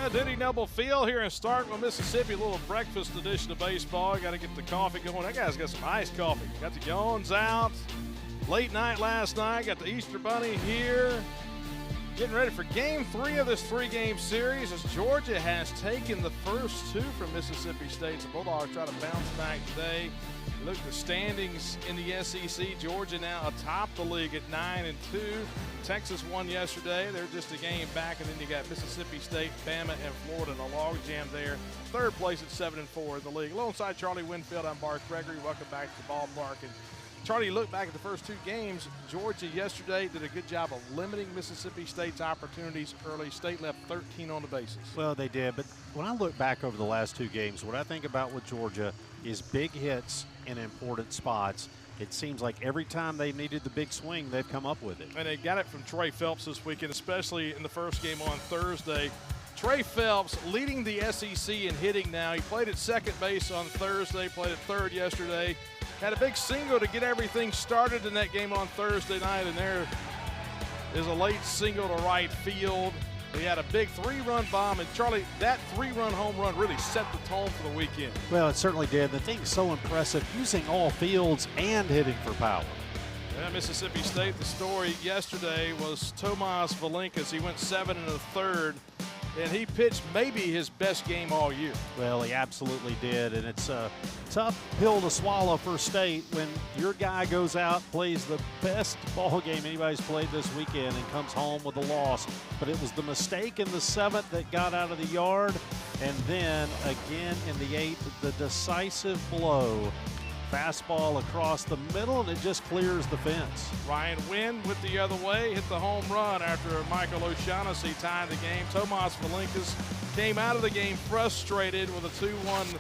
Duty Noble Field here in Starkville, Mississippi. A little breakfast edition of baseball. Got to get the coffee going. That guy's got some iced coffee. Got the yawns out. Late night last night. Got the Easter Bunny here. Getting ready for Game 3 of this 3-game series as Georgia has taken the first 2 from Mississippi State. The Bulldogs try to bounce back today. Look at the standings in the SEC. Georgia now atop the league at 9-2. Texas won yesterday. They're just a game back. And then you got Mississippi State, Bama, and Florida in a log jam there. Third place at 7-4 in the league. Alongside Charlie Winfield, I'm Bart Gregory. Welcome back to the ballpark. And Charlie, look back at the first 2 games. Georgia yesterday did a good job of limiting Mississippi State's opportunities early. State left 13 on the bases. Well, they did. But when I look back over the last 2 games, what I think about with Georgia is big hits in important spots. It seems like every time they've needed the big swing, they've come up with it. And they got it from Trey Phelps this weekend, especially in the first game on Thursday. Trey Phelps leading the SEC in hitting now. He played at second base on Thursday, played at third yesterday. Had a big single to get everything started in that game on Thursday night, and there is a late single to right field. He had a big 3-run bomb, and Charlie, that 3-run home run really set the tone for the weekend. Well, it certainly did. The thing's so impressive, using all fields and hitting for power. Yeah, Mississippi State, the story yesterday was Tomas Valinkas. He went 7 1/3, and he pitched maybe his best game all year. Well, he absolutely did, and it's a tough pill to swallow for State when your guy goes out, plays the best ball game anybody's played this weekend, and comes home with a loss. But it was the mistake in the 7th that got out of the yard, and then again in the 8th, the decisive blow. Fastball across the middle, and it just clears the fence. Ryan Wynn went the other way, hit the home run after Michael O'Shaughnessy tied the game. Tomas Valinkas came out of the game frustrated with a 2-1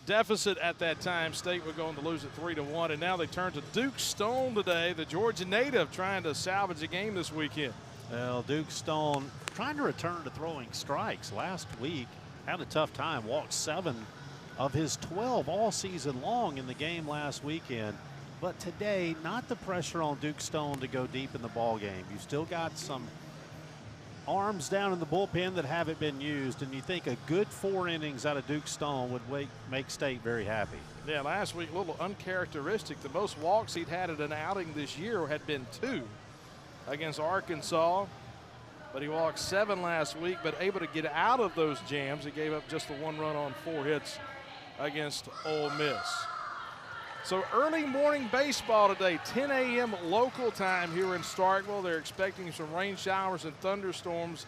deficit at that time. State were going to lose it 3-1, and now they turn to Duke Stone today, the Georgia native, trying to salvage a game this weekend. Well, Duke Stone trying to return to throwing strikes. Last week had a tough time, walked 7 of his 12 all season long in the game last weekend. But today, not the pressure on Duke Stone to go deep in the ball game. You've still got some arms down in the bullpen that haven't been used, and you think a good 4 innings out of Duke Stone would make State very happy. Yeah, last week a little uncharacteristic. The most walks he'd had at an outing this year had been 2 against Arkansas. But he walked 7 last week, but able to get out of those jams. He gave up just the 1 run on 4 hits against Ole Miss. So early morning baseball today, 10 a.m. local time here in Starkville. They're expecting some rain showers and thunderstorms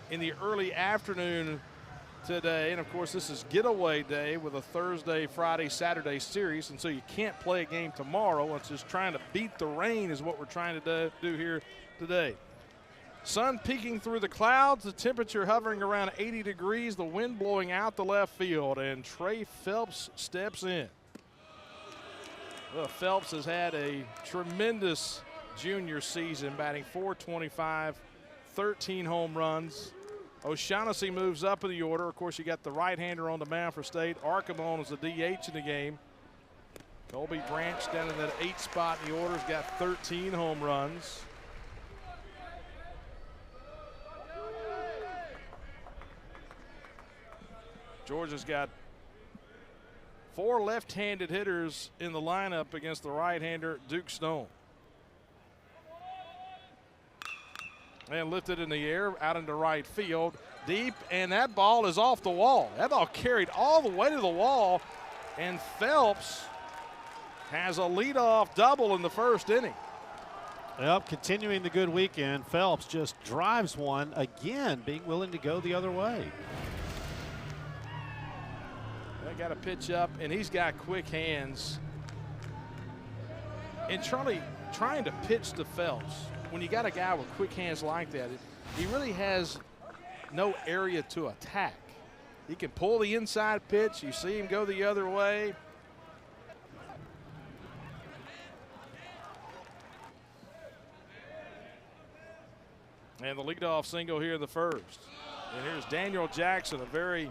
in the early afternoon today. And of course, this is getaway day with a Thursday, Friday, Saturday series. And so you can't play a game tomorrow. It's just trying to beat the rain is what we're trying to do here today. Sun peeking through the clouds, the temperature hovering around 80 degrees, the wind blowing out the left field, and Trey Phelps steps in. Well, Phelps has had a tremendous junior season, batting .425, 13 home runs. O'Shaughnessy moves up in the order. Of course, you got the right-hander on the mound for State. Archibald is the DH in the game. Colby Branch down in that 8th spot in the order has got 13 home runs. Georgia's got 4 left-handed hitters in the lineup against the right-hander, Duke Stone. And lifted in the air, out into right field, deep, and that ball is off the wall. That ball carried all the way to the wall, and Phelps has a leadoff double in the first inning. Well, continuing the good weekend, Phelps just drives one again, being willing to go the other way. They got a pitch up, and he's got quick hands. And Charlie, trying to pitch to Phelps, when you got a guy with quick hands like that, he really has no area to attack. He can pull the inside pitch. You see him go the other way. And the leadoff single here in the first. And here's Daniel Jackson, a very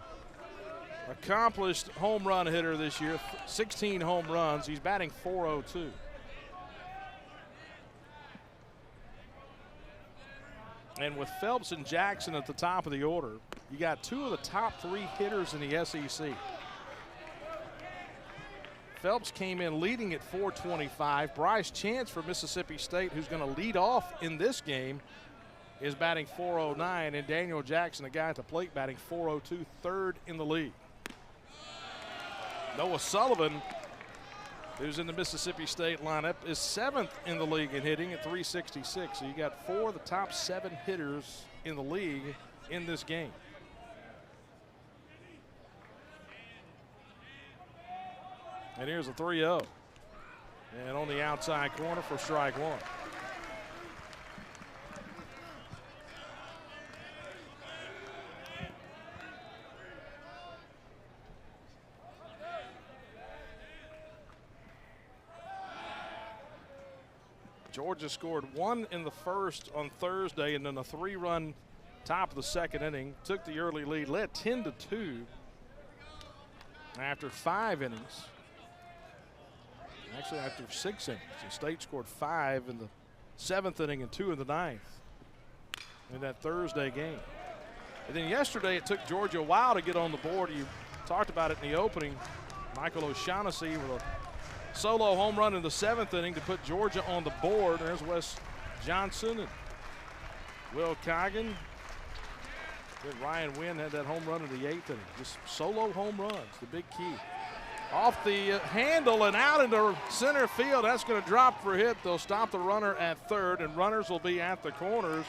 accomplished home run hitter this year, 16 home runs. He's batting .402. And with Phelps and Jackson at the top of the order, you got two of the top 3 hitters in the SEC. Phelps came in leading at 425. Bryce Chance for Mississippi State, who's going to lead off in this game, is batting 409. And Daniel Jackson, the guy at the plate, batting 402, third in the league. Noah Sullivan, who's in the Mississippi State lineup, is 7th in the league in hitting at 366. So you got 4 of the top 7 hitters in the league in this game. And here's a 3-0. And on the outside corner for strike 1. Georgia scored 1 in the first on Thursday, and then a 3-run top of the second inning. Took the early lead, led 10-2 after 5 innings. Actually, after 6 innings. The State scored 5 in the 7th inning and 2 in the 9th in that Thursday game. And then yesterday, it took Georgia a while to get on the board. You talked about it in the opening. Michael O'Shaughnessy with a solo home run in the 7th inning to put Georgia on the board. There's Wes Johnson and Will Coggin. Then Ryan Wynn had that home run in the 8th inning. Just solo home runs, the big key. Off the handle and out into center field. That's going to drop for a hit. They'll stop the runner at third, and runners will be at the corners.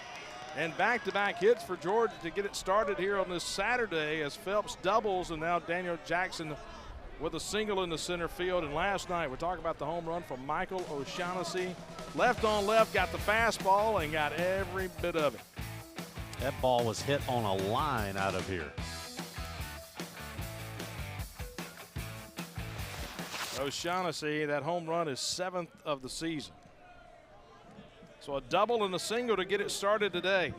And back-to-back hits for Georgia to get it started here on this Saturday as Phelps doubles, and now Daniel Jackson with a single in the center field. And last night, we're talking about the home run from Michael O'Shaughnessy. Left on left, got the fastball and got every bit of it. That ball was hit on a line out of here. O'Shaughnessy, that home run is 7th of the season. So a double and a single to get it started today.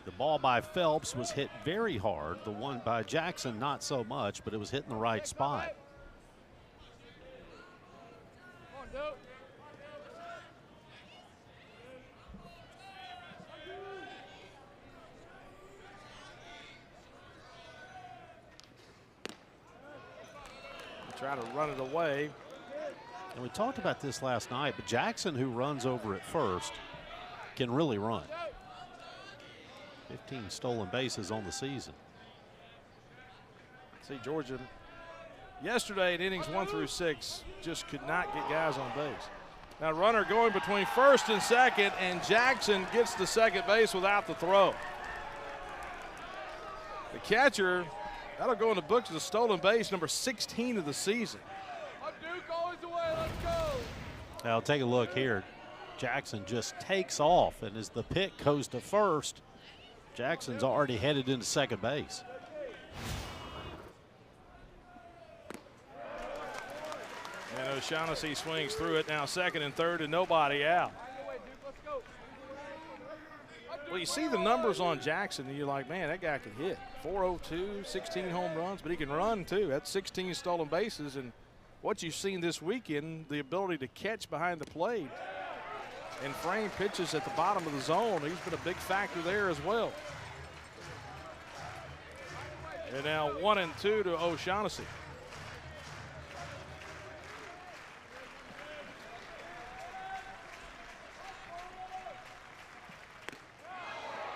The ball by Phelps was hit very hard. The one by Jackson, not so much, but it was hit in the right spot. Try to run it away. And we talked about this last night, but Jackson, who runs over at first, can really run. 15 stolen bases on the season. See, Georgia yesterday in innings 1 through 6 just could not get guys on base. Now runner going between first and second, and Jackson gets to second base without the throw. The catcher, that'll go in the books as a stolen base, number 16 of the season. Now take a look here. Jackson just takes off, and as the pick goes to first, Jackson's already headed into second base. And O'Shaughnessy swings through it, now second and third and nobody out. Well, you see the numbers on Jackson and you're like, man, that guy can hit. 402, 16 home runs, but he can run too. That's 16 stolen bases, and what you've seen this weekend, the ability to catch behind the plate and frame pitches at the bottom of the zone, he's been a big factor there as well. And now 1-2 to O'Shaughnessy.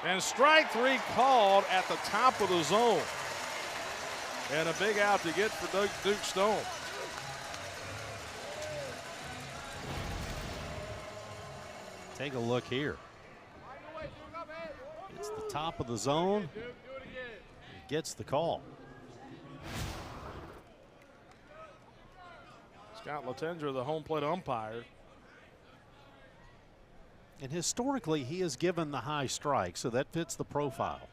And strike 3 called at the top of the zone. And a big out to get for Duke Stone. Take a look here. It's the top of the zone. It gets the call. Scott Latendra, the home plate umpire. And historically, he has given the high strike, so that fits the profile.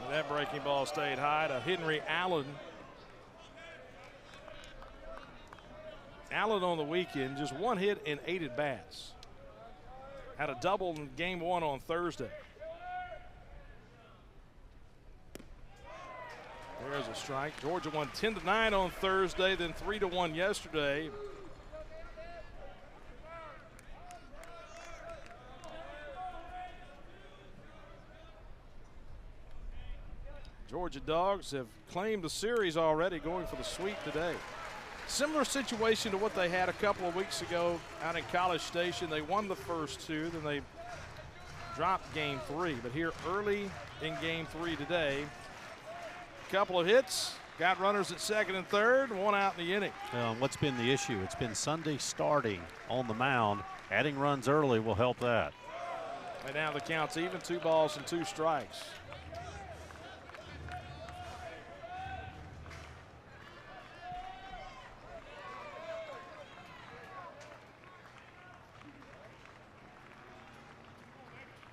And that breaking ball stayed high to Henry Allen. Allen on the weekend, just 1 hit and 8 at bats. Had a double in game 1 on Thursday. There's a strike. Georgia won 10-9 on Thursday, then 3-1 yesterday. Georgia Dogs have claimed the series already, going for the sweep today. Similar situation to what they had a couple of weeks ago out in College Station. They won the first two, then they dropped game 3. But here early in game 3 today, a couple of hits, got runners at second and third, one out in the inning. What's been the issue? It's been Sunday starting on the mound. Adding runs early will help that. And now the count's even, 2 balls and 2 strikes.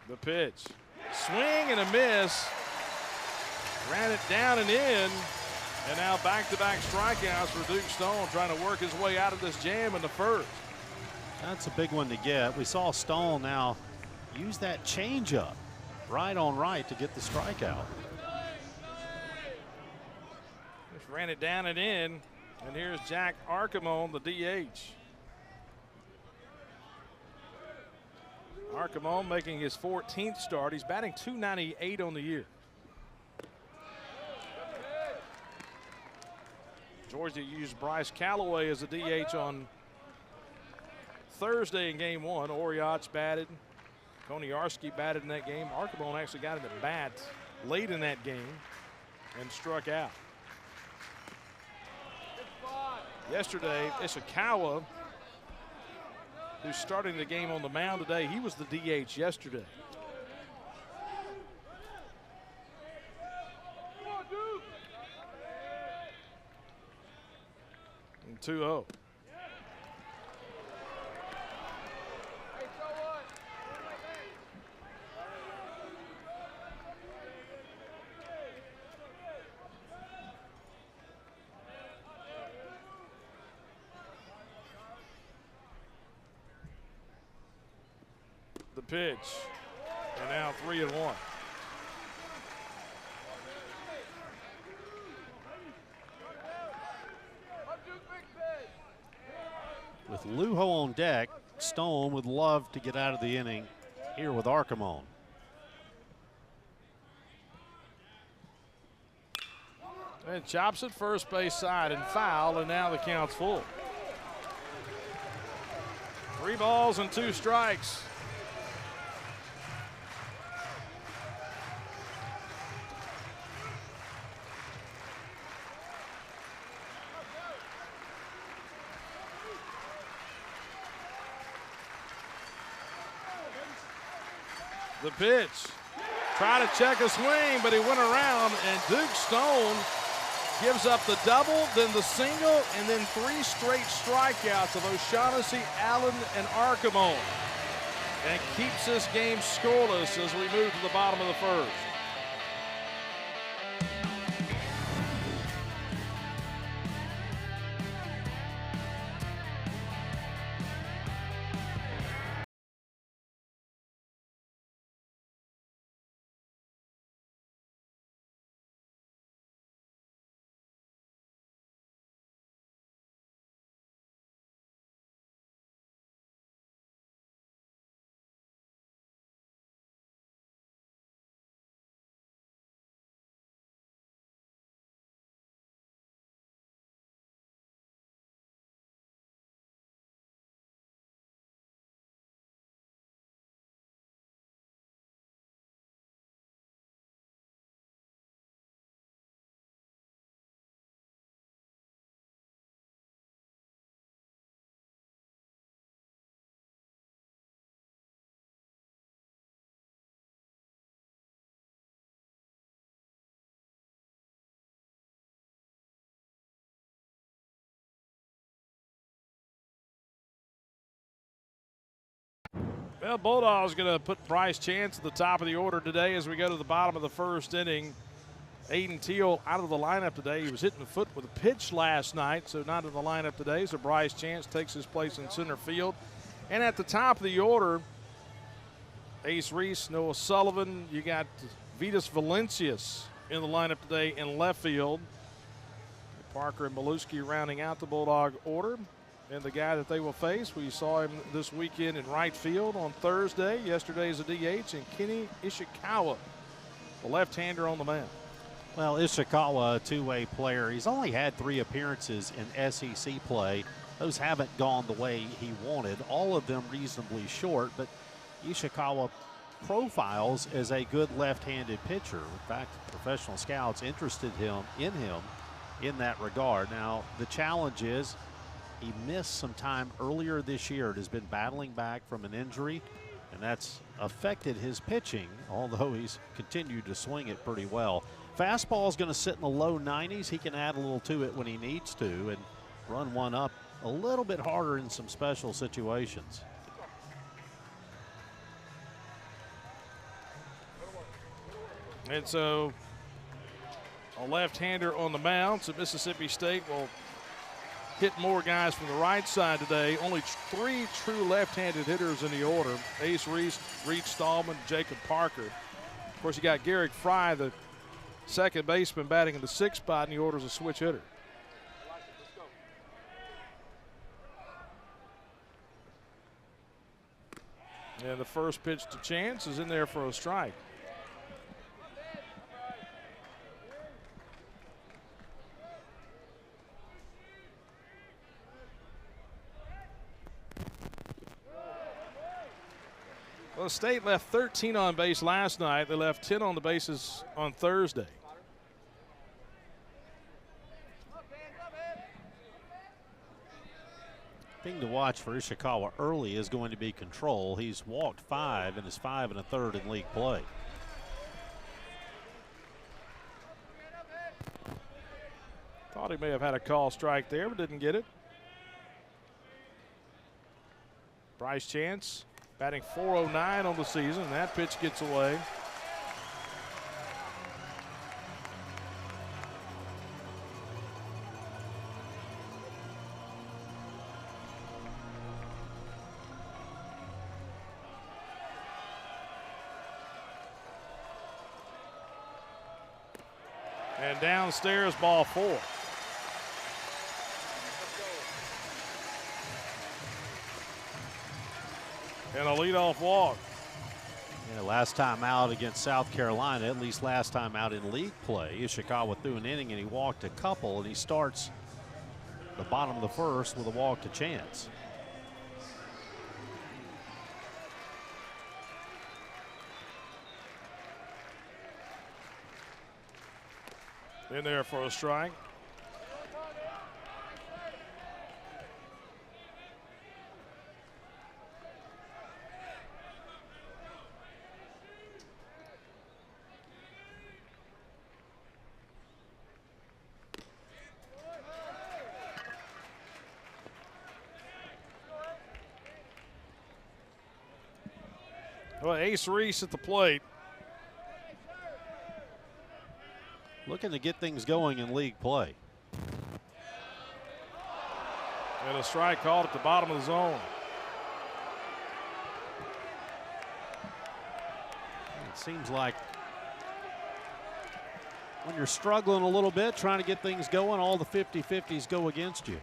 The pitch. Swing and a miss. Ran it down and in. And now back-to-back strikeouts for Duke Stone, trying to work his way out of this jam in the first. That's a big one to get. We saw Stone now use that changeup right on right to get the strikeout. Just ran it down and in. And here's Jack Archimon, the DH. Archimon making his 14th start. He's batting .298 on the year. Georgia used Bryce Callaway as a DH on Thursday in game 1. Oriot's batted. Koniarski batted in that game. Archimon actually got him at bat late in that game and struck out. Yesterday, Ishikawa, who's starting the game on the mound today, he was the DH yesterday. And 2-0. The pitch, and now 3-1. With Lujo on deck, Stone would love to get out of the inning here with Archimon. And chops it first base side and foul, and now the count's full. 3 balls and 2 strikes. The pitch. Try to check a swing, but he went around, and Duke Stone gives up the double, then the single, and then 3 straight strikeouts of O'Shaughnessy, Allen, and Archimon, and keeps this game scoreless as we move to the bottom of the first. Well, Bulldogs going to put Bryce Chance at the top of the order today as we go to the bottom of the first inning. Aiden Teal out of the lineup today. He was hitting the foot with a pitch last night, so not in the lineup today. So Bryce Chance takes his place in center field. And at the top of the order, Ace Reese, Noah Sullivan. You got Vitas Valencius in the lineup today in left field. Parker and Maluski rounding out the Bulldog order. And the guy that they will face, we saw him this weekend in right field on Thursday. Yesterday as a DH, and Kenny Ishikawa, the left-hander on the mound. Well, Ishikawa, a two-way player. He's only had 3 appearances in SEC play. Those haven't gone the way he wanted. All of them reasonably short, but Ishikawa profiles as a good left-handed pitcher. In fact, professional scouts interested in him in that regard. Now, the challenge is he missed some time earlier this year. It has been battling back from an injury, and that's affected his pitching, although he's continued to swing it pretty well. Fastball is going to sit in the low 90s. He can add a little to it when he needs to and run one up a little bit harder in some special situations. And so a left-hander on the mound, so Mississippi State will hit more guys from the right side today. Only 3 true left-handed hitters in the order. Ace Reese, Reed Stallman, Jacob Parker. Of course, you got Garrick Fry, the second baseman, batting in the 6th spot, and the order's a switch hitter. And the first pitch to Chance is in there for a strike. Well, State left 13 on base last night. They left 10 on the bases on Thursday. Thing to watch for Ishikawa early is going to be control. He's walked 5 and is 5 1/3 in league play. Thought he may have had a call strike there, but didn't get it. Bryce Chance batting .409 on the season. That pitch gets away. And downstairs, ball 4. And a leadoff walk. Yeah, last time out against South Carolina, at least last time out in league play, Ishikawa threw an inning and he walked a couple, and he starts the bottom of the first with a walk to Chance. In there for a strike. Well, Ace Reese at the plate. Looking to get things going in league play. And a strike called at the bottom of the zone. It seems like when you're struggling a little bit, trying to get things going, all the 50-50s go against you.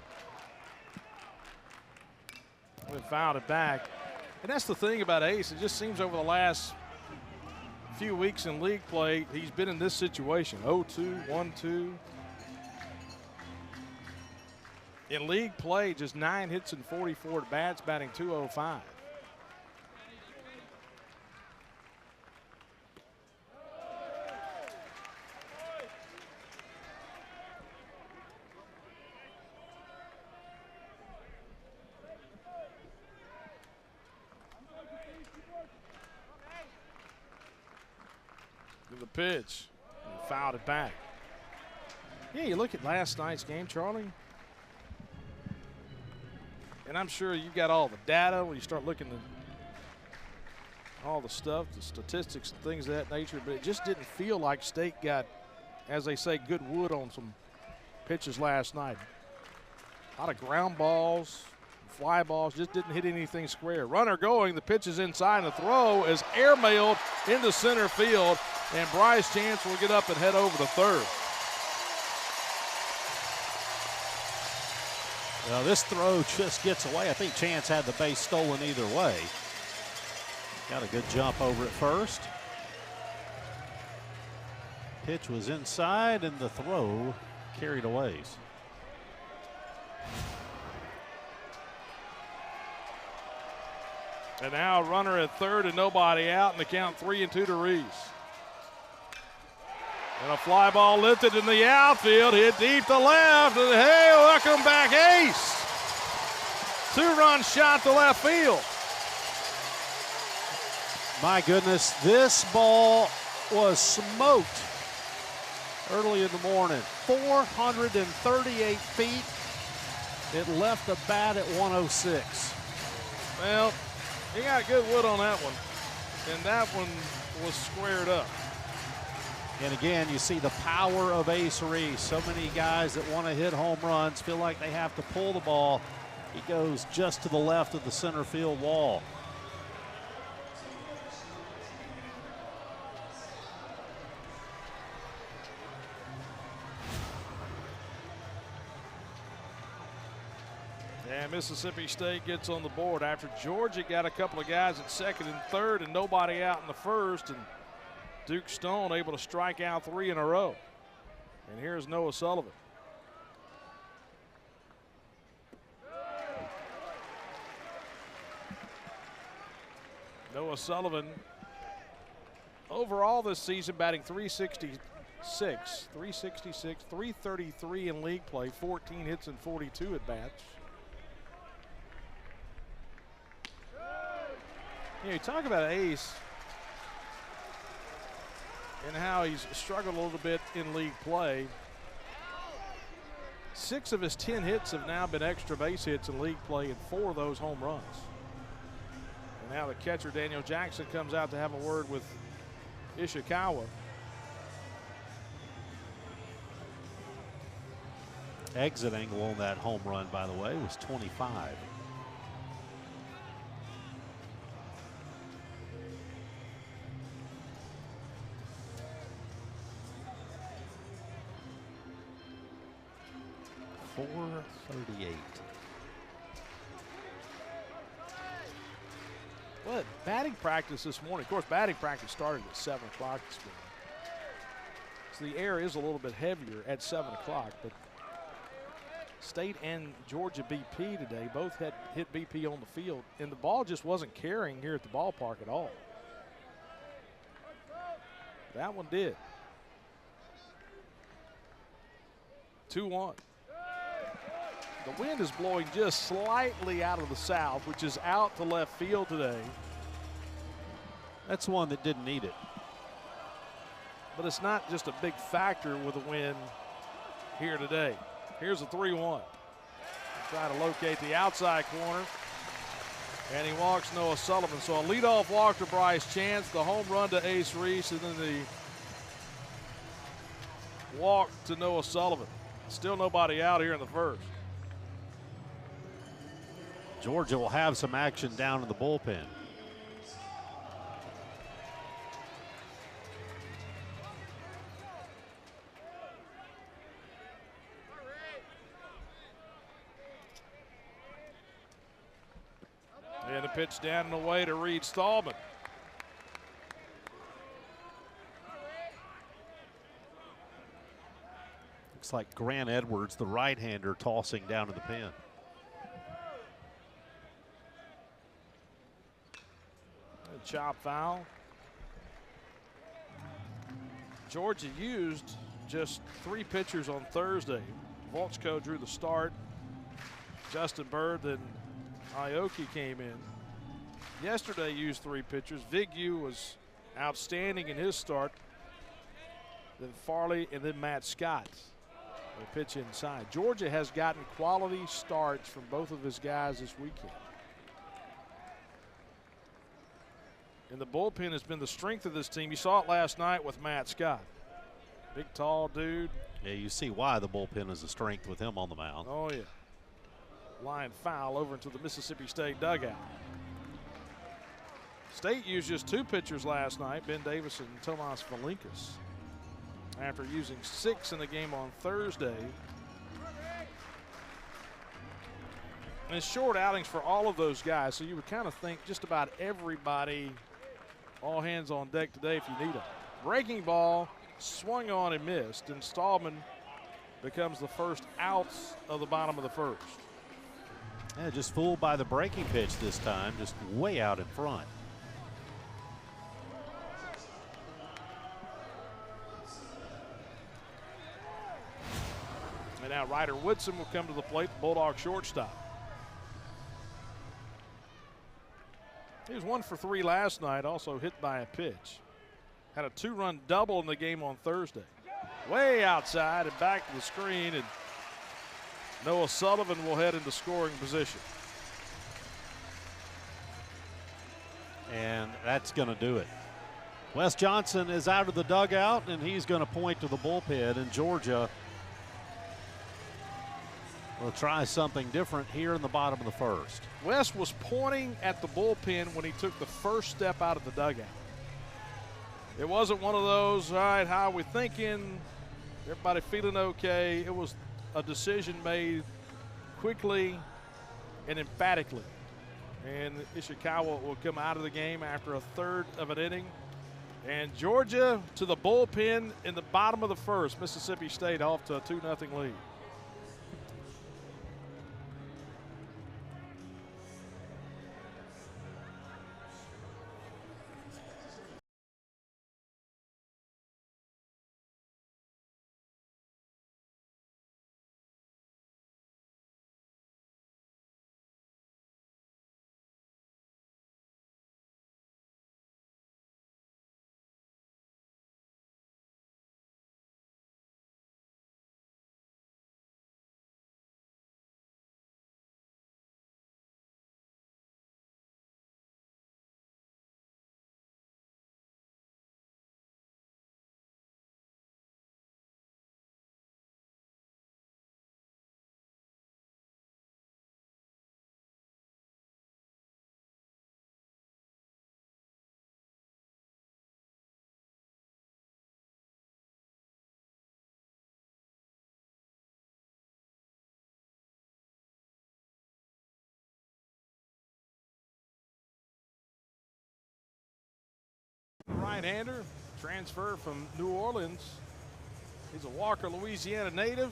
We fouled it back. And that's the thing about Ace. It just seems over the last few weeks in league play, he's been in this situation. 0-2, 1-2. In league play, just 9 hits and 44 at bats, batting .205. The pitch, and fouled it back. Yeah, you look at last night's game, Charlie, and I'm sure you got all the data when you start looking at all the stuff, the statistics and things of that nature, but it just didn't feel like State got, as they say, good wood on some pitches last night. A lot of ground balls, fly balls, just didn't hit anything square. Runner going, the pitch is inside, and the throw is airmailed into center field. And Bryce Chance will get up and head over to third. Well, this throw just gets away. I think Chance had the base stolen either way. Got a good jump over at first. Pitch was inside, and the throw carried away. And now a runner at third and nobody out, and the count 3-2 to Reese. And a fly ball lifted in the outfield, hit deep to left, and hey, welcome back, Ace. 2-run shot to left field. My goodness, this ball was smoked early in the morning. 438 feet. It left the bat at 106. Well, he got good wood on that one, and that one was squared up. And again, you see the power of Ace Reese. So many guys that want to hit home runs feel like they have to pull the ball. He goes just to the left of the center field wall. And Mississippi State gets on the board after Georgia got a couple of guys at second and third and nobody out in the first, and Duke Stone able to strike out 3 in a row. And here's Noah Sullivan. Noah Sullivan overall this season batting 366, 333 in league play, 14 hits and 42 at bats. You talk about Ace and how he's struggled a little bit in league play. 6 of his 10 hits have now been extra base hits in league play, and 4 of those home runs. And now the catcher, Daniel Jackson, comes out to have a word with Ishikawa. Exit angle on that home run, by the way, was 25. .438. Well, batting practice this morning. Of course, batting practice started at 7 o'clock this morning. So the air is a little bit heavier at 7 o'clock, but State and Georgia BP today both had hit BP on the field, and the ball just wasn't carrying here at the ballpark at all. That one did. 2-1. The wind is blowing just slightly out of the south, which is out to left field today. That's one that didn't need it. But it's not just a big factor with the wind here today. Here's a 3-1. Try to locate the outside corner. And he walks Noah Sullivan. So a leadoff walk to Bryce Chance, the home run to Ace Reese, and then the walk to Noah Sullivan. Still nobody out here in the first. Georgia will have some action down in the bullpen. And the pitch down and away to Reed Stallman. Looks like Grant Edwards, the right-hander, tossing down to the pen. A chop foul. Georgia used just 3 pitchers on Thursday. Volchko drew the start. Justin Bird, then Aoki came in. Yesterday used 3 pitchers. Vigu was outstanding in his start. Then Farley and then Matt Scott will pitch inside. Georgia has gotten quality starts from both of his guys this weekend. And the bullpen has been the strength of this team. You saw it last night with Matt Scott. Big, tall dude. Yeah, you see why the bullpen is a strength with him on the mound. Oh, yeah. Line foul over into the Mississippi State dugout. State used just 2 pitchers last night, Ben Davis and Tomas Valinkas, after using 6 in the game on Thursday. And short outings for all of those guys, so you would kind of think just about everybody, all hands on deck today if you need them. Breaking ball, swung on and missed, and Stallman becomes the first out of the bottom of the first. Yeah, just fooled by the breaking pitch this time, just way out in front. And now Ryder Woodson will come to the plate, the Bulldog shortstop. He was 1 for 3 last night, also hit by a pitch. Had a 2-run double in the game on Thursday. Way outside and back to the screen, and Noah Sullivan will head into scoring position. And that's going to do it. Wes Johnson is out of the dugout, and he's going to point to the bullpen, and Georgia will try something different here in the bottom of the first. Wes was pointing at the bullpen when he took the first step out of the dugout. It wasn't one of those, all right, how are we thinking? Everybody feeling okay? It was a decision made quickly and emphatically. And Ishikawa will come out of the game after a third of an inning. And Georgia to the bullpen in the bottom of the first. Mississippi State off to a 2-0 lead. Right-hander, transfer from New Orleans. He's a Walker, Louisiana native.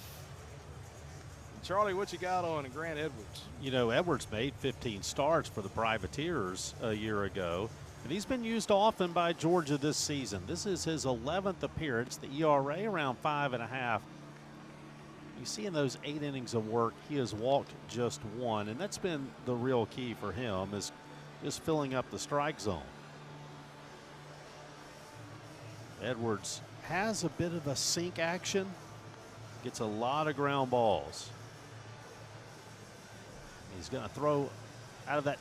And Charlie, what you got on Grant Edwards? You know, Edwards made 15 starts for the Privateers a year ago, and he's been used often by Georgia this season. This is his 11th appearance, the ERA around 5.5. You see in those 8 innings of work, he has walked just 1, and that's been the real key for him, is just filling up the strike zone. Edwards has a bit of a sink action, gets a lot of ground balls. He's going to throw out of that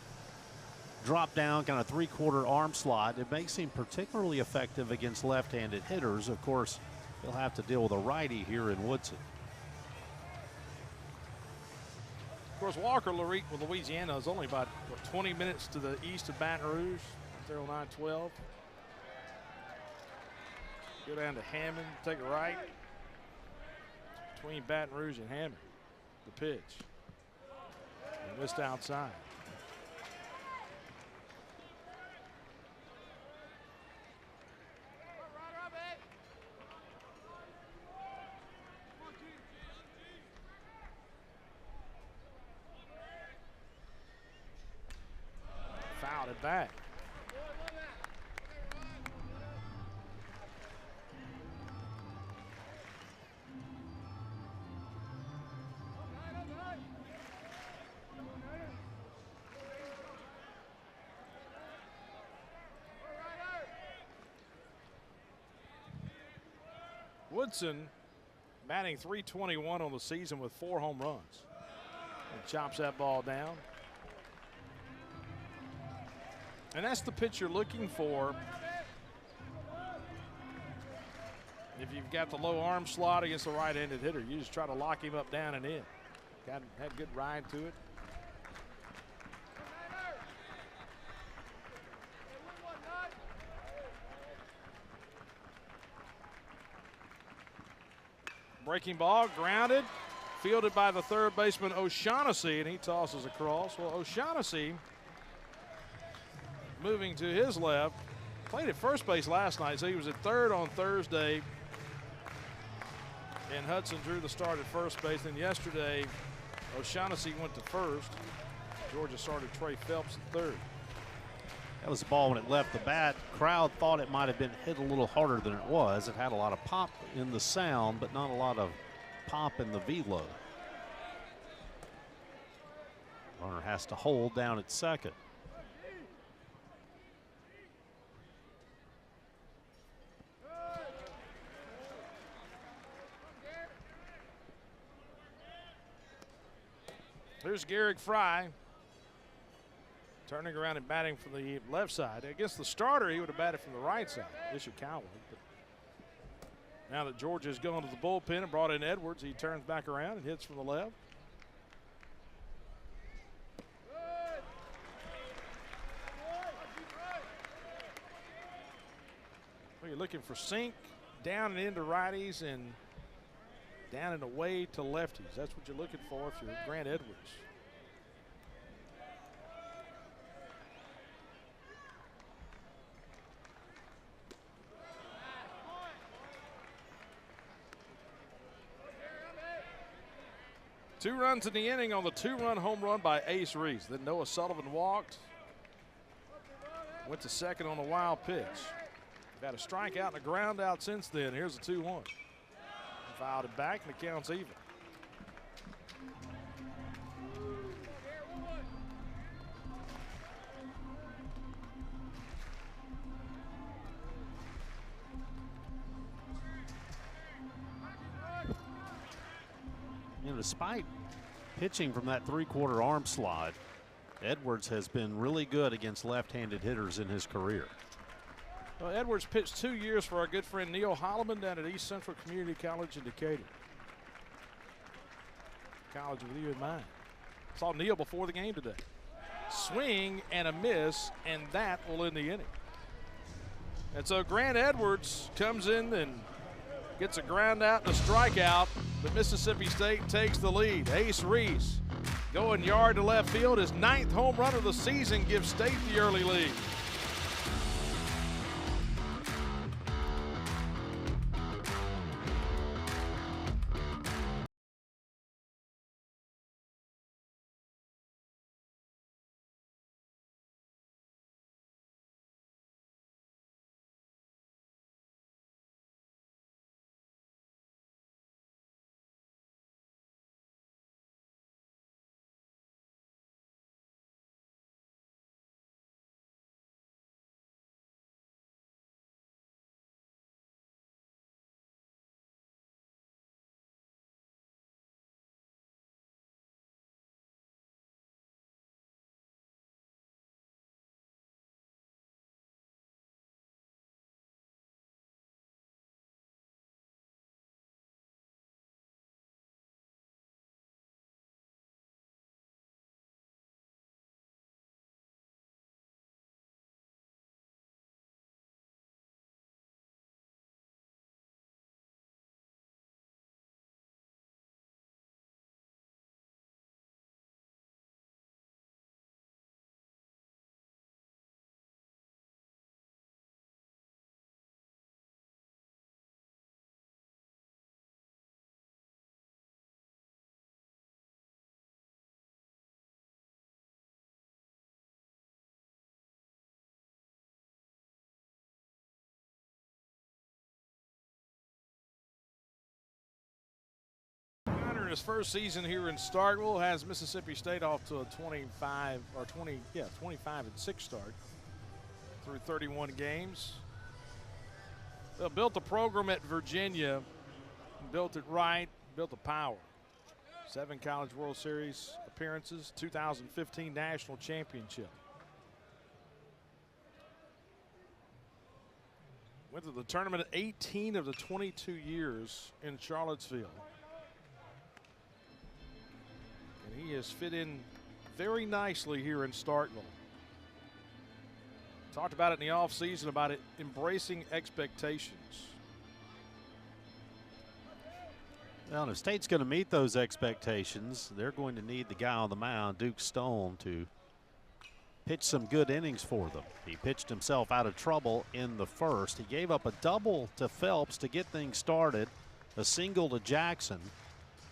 drop down kind of 3/4 arm slot. It makes him particularly effective against left-handed hitters. Of course, he'll have to deal with a righty here in Woodson. Of course, Walker with Louisiana is only about 20 minutes to the east of Baton Rouge, there on I-12. Go down to Hammond, take a right. Between Baton Rouge and Hammond, the pitch. And missed outside. Fouled it back. Woodson batting .321 on the season with 4 home runs. And chops that ball down. And that's the pitch you're looking for. If you've got the low arm slot against the right-handed hitter, you just try to lock him up down and in. Had good ride to it. Breaking ball, grounded, fielded by the third baseman O'Shaughnessy, and he tosses across. Well, O'Shaughnessy, moving to his left, played at first base last night, so he was at third on Thursday, And Hudson drew the start at first base. And yesterday, O'Shaughnessy went to first. Georgia started Trey Phelps at third. That was the ball when it left the bat. Crowd thought it might have been hit a little harder than it was. It had a lot of pop in the sound, but not a lot of pop in the velo. Runner has to hold down at second. Here's Garrick Fry turning around and batting from the left side. Against the starter, he would have batted from the right side, Ishikawa. But now that Georgia's gone to the bullpen and brought in Edwards, he turns back around and hits from the left. Well, you're looking for sink down and into righties and down and away to lefties. That's what you're looking for if you're Grant Edwards. Two runs in the inning on the two-run home run by Ace Reese. Then Noah Sullivan walked. Went to second on a wild pitch. Got a strikeout and a ground out since then. Here's a 2-1. Fouled it back and the count's even. You know, despite pitching from that three-quarter arm slot, Edwards has been really good against left-handed hitters in his career. Well, Edwards pitched 2 years for our good friend Neil Holloman down at East Central Community College in Decatur. College with you in mind. Saw Neil before the game today. Swing and a miss, and that will end the inning. And so Grant Edwards comes in and gets a ground out and a strikeout. But Mississippi State takes the lead. Ace Reese going yard to left field. His 9th home run of the season gives State the early lead. His first season here in Starkville has Mississippi State off to a 25 and 6 start through 31 games. They built the program at Virginia, built it right, built the power. 7 College World Series appearances, 2015 National Championship. Went to the tournament 18 of the 22 years in Charlottesville. And he has fit in very nicely here in Starkville. Talked about it in the offseason about it embracing expectations. Well, if State's going to meet those expectations, they're going to need the guy on the mound, Duke Stone, to pitch some good innings for them. He pitched himself out of trouble in the first. He gave up a double to Phelps to get things started. a single to Jackson,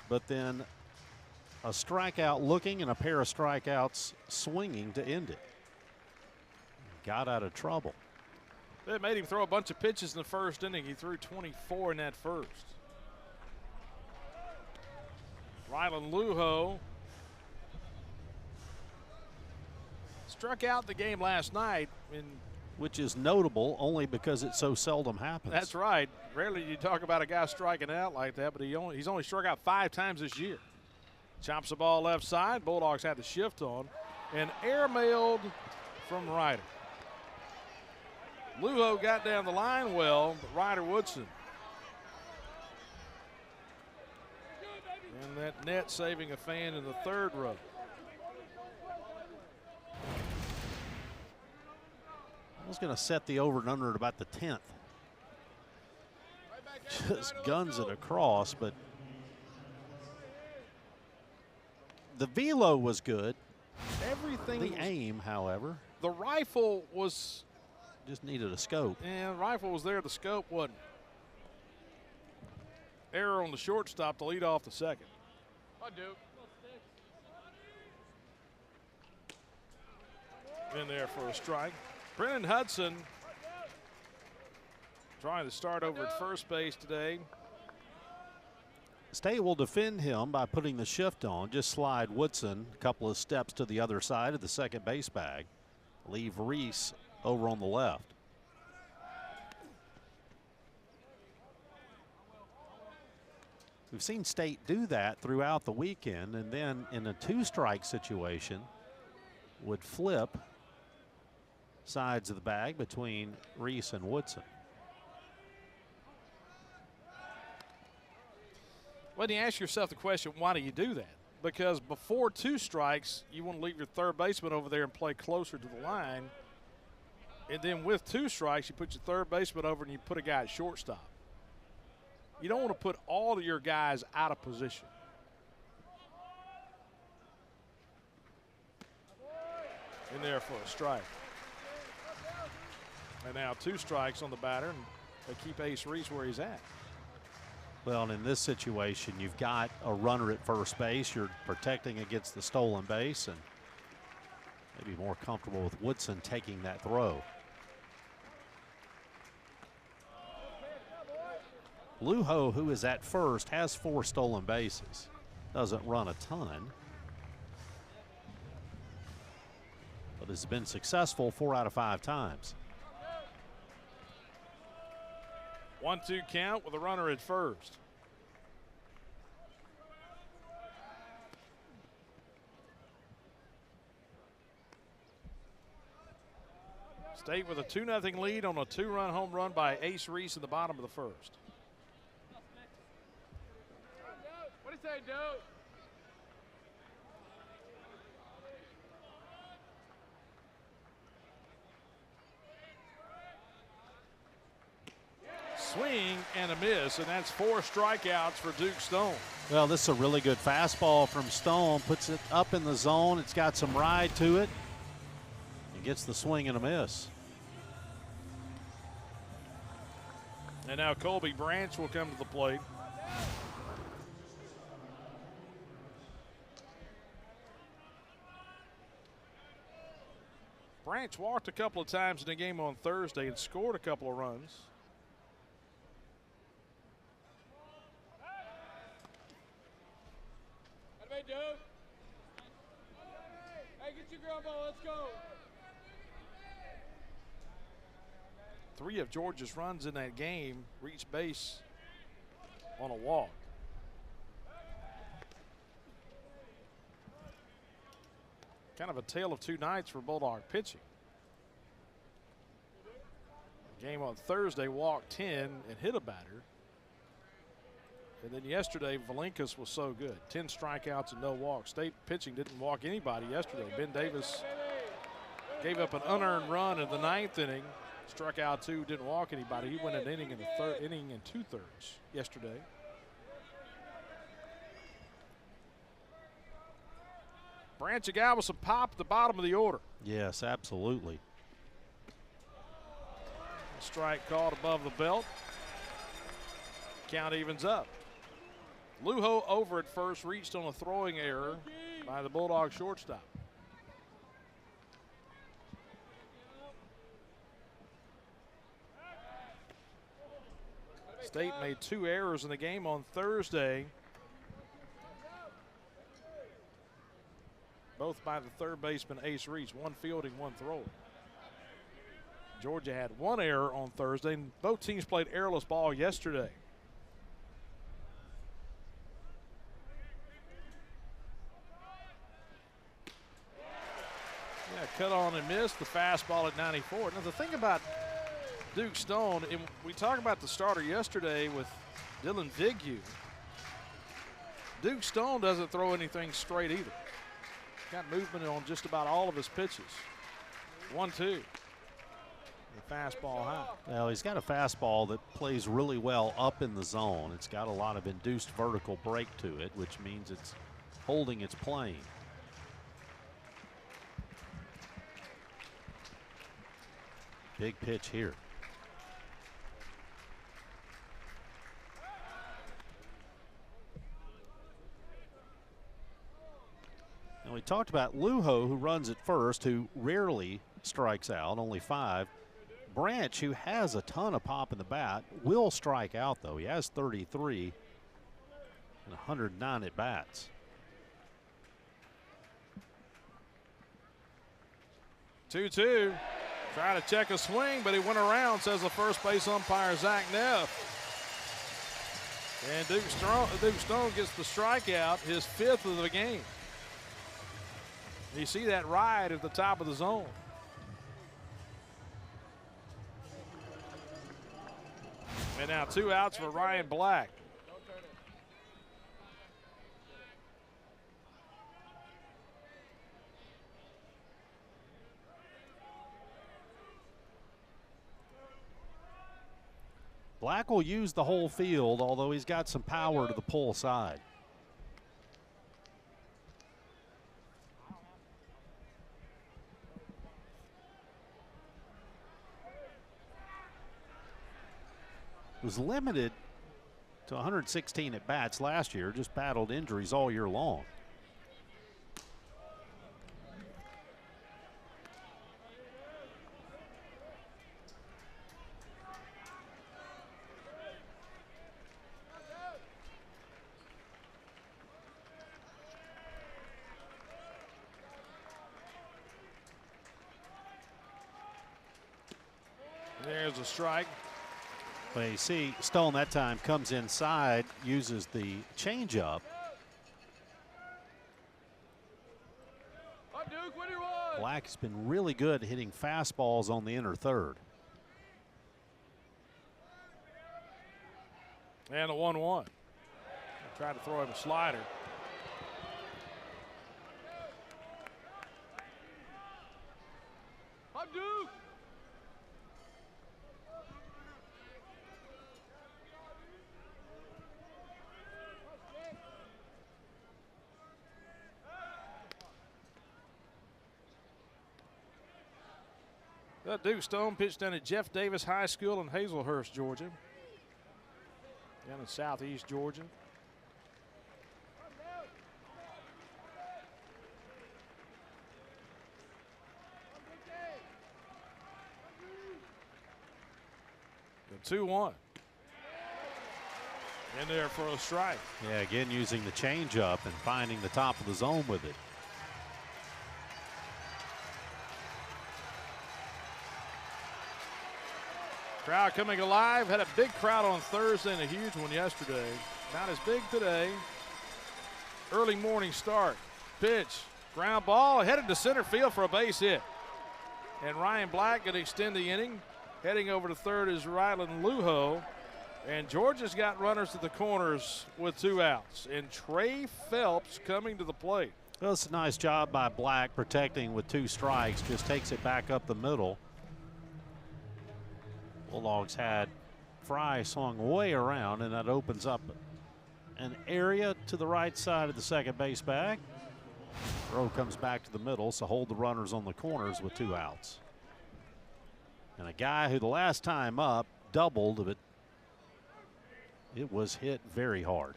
but then a strikeout looking and a pair of strikeouts swinging to end it. Got out of trouble. They made him throw a bunch of pitches in the first inning. He threw 24 in that first. Rylan Lujo struck out the game last night, which is notable only because it so seldom happens. That's right. Rarely you talk about a guy striking out like that, but he's only struck out 5 times this year. Chops the ball left side. Bulldogs had the shift on and airmailed from Ryder. Lujo got down the line well, but Ryder Woodson. And that net saving a fan in the third row. I was going to set the over and under at about the 10th. Just guns it across, but the velo was good. Everything. The aim, however. The rifle was. Just needed a scope. And the rifle was there. The scope wasn't. Error on the shortstop to lead off the second. In there for a strike. Brennan Hudson trying to start over at first base today. State will defend him by putting the shift on. Just slide Woodson a couple of steps to the other side of the second base bag. Leave Reese over on the left. We've seen State do that throughout the weekend, and then in a 2-strike situation would flip sides of the bag between Reese and Woodson. Well, you ask yourself the question, why do you do that? Because before 2 strikes, you want to leave your third baseman over there and play closer to the line. And then with 2 strikes, you put your third baseman over and you put a guy at shortstop. You don't want to put all of your guys out of position. In there for a strike. And now 2 strikes on the batter, and they keep Ace Reese where he's at. Well, and in this situation, you've got a runner at first base. You're protecting against the stolen base, and maybe more comfortable with Woodson taking that throw. Lujo, who is at first, has 4 stolen bases. Doesn't run a ton, but has been successful 4 out of 5 times. 1-2 count with a runner at first. State with a 2-0 lead on a 2-run home run by Ace Reese in the bottom of the first. What do you say, Dope? Swing and a miss, and that's 4 strikeouts for Duke Stone. Well, this is a really good fastball from Stone. Puts it up in the zone. It's got some ride to it. He gets the swing and a miss. And now Colby Branch will come to the plate. Branch walked a couple of times in the game on Thursday and scored a couple of runs. Hey, get your ground ball, let's go. 3 of Georgia's runs in that game reached base on a walk. Kind of a tale of 2 nights for Bulldog pitching. The game on Thursday walked 10 and hit a batter. And then yesterday, Valinkas was so good. 10 strikeouts and no walks. State pitching didn't walk anybody yesterday. Ben Davis gave up an unearned run in the 9th inning. Struck out 2, didn't walk anybody. He went an inning in the 3rd inning and 2/3 yesterday. Branch, a guy with some pop at the bottom of the order. Yes, absolutely. Strike called above the belt. Count evens up. Lujo over at first, reached on a throwing error by the Bulldog shortstop. State made 2 errors in the game on Thursday, both by the third baseman Ace Reese, 1 fielding, 1 throwing. Georgia had 1 error on Thursday, and both teams played errorless ball yesterday. Yeah, cut on and missed the fastball at 94. Now the thing about Duke Stone, and we talked about the starter yesterday with Dylan Vigue. Duke Stone doesn't throw anything straight either. Got movement on just about all of his pitches. 1-2. The fastball high. Well, he's got a fastball that plays really well up in the zone. It's got a lot of induced vertical break to it, which means it's holding its plane. Big pitch here. And we talked about Lujo, who runs at first, who rarely strikes out, only 5. Branch, who has a ton of pop in the bat, will strike out, though. He has 33 and 109 at bats. Two. Try to check a swing, but he went around, says the first base umpire, Zach Neff. And Duke Stone gets the strikeout, his 5th of the game. You see that ride at the top of the zone. And now 2 outs for Ryan Black. Black will use the whole field, although he's got some power to the pull side. Was limited to 116 at bats last year, just battled injuries all year long. There's a strike. Well, you see Stone that time comes inside, uses the changeup. Black has been really good hitting fastballs on the inner third. And a 1-1. Tried to throw him a slider. Duke. Duke Stone pitched down at Jeff Davis High School in Hazelhurst, Georgia. Down in southeast Georgia. The 2-1. In there for a strike. Yeah, again using the changeup and finding the top of the zone with it. Crowd coming alive. Had a big crowd on Thursday and a huge one yesterday. Not as big today. Early morning start. Pitch. Ground ball. Headed to center field for a base hit. And Ryan Black going to extend the inning. Heading over to third is Rylan Lujo. And Georgia's got runners at the corners with 2 outs. And Trey Phelps coming to the plate. Well, it's a nice job by Black protecting with 2 strikes. Just takes it back up the middle. Bulldogs had Fry swung way around, and that opens up an area to the right side of the second base bag. Throw comes back to the middle, so hold the runners on the corners with 2 outs. And a guy who the last time up doubled, but It was hit very hard.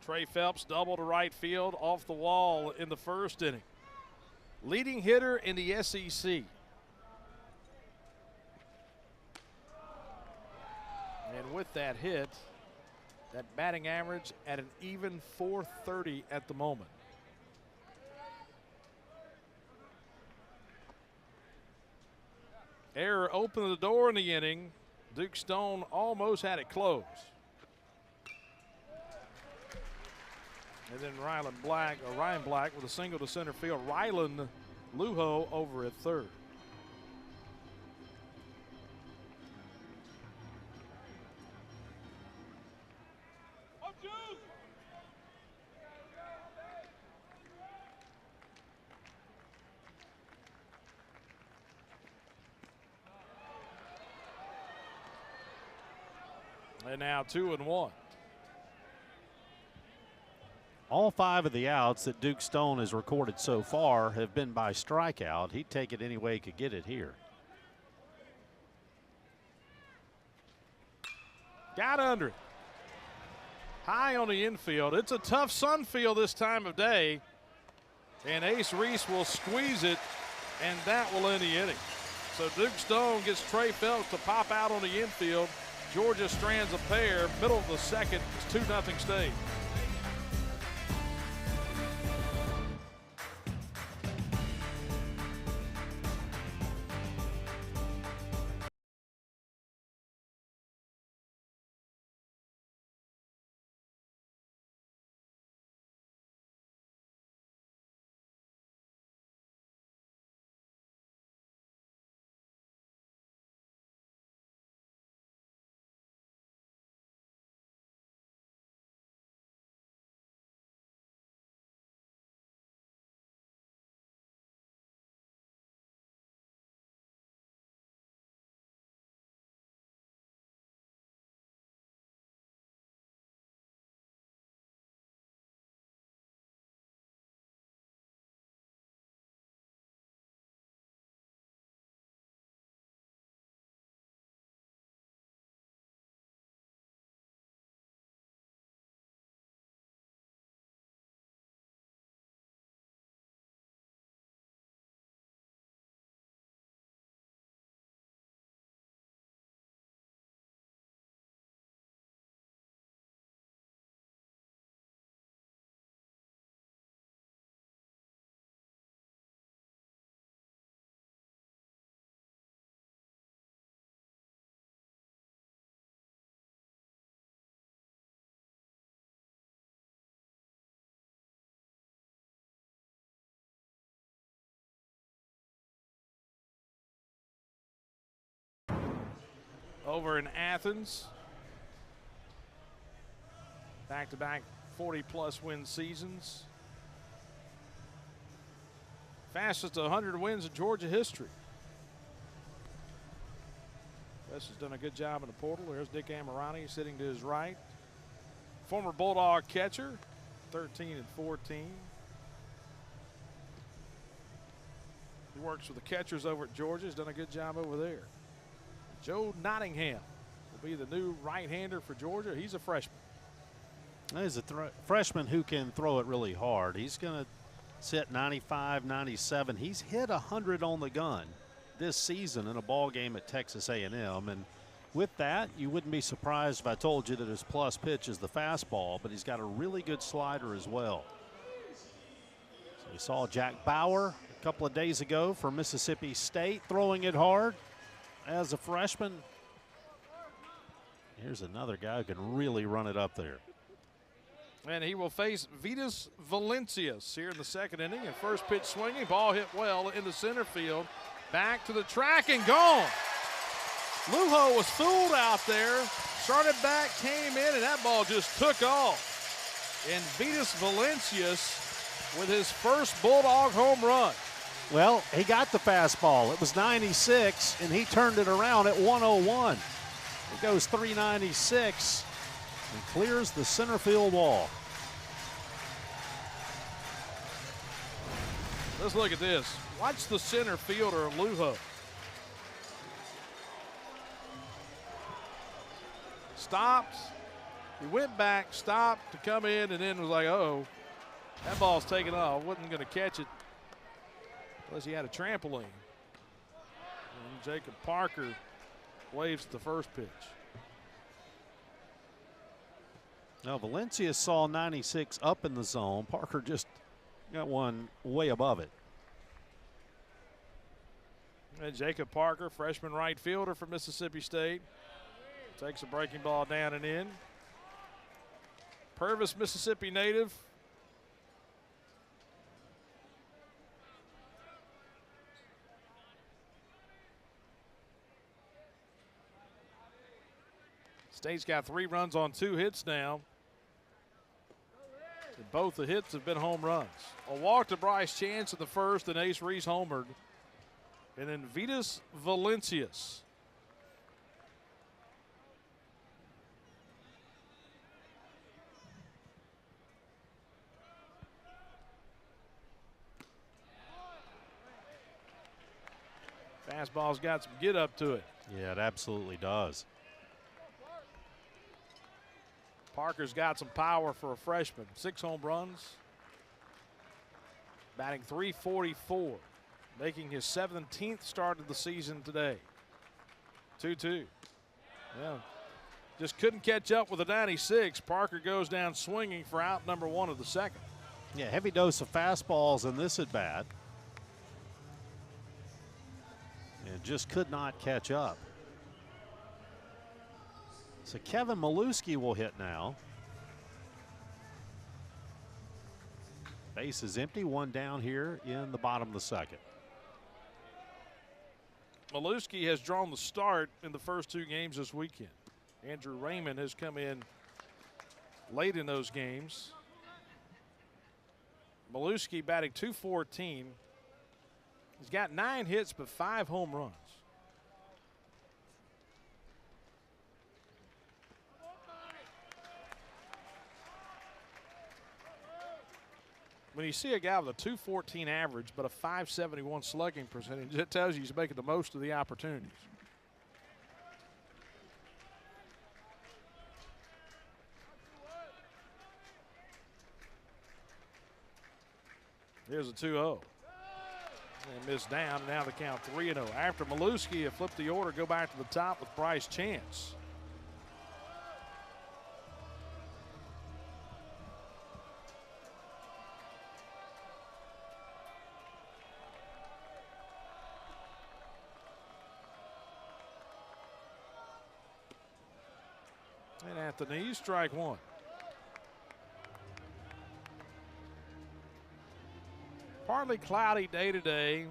Trey Phelps double to right field off the wall in the first inning. Leading hitter in the SEC. And with that hit, that batting average at an even .430 at the moment. Error opened the door in the inning. Duke Stone almost had it closed. And then Ryan Black with a single to center field. Rylan Lujo over at third. And now 2-1. All 5 of the outs that Duke Stone has recorded so far have been by strikeout. He'd take it any way he could get it here. Got under it. High on the infield. It's a tough sun field this time of day. And Ace Reese will squeeze it, and that will end the inning. So Duke Stone gets Trey Phelps to pop out on the infield. Georgia strands a pair. Middle of the second, it's 2-0 State. Over in Athens, back-to-back 40-plus win seasons. Fastest 100 wins in Georgia history. Wes has done a good job in the portal. There's Dick Amirani sitting to his right. Former Bulldog catcher, 13-14. He works with the catchers over at Georgia. He's done a good job over there. Joe Nottingham will be the new right-hander for Georgia. He's a freshman. He's a freshman who can throw it really hard. He's going to sit 95, 97. He's hit 100 on the gun this season in a ball game at Texas A&M. And with that, you wouldn't be surprised if I told you that his plus pitch is the fastball, but he's got a really good slider as well. So we saw Jack Bauer a couple of days ago from Mississippi State throwing it hard as a freshman. Here's another guy who can really run it up there. And he will face Vitas Valencias here in the second inning. And first pitch swinging, ball hit well into center field. Back to the track and gone. Lujo was fooled out there. Started back, came in, and that ball just took off. And Vitas Valencias with his first Bulldog home run. Well, he got the fastball. It was 96, and he turned it around at 101. It goes 396 and clears the center field wall. Let's look at this. Watch the center fielder, Lujo. Stopped, He went back, stopped to come in, and then was like, oh, that ball's taken off. Wasn't going to catch it unless he had a trampoline. And Jacob Parker waves the first pitch. Now, Valencia saw 96 up in the zone. Parker just got one way above it. And Jacob Parker, freshman right fielder for Mississippi State, takes a breaking ball down and in. Purvis, Mississippi native. State's got 3 runs on 2 hits now. And both the hits have been home runs. A walk to Bryce Chance in the first, and Ace Reese homered. And then Vitas Valencius. Fastball's got some get up to it. Yeah, it absolutely does. Parker's got some power for a freshman. 6 home runs. Batting .344. Making his 17th start of the season today. 2-2. Yeah. Just couldn't catch up with a 96. Parker goes down swinging for out number 1 of the second. Yeah, heavy dose of fastballs in this at bat. And just could not catch up. So Kevin Maluski will hit now. Base is empty, 1 down here in the bottom of the second. Maluski has drawn the start in the first 2 games this weekend. Andrew Raymond has come in late in those games. Maluski batting .214. He's got 9 hits but 5 home runs. When you see a guy with a .214 average but a .571 slugging percentage, it tells you he's making the most of the opportunities. Here's a 2-0. And missed down. Now the count 3-0. After Maluski have flipped the order, go back to the top with Bryce Chance. And at the knees, strike 1. Partly cloudy day today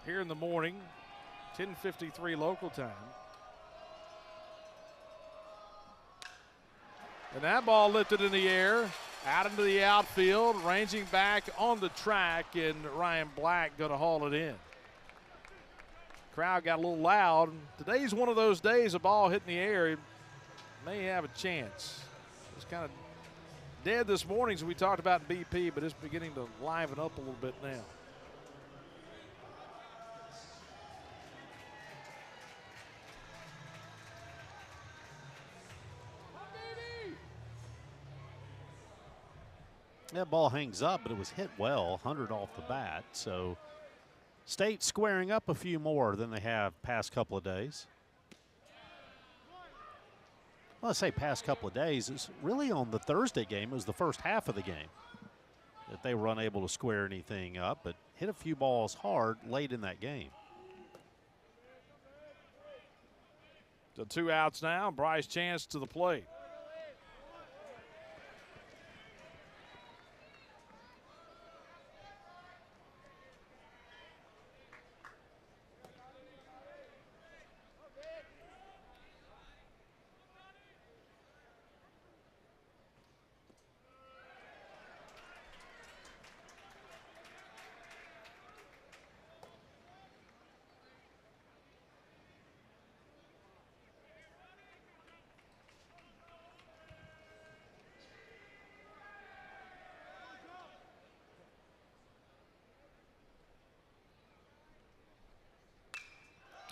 here in the morning, 10:53 local time. And that ball lifted in the air, out into the outfield, ranging back on the track, and Ryan Black going to haul it in. Crowd got a little loud. Today's one of those days, a ball hitting the air, it may have a chance. It's kind of dead this morning, as we talked about in BP, but it's beginning to liven up a little bit now. That ball hangs up, but it was hit well, 100 off the bat. So State squaring up a few more than they have past couple of days. Well, I say past couple of days. It's really on the Thursday game. It was the first half of the game that they were unable to square anything up, but hit a few balls hard late in that game. So 2 outs now. Bryce Chance to the plate.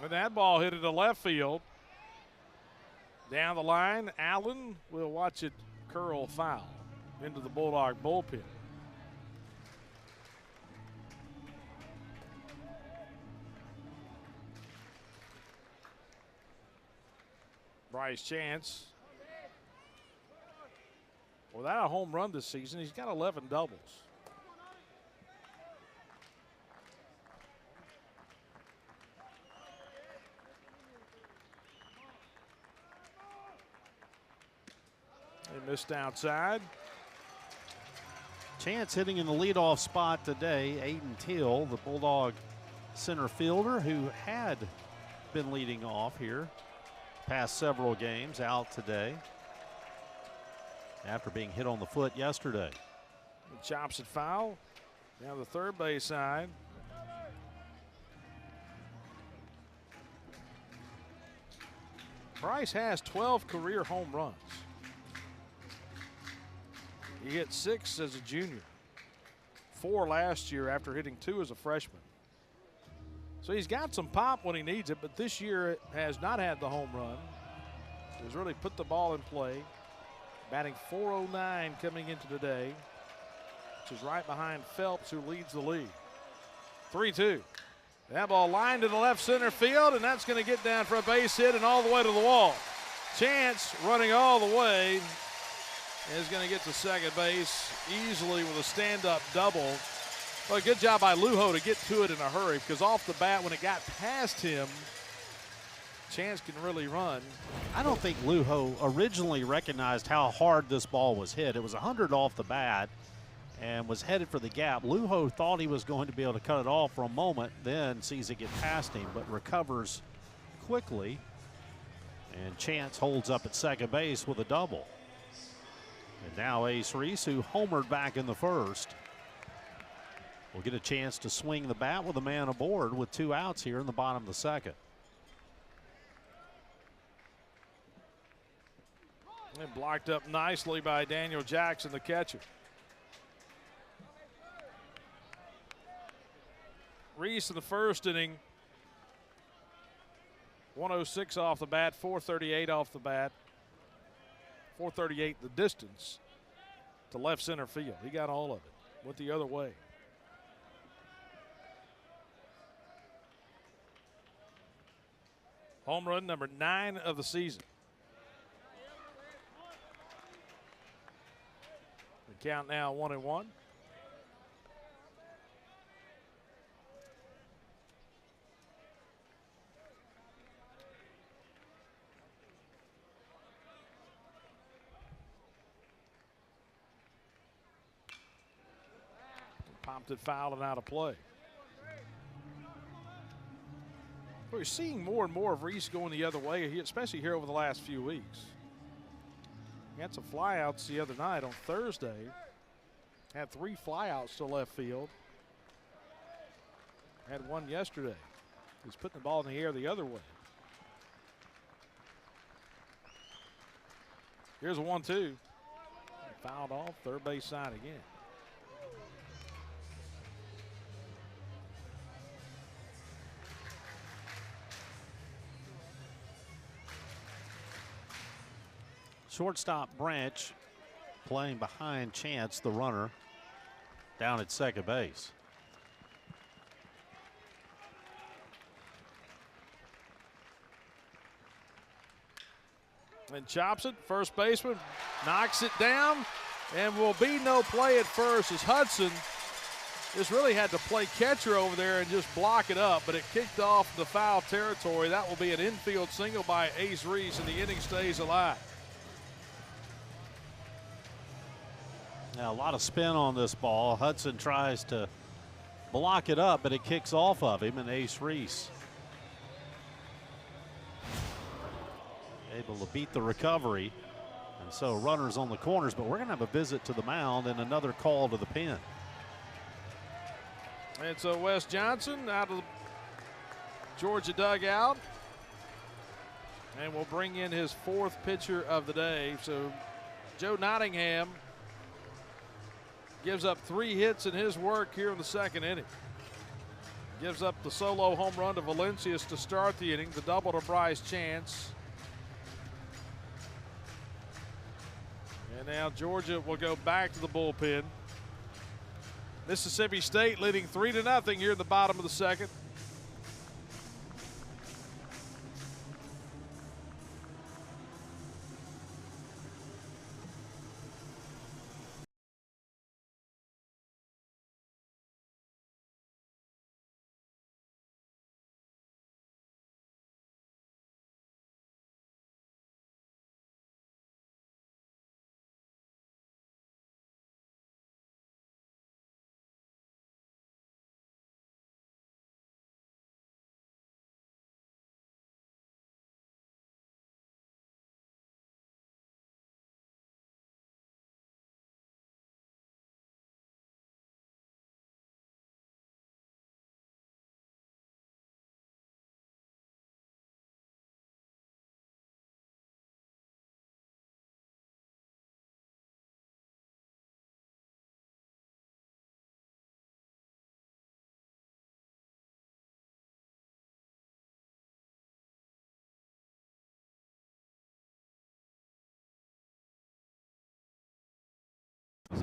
And that ball hit into left field. Down the line, Allen will watch it curl foul into the Bulldog bullpen. Bryce Chance, without a home run this season, he's got 11 doubles. They missed outside. Chance hitting in the leadoff spot today. Aiden Till, the Bulldog center fielder who had been leading off here past several games, out today after being hit on the foot yesterday. He chops it foul down the third base side. Bryce has 12 career home runs. He hit 6 as a junior, 4 last year after hitting 2 as a freshman. So he's got some pop when he needs it, but this year has not had the home run. He's really put the ball in play. Batting .409 coming into today, which is right behind Phelps, who leads the league. 3-2. That ball lined to the left center field, and that's going to get down for a base hit and all the way to the wall. Chance running all the way is going to get to second base easily with a stand-up double. Well, good job by Lujo to get to it in a hurry, because off the bat, when it got past him, Chance can really run. I don't think Lujo originally recognized how hard this ball was hit. It was 100 off the bat and was headed for the gap. Lujo thought he was going to be able to cut it off for a moment, then sees it get past him, but recovers quickly. And Chance holds up at second base with a double. And now Ace Reese, who homered back in the first, will get a chance to swing the bat with a man aboard with 2 outs here in the bottom of the second. And blocked up nicely by Daniel Jackson, the catcher. Reese in the first inning, 106 off the bat, 438 off the bat. 438 the distance to left center field. He got all of it. Went the other way. Home run number 9 of the season. The count now 1-1. Popped it foul and out of play. We're seeing more and more of Reese going the other way, especially here over the last few weeks. He had some flyouts the other night on Thursday. Had 3 flyouts to left field. Had 1 yesterday. He's putting the ball in the air the other way. Here's a 1-2. Fouled off, third base side again. Shortstop Branch playing behind Chance, the runner, down at second base. And chops it. First baseman knocks it down, and will be no play at first as Hudson just really had to play catcher over there and just block it up, but it kicked off the foul territory. That will be an infield single by Ace Reese, and the inning stays alive. Now, a lot of spin on this ball. Hudson tries to block it up, but it kicks off of him, and Ace Reese able to beat the recovery. And so runners on the corners, but we're going to have a visit to the mound and another call to the pen. And so Wes Johnson out of the Georgia dugout, and will bring in his 4th pitcher of the day. So Joe Nottingham gives up 3 hits in his work here in the second inning. Gives up the solo home run to Valencius to start the inning, the double to Bryce Chance. And now Georgia will go back to the bullpen. Mississippi State leading 3-0 here in the bottom of the second.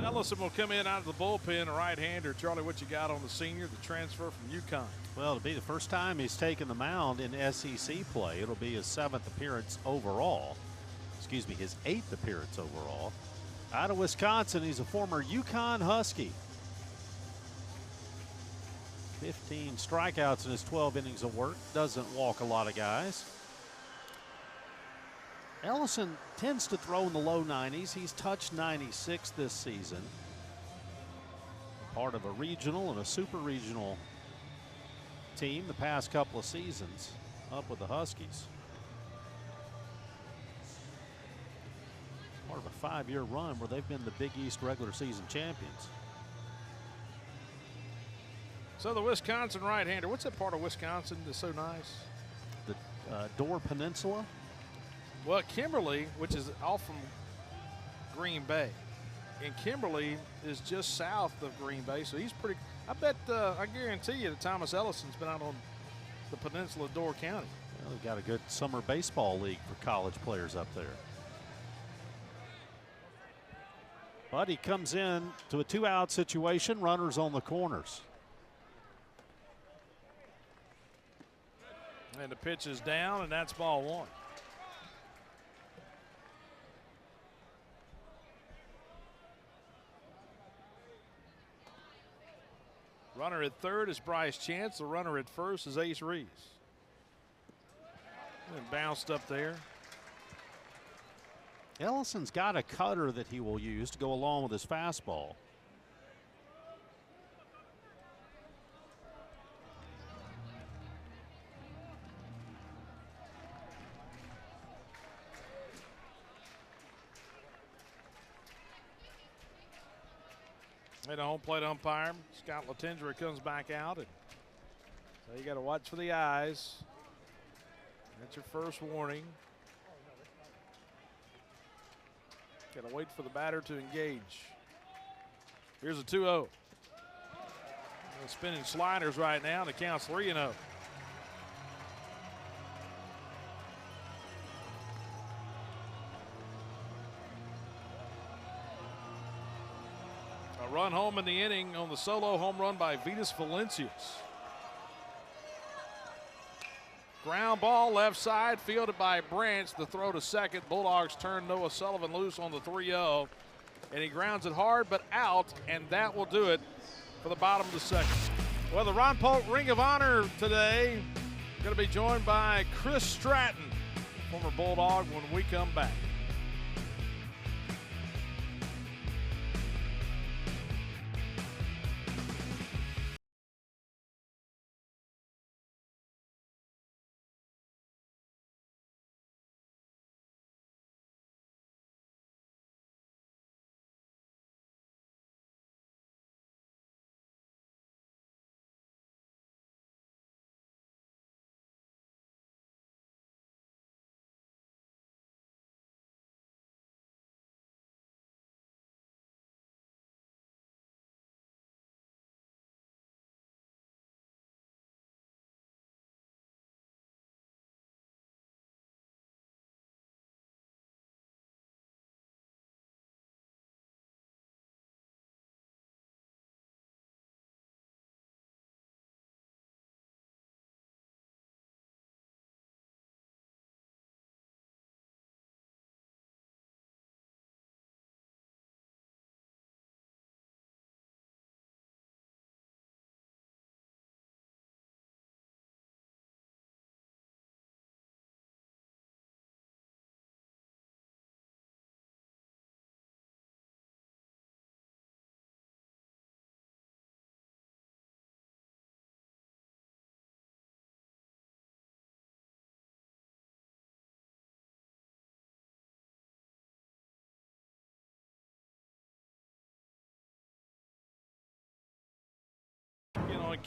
Ellison will come in out of the bullpen, a right-hander. Charlie, what you got on the senior, the transfer from UConn? Well, it'll be the first time he's taken the mound in SEC play. It'll be his 7th appearance overall. Excuse me, his 8th appearance overall. Out of Wisconsin, he's a former UConn Husky. 15 strikeouts in his 12 innings of work. Doesn't walk a lot of guys. Ellison tends to throw in the low 90s. He's touched 96 this season. Part of a regional and a super regional team the past couple of seasons up with the Huskies. Part of a 5-year run where they've been the Big East regular season champions. So the Wisconsin right-hander, what's that part of Wisconsin that's so nice? The Door Peninsula. Well, Kimberly, which is off from Green Bay, and Kimberly is just south of Green Bay, so he's pretty. I bet, I guarantee you that Thomas Ellison's been out on the peninsula of Door County. Well, they've got a good summer baseball league for college players up there. But he comes in to a 2-out situation, runners on the corners. And the pitch is down, and that's ball 1. Runner at third is Bryce Chance. The runner at first is Ace Reese. And bounced up there. Ellison's got a cutter that he will use to go along with his fastball. And a home plate umpire, Scott Latendra, comes back out. And so you got to watch for the eyes. That's your first warning. Got to wait for the batter to engage. Here's a 2-0. Spinning sliders right now, and the count's 3-0. A run home in the inning on the solo home run by Vitas Valencius. Ground ball left side, fielded by Branch. The throw to second. Bulldogs turn Noah Sullivan loose on the 3-0. And he grounds it hard but out, and that will do it for the bottom of the second. Well, the Ron Polk Ring of Honor today going to be joined by Chris Stratton, former Bulldog, when we come back.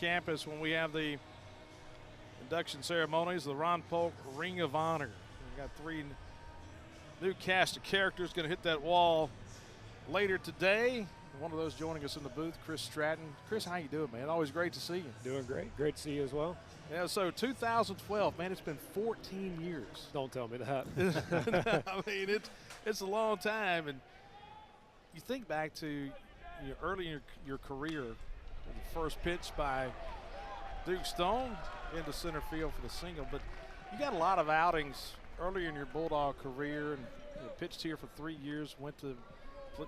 campus when we have the induction ceremonies, the Ron Polk Ring of Honor. We got 3 new cast of characters going to hit that wall later today. One of those joining us in the booth, Chris Stratton. Chris, how you doing, man? Always great to see you. Doing great. Great to see you as well. Yeah, so 2012, man, it's been 14 years. Don't tell me that. I mean, it's a long time. And you think back to early in your career, the first pitch by Duke Stone into center field for the single. But you got a lot of outings early in your Bulldog career, and pitched here for 3 years, went to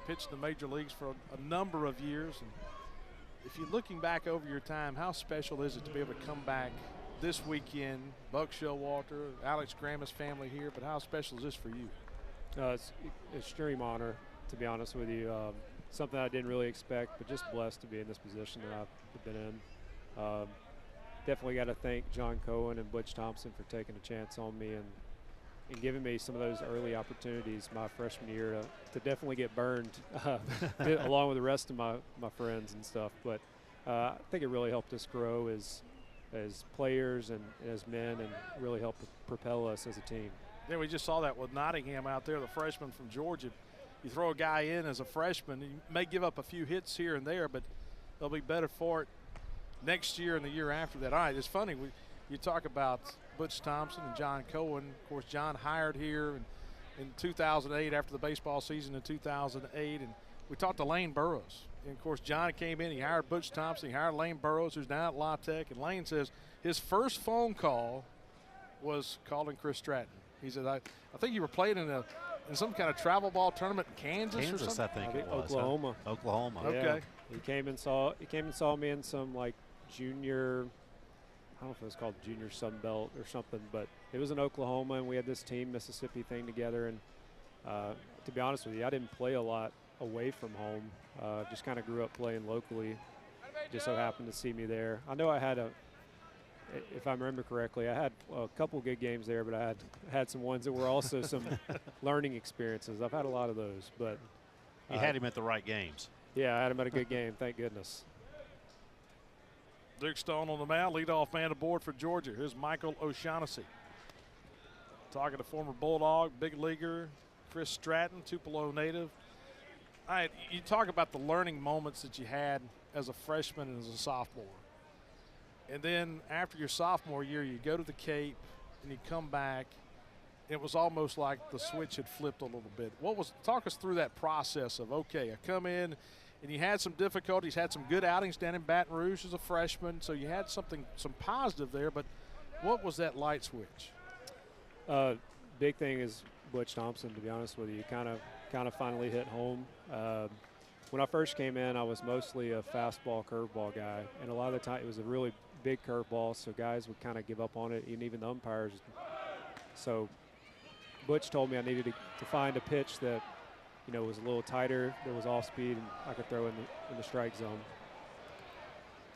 pitched in the major leagues for a number of years. And if you're looking back over your time, how special is it to be able to come back this weekend? Buck Showalter, Alex Gramma's family here, but how special is this for you? It's an extreme honor, to be honest with you. Something I didn't really expect, but just blessed to be in this position that I've been in. Definitely got to thank John Cohen and Butch Thompson for taking a chance on me and giving me some of those early opportunities my freshman year to definitely get burned along with the rest of my friends and stuff. But I think it really helped us grow as players and as men, and really helped propel us as a team. Yeah, we just saw that with Nottingham out there, the freshman from Georgia. You throw a guy in as a freshman, you may give up a few hits here and there, but they'll be better for it next year and the year after that. All right, it's funny. You talk about Butch Thompson and John Cohen. Of course, John hired here in 2008 after the baseball season in 2008. And we talked to Lane Burroughs. And, of course, John came in. He hired Butch Thompson. He hired Lane Burroughs, who's now at La Tech. And Lane says his first phone call was calling Chris Stratton. He said, I think you were playing in some kind of travel ball tournament in Kansas or something? I think it was. Oklahoma. Huh? Oklahoma. Okay. Yeah. He came and saw me in some like junior, I don't know if it was called Junior Sun Belt or something, but it was in Oklahoma, and we had this team Mississippi thing together. And to be honest with you, I didn't play a lot away from home. Just kind of grew up playing locally. Just so happened to see me there. I know I had if I remember correctly, I had a couple good games there, but I had some ones that were also some learning experiences. I've had a lot of those, but You had him at the right games. yeah, I had him at a good game. Thank goodness. Duke Stone on the mound, leadoff man aboard for Georgia. Here's Michael O'Shaughnessy. Talking to former Bulldog, big leaguer, Chris Stratton, Tupelo native. All right, you talk about the learning moments that you had as a freshman and as a sophomore. And then after your sophomore year, you go to the Cape and you come back. It was almost like the switch had flipped a little bit. Talk us through that process of, okay, I come in, and you had some difficulties, had some good outings down in Baton Rouge as a freshman, so you had some positive there, but what was that light switch? Big thing is Butch Thompson, to be honest with you. Kind of finally hit home. When I first came in, I was mostly a fastball, curveball guy, and a lot of the time it was a really big curveball, so guys would kind of give up on it, and even the umpires. So Butch told me I needed to find a pitch that, was a little tighter, that was off speed, and I could throw in the strike zone.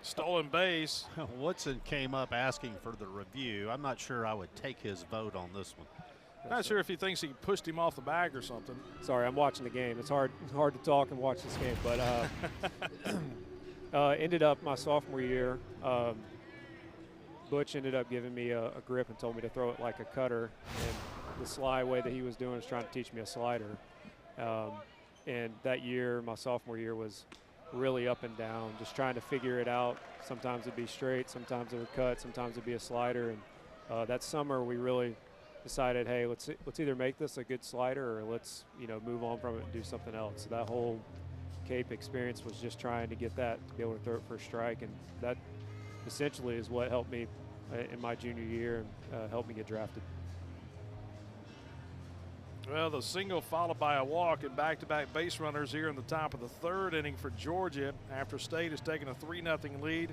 Stolen base. Woodson came up asking for the review. I'm not sure I would take his vote on this one. Not sure if he thinks he pushed him off the bag or something. Sorry, I'm watching the game. It's hard to talk and watch this game, but ended up my sophomore year. Butch ended up giving me a grip and told me to throw it like a cutter, and the sly way that he was doing was trying to teach me a slider. And that year, my sophomore year, was really up and down, just trying to figure it out. Sometimes it'd be straight, sometimes it would cut, sometimes it'd be a slider. And that summer, we really decided, hey, let's either make this a good slider or let's move on from it and do something else. So that whole Cape experience was just trying to get that, to be able to throw it for a strike, and that essentially is what helped me in my junior year and helped me get drafted. Well, the single followed by a walk and back-to-back base runners here in the top of the third inning for Georgia after State has taken a 3-0 lead.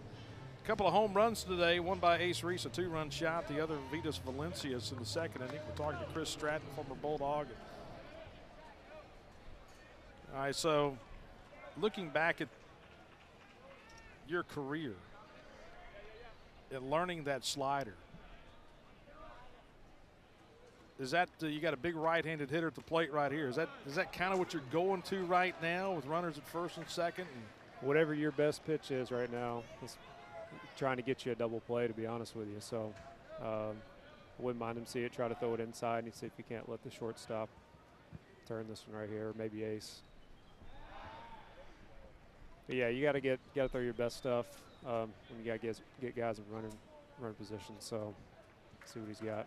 A couple of home runs today, one by Ace Reese, a 2-run shot, the other Vitas Valencias in the second inning. We're talking to Chris Stratton, former Bulldog. All right, so looking back at your career and learning that slider, is that you got a big right-handed hitter at the plate right here? Is that kind of what you're going to right now with runners at first and second? Whatever your best pitch is right now, trying to get you a double play, to be honest with you. So I wouldn't mind him see it, try to throw it inside and see if he can't let the shortstop turn this one right here, or maybe ace. But yeah, you got to throw your best stuff when you got to get guys in running position. So see what he's got.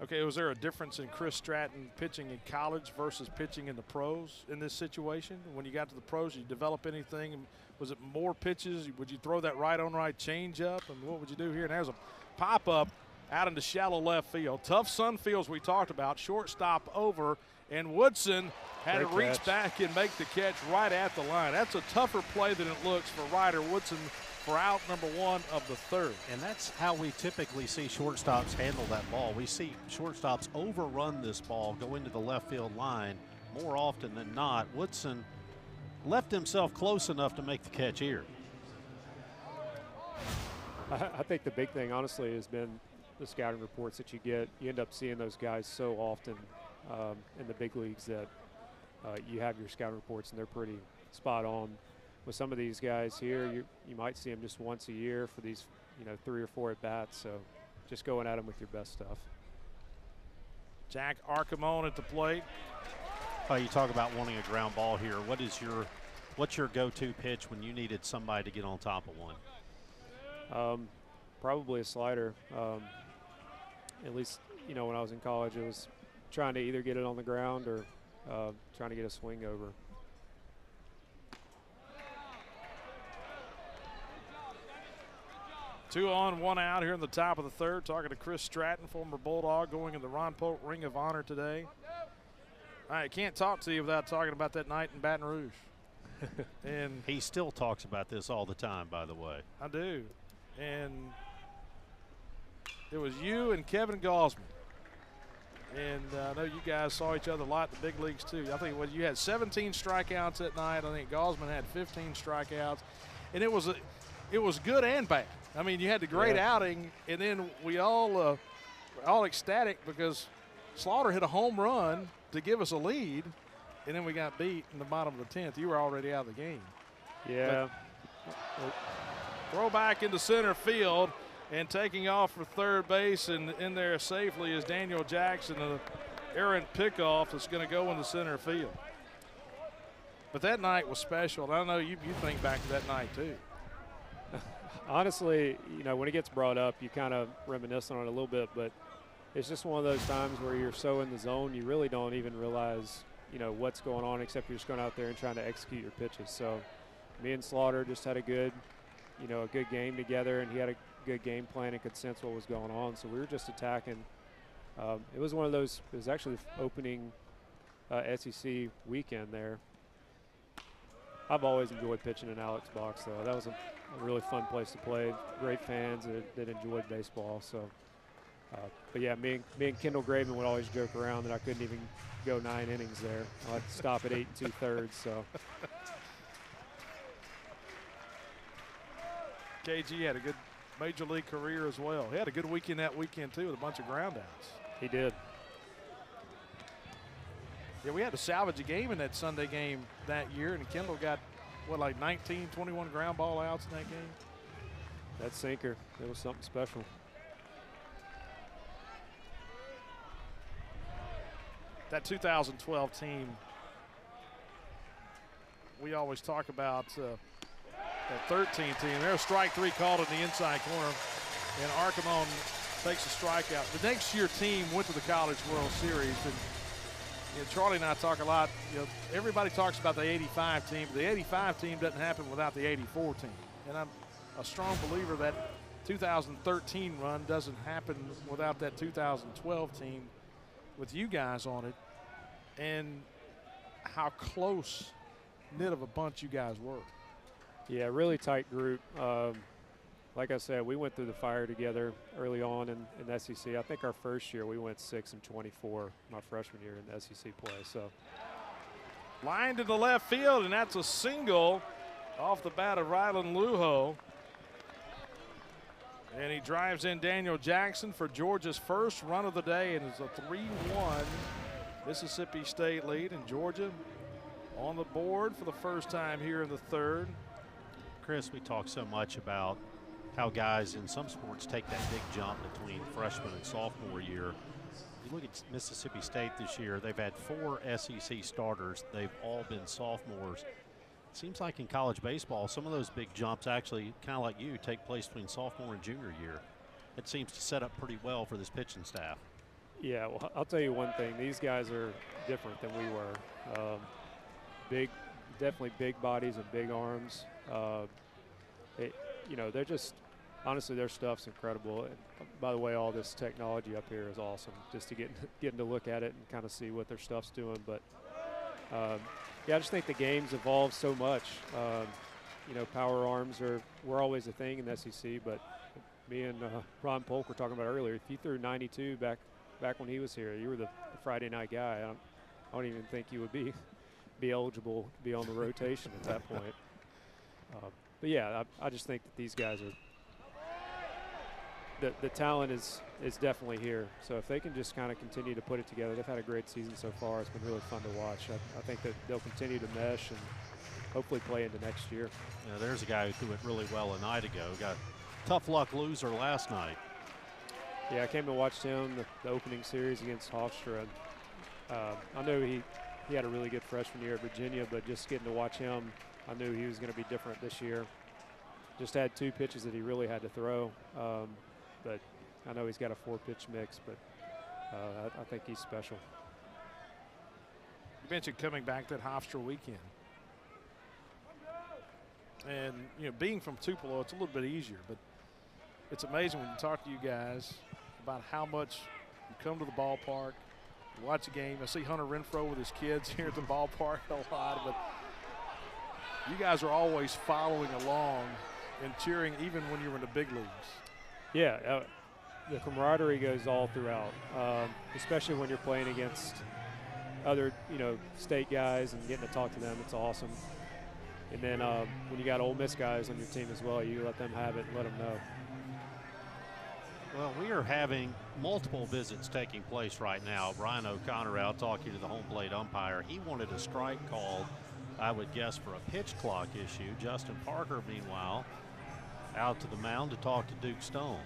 Okay, was there a difference in Chris Stratton pitching in college versus pitching in the pros in this situation? When you got to the pros, did you develop anything? Was it more pitches? Would you throw that right on right change up? And what would you do here? And there's a pop up out into shallow left field. Tough Sun Fields we talked about. Shortstop over, and Woodson had to reach back and make the catch right at the line. That's a tougher play than it looks for Ryder Woodson for out number 1 of the 3rd. And that's how we typically see shortstops handle that ball. We see shortstops overrun this ball, go into the left field line more often than not. Woodson left himself close enough to make the catch here. I think the big thing, honestly, has been the scouting reports that you get. You end up seeing those guys so often in the big leagues that you have your scouting reports, and they're pretty spot on. With some of these guys here, you might see them just once a year for these, 3 or 4 at bats. So just going at them with your best stuff. Jack Archimon at the plate. Oh, you talk about wanting a ground ball here. What's your go-to pitch when you needed somebody to get on top of one? Probably a slider. At least, when I was in college, it was trying to either get it on the ground or trying to get a swing over. Two on, one out here in the top of the 3rd. Talking to Chris Stratton, former Bulldog, going in the Ron Polk Ring of Honor today. I can't talk to you without talking about that night in Baton Rouge. And he still talks about this all the time, by the way. I do. And it was you and Kevin Gaussman. And I know you guys saw each other a lot in the big leagues too. I think you had 17 strikeouts that night. I think Gaussman had 15 strikeouts. And it was good and bad. I mean, you had the great outing, and then we all ecstatic because Slaughter hit a home run to give us a lead, and then we got beat in the bottom of the 10th. You were already out of the game. Yeah. Throw back into center field, and taking off for 3rd base and in there safely is Daniel Jackson, an errant pickoff that's going to go into center field. But that night was special. I know you think back to that night too. Honestly, when it gets brought up, you kind of reminisce on it a little bit, but it's just one of those times where you're so in the zone, you really don't even realize, what's going on, except you're just going out there and trying to execute your pitches. So me and Slaughter just had a good game together, and he had a good game plan and could sense what was going on. So we were just attacking. It was one of those, it was actually opening SEC weekend there. I've always enjoyed pitching in Alex Box, though. That was a really fun place to play. Great fans that enjoyed baseball. So, but yeah, me and Kendall Graven would always joke around that I couldn't even go 9 innings there. I had to stop at 8 2/3. So. KG had a good major league career as well. He had a good weekend that weekend too with a bunch of groundouts. He did. Yeah, we had to salvage a game in that Sunday game that year, and Kendall got, 19, 21 ground ball outs in that game? That sinker, it was something special. That 2012 team, we always talk about that 13 team. There's a strike 3 called in the inside corner, and Archimon takes a strikeout. The next year team went to the College World Series, and Charlie and I talk a lot. Everybody talks about the 85 team, but the 85 team doesn't happen without the 84 team. And I'm a strong believer that 2013 run doesn't happen without that 2012 team with you guys on it, and how close knit of a bunch you guys were. Yeah, really tight group. Like I said, we went through the fire together early on in the SEC. I think our first year we went 6-24 my freshman year in the SEC play. So line to the left field, and that's a single off the bat of Rylan Lujo. And he drives in Daniel Jackson for Georgia's first run of the day, and it's a 3-1 Mississippi State lead, and Georgia on the board for the first time here in the 3rd. Chris, we talk so much about how guys in some sports take that big jump between freshman and sophomore year. You look at Mississippi State this year, they've had 4 SEC starters. They've all been sophomores. It seems like in college baseball, some of those big jumps actually, kind of like you, take place between sophomore and junior year. It seems to set up pretty well for this pitching staff. Yeah, well, I'll tell you one thing. These guys are different than we were. Definitely big bodies and big arms. They're just, honestly, their stuff's incredible. And by the way, all this technology up here is awesome, just to getting to look at it and kind of see what their stuff's doing. But yeah, I just think the game's evolved so much. Power arms were always a thing in the SEC, but me and Ron Polk were talking about earlier. If you threw 92 back when he was here, you were the Friday night guy. I don't even think you would be eligible to be on the rotation at that point. But yeah, I just think that these guys are the talent is definitely here. So if they can just kind of continue to put it together, they've had a great season so far. It's been really fun to watch. I think that they'll continue to mesh and hopefully play into next year. Yeah, there's a guy who threw it really well a night ago. Got a tough luck loser last night. Yeah, I came to watch him the opening series against Hofstra. I knew he had a really good freshman year at Virginia, but just getting to watch him, I knew he was going to be different this year. Just had 2 pitches that he really had to throw, but I know he's got a 4-pitch mix, but I think he's special. You mentioned coming back that Hofstra weekend. And, being from Tupelo, it's a little bit easier, but it's amazing when you talk to you guys about how much you come to the ballpark, you watch a game. I see Hunter Renfro with his kids here at the ballpark a lot, but you guys are always following along and cheering even when you're in the big leagues. Yeah, the camaraderie goes all throughout, especially when you're playing against other, state guys and getting to talk to them. It's awesome. And then when you got Ole Miss guys on your team as well, you let them have it and let them know. Well, we are having multiple visits taking place right now. Brian O'Connor out talking to the home plate umpire. He wanted a strike called, I would guess, for a pitch clock issue. Justin Parker, meanwhile, out to the mound to talk to Duke Stone.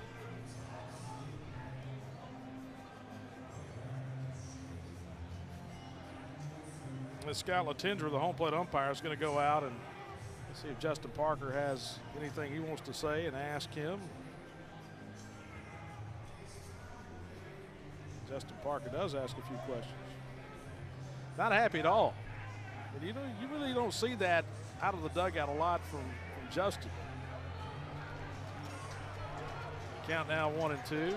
And Scott Latendra, the home plate umpire, is going to go out and see if Justin Parker has anything he wants to say and ask him. Justin Parker does ask a few questions. Not happy at all. But you really don't see that out of the dugout a lot from Justin. Count now 1-2.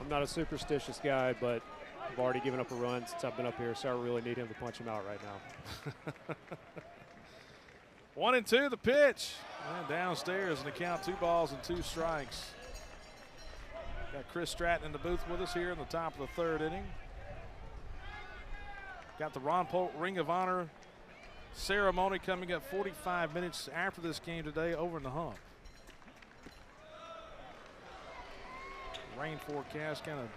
I'm not a superstitious guy, but I've already given up a run since I've been up here, so I really need him to punch him out right now. 1-2 the pitch. And downstairs in the count, 2 balls and 2 strikes. Got Chris Stratton in the booth with us here in the top of the 3rd inning. Got the Ron Polk Ring of Honor ceremony coming up 45 minutes after this game today over in the Hump. Rain forecast kind of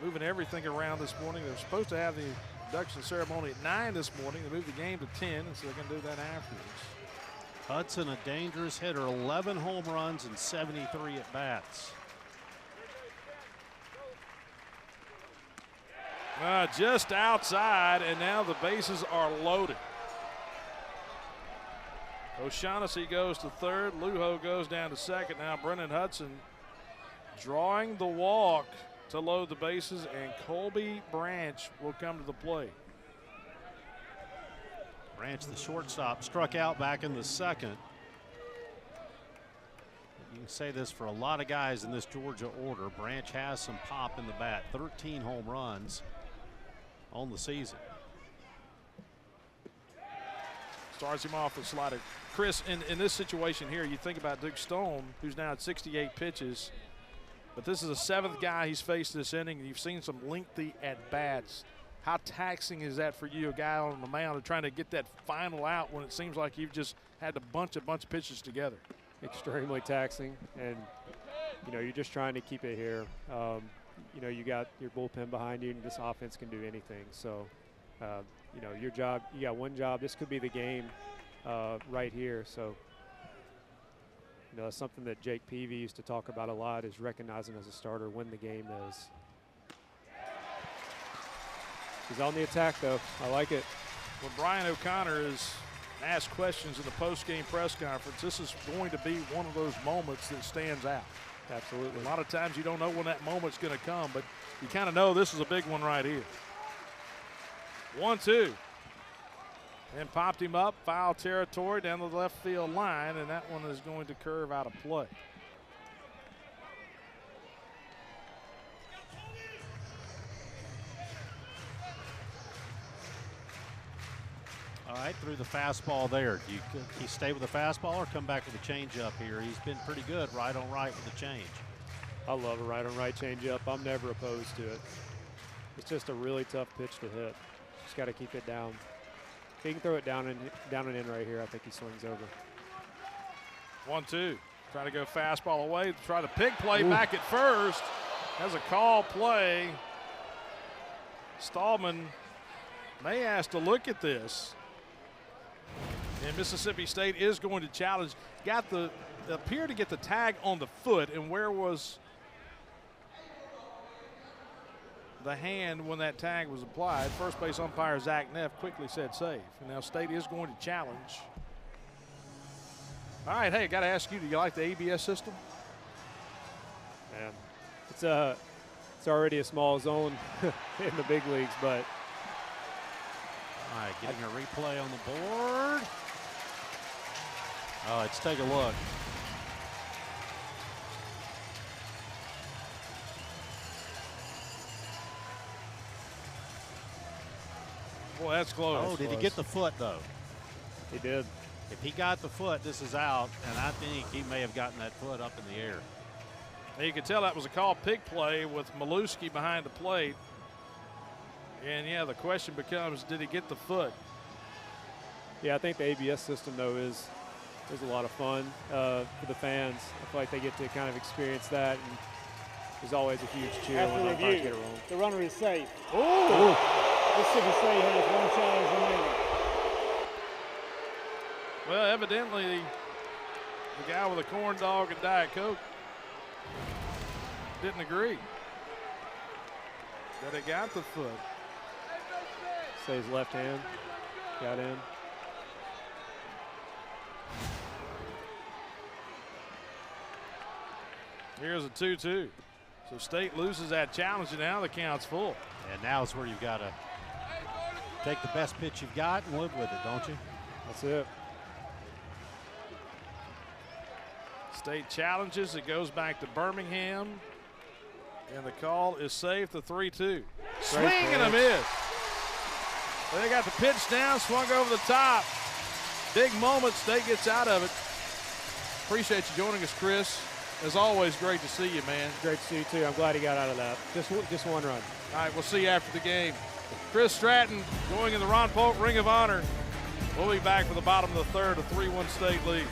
moving everything around this morning. They're supposed to have the induction ceremony at 9 this morning. They moved the game to 10, and so they're going to do that afterwards. Hudson, a dangerous hitter, 11 home runs and 73 at bats. Just outside, and now the bases are loaded. O'Shaughnessy goes to 3rd. Lujo goes down to 2nd. Now Brennan Hudson drawing the walk to load the bases, and Colby Branch will come to the plate. Branch, the shortstop, struck out back in the 2nd. You can say this for a lot of guys in this Georgia order. Branch has some pop in the bat. 13 home runs on the season. Starts him off with slider. Chris, in this situation here, you think about Duke Stone, who's now at 68 pitches, but this is the 7th guy he's faced this inning, and you've seen some lengthy at-bats. How taxing is that for you, a guy on the mound, and trying to get that final out when it seems like you've just had a bunch of pitches together? Extremely taxing, and you're just trying to keep it here. You got your bullpen behind you, and this offense can do anything. So You know, your job, you got one job. This could be the game right here. So, you know, that's something that Jake Peavy used to talk about a lot, is recognizing as a starter when the game is. He's on the attack, though. I like it. When Brian O'Connor is asked questions in the post-game press conference, this is going to be one of those moments that stands out. Absolutely. A lot of times you don't know when that moment's going to come, but you kind of know this is a big one right here. 1-2. And popped him up, foul territory down the left field line, and that one is going to curve out of play. All right, threw the fastball there. Do he stay with the fastball or come back with a changeup here? He's been pretty good right on right with the change. I love a right on right changeup. I'm never opposed to it. It's just a really tough pitch to hit. Just got to keep it down. If he can throw it down and in right here, I think he swings over. 1-2. Trying to go fastball away. Try the big play back at first. Has a call play. Stallman may ask to look at this. And Mississippi State is going to challenge. Appeared to get the tag on the foot, and where was the hand when that tag was applied? First base umpire Zach Neff quickly said safe. And now State is going to challenge. All right, hey, I got to ask you, do you like the ABS system? Man, it's already a small zone in the big leagues, but. All right, getting a replay on the board. Oh, let's take a look. Boy, that's close. Oh, did he get the foot, though? He did. If he got the foot, this is out, and I think he may have gotten that foot up in the air. Now you can tell that was a call pig play with Maluski behind the plate. And, yeah, the question becomes, did he get the foot? Yeah, I think the ABS system, though, is a lot of fun for the fans. I feel like they get to kind of experience that, and there's always a huge cheer After when umpires review, get it wrong. the runner is safe. Oh! Mississippi State has one challenge remaining. Well, evidently, the guy with a corn dog and Diet Coke didn't agree that it got the foot. Say his left hand got in. Here's a 2-2. So State loses that challenge, and now the count's full. And now is where you've got to take the best pitch you've got and live with it, don't you? That's it. State challenges. It goes back to Birmingham. And the call is safe, the 3-2. Swing and a miss. They got the pitch down, swung over the top. Big moment, State gets out of it. Appreciate you joining us, Chris. As always, great to see you, man. Great to see you, too. I'm glad he got out of that. Just one run. All right, we'll see you after the game. Chris Stratton going in the Ron Polk Ring of Honor. We'll be back for the bottom of the third, a 3-1 State lead.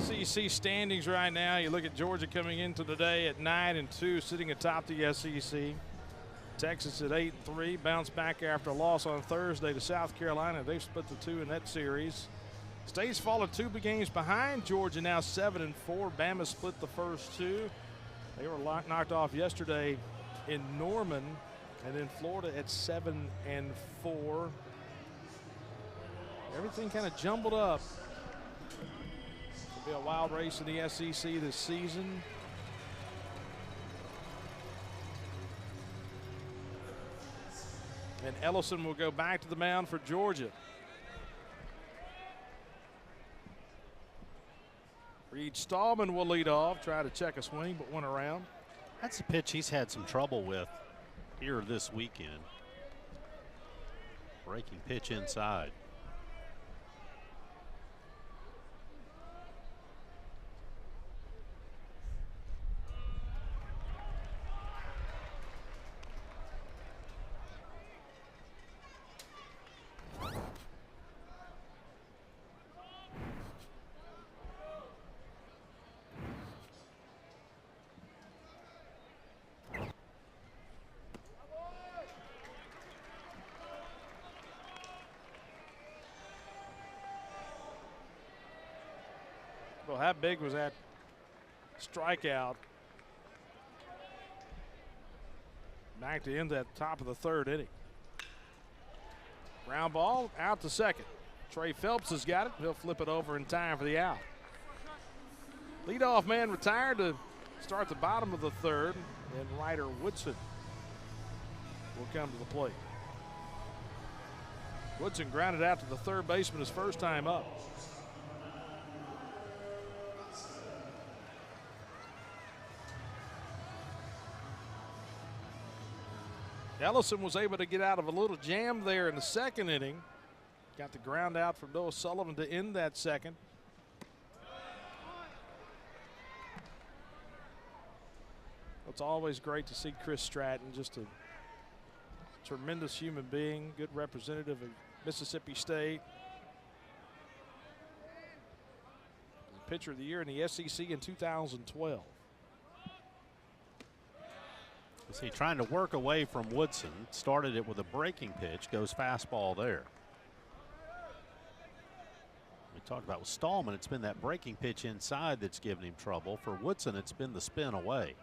SEC standings right now, you look at Georgia coming into today at 9-2, sitting atop the SEC. Texas at 8-3, bounced back after a loss on Thursday to South Carolina. They've split the two in that series. State's fallen 2 games behind Georgia, now 7-4. Bama split the first 2. They were knocked off yesterday in Norman, and then Florida at 7-4. Everything kind of jumbled up. It'll be a wild race in the SEC this season. And Ellison will go back to the mound for Georgia. Reed Stallman will lead off, try to check a swing, but went around. That's a pitch he's had some trouble with here this weekend. Breaking pitch inside. Well, how big was that strikeout? Back to end that top of the 3rd inning. Ground ball out to second. Trey Phelps has got it. He'll flip it over in time for the out. Leadoff man retired to start the bottom of the 3rd, and Ryder Woodson will come to the plate. Woodson grounded out to the 3rd baseman his first time up. Ellison was able to get out of a little jam there in the 2nd inning. Got the ground out from Noah Sullivan to end that 2nd. It's always great to see Chris Stratton, just a tremendous human being, good representative of Mississippi State. Pitcher of the year in the SEC in 2012. See, trying to work away from Woodson. Started it with a breaking pitch, goes fastball there. We talked about with Stallman, it's been that breaking pitch inside that's given him trouble. For Woodson, it's been the spin away.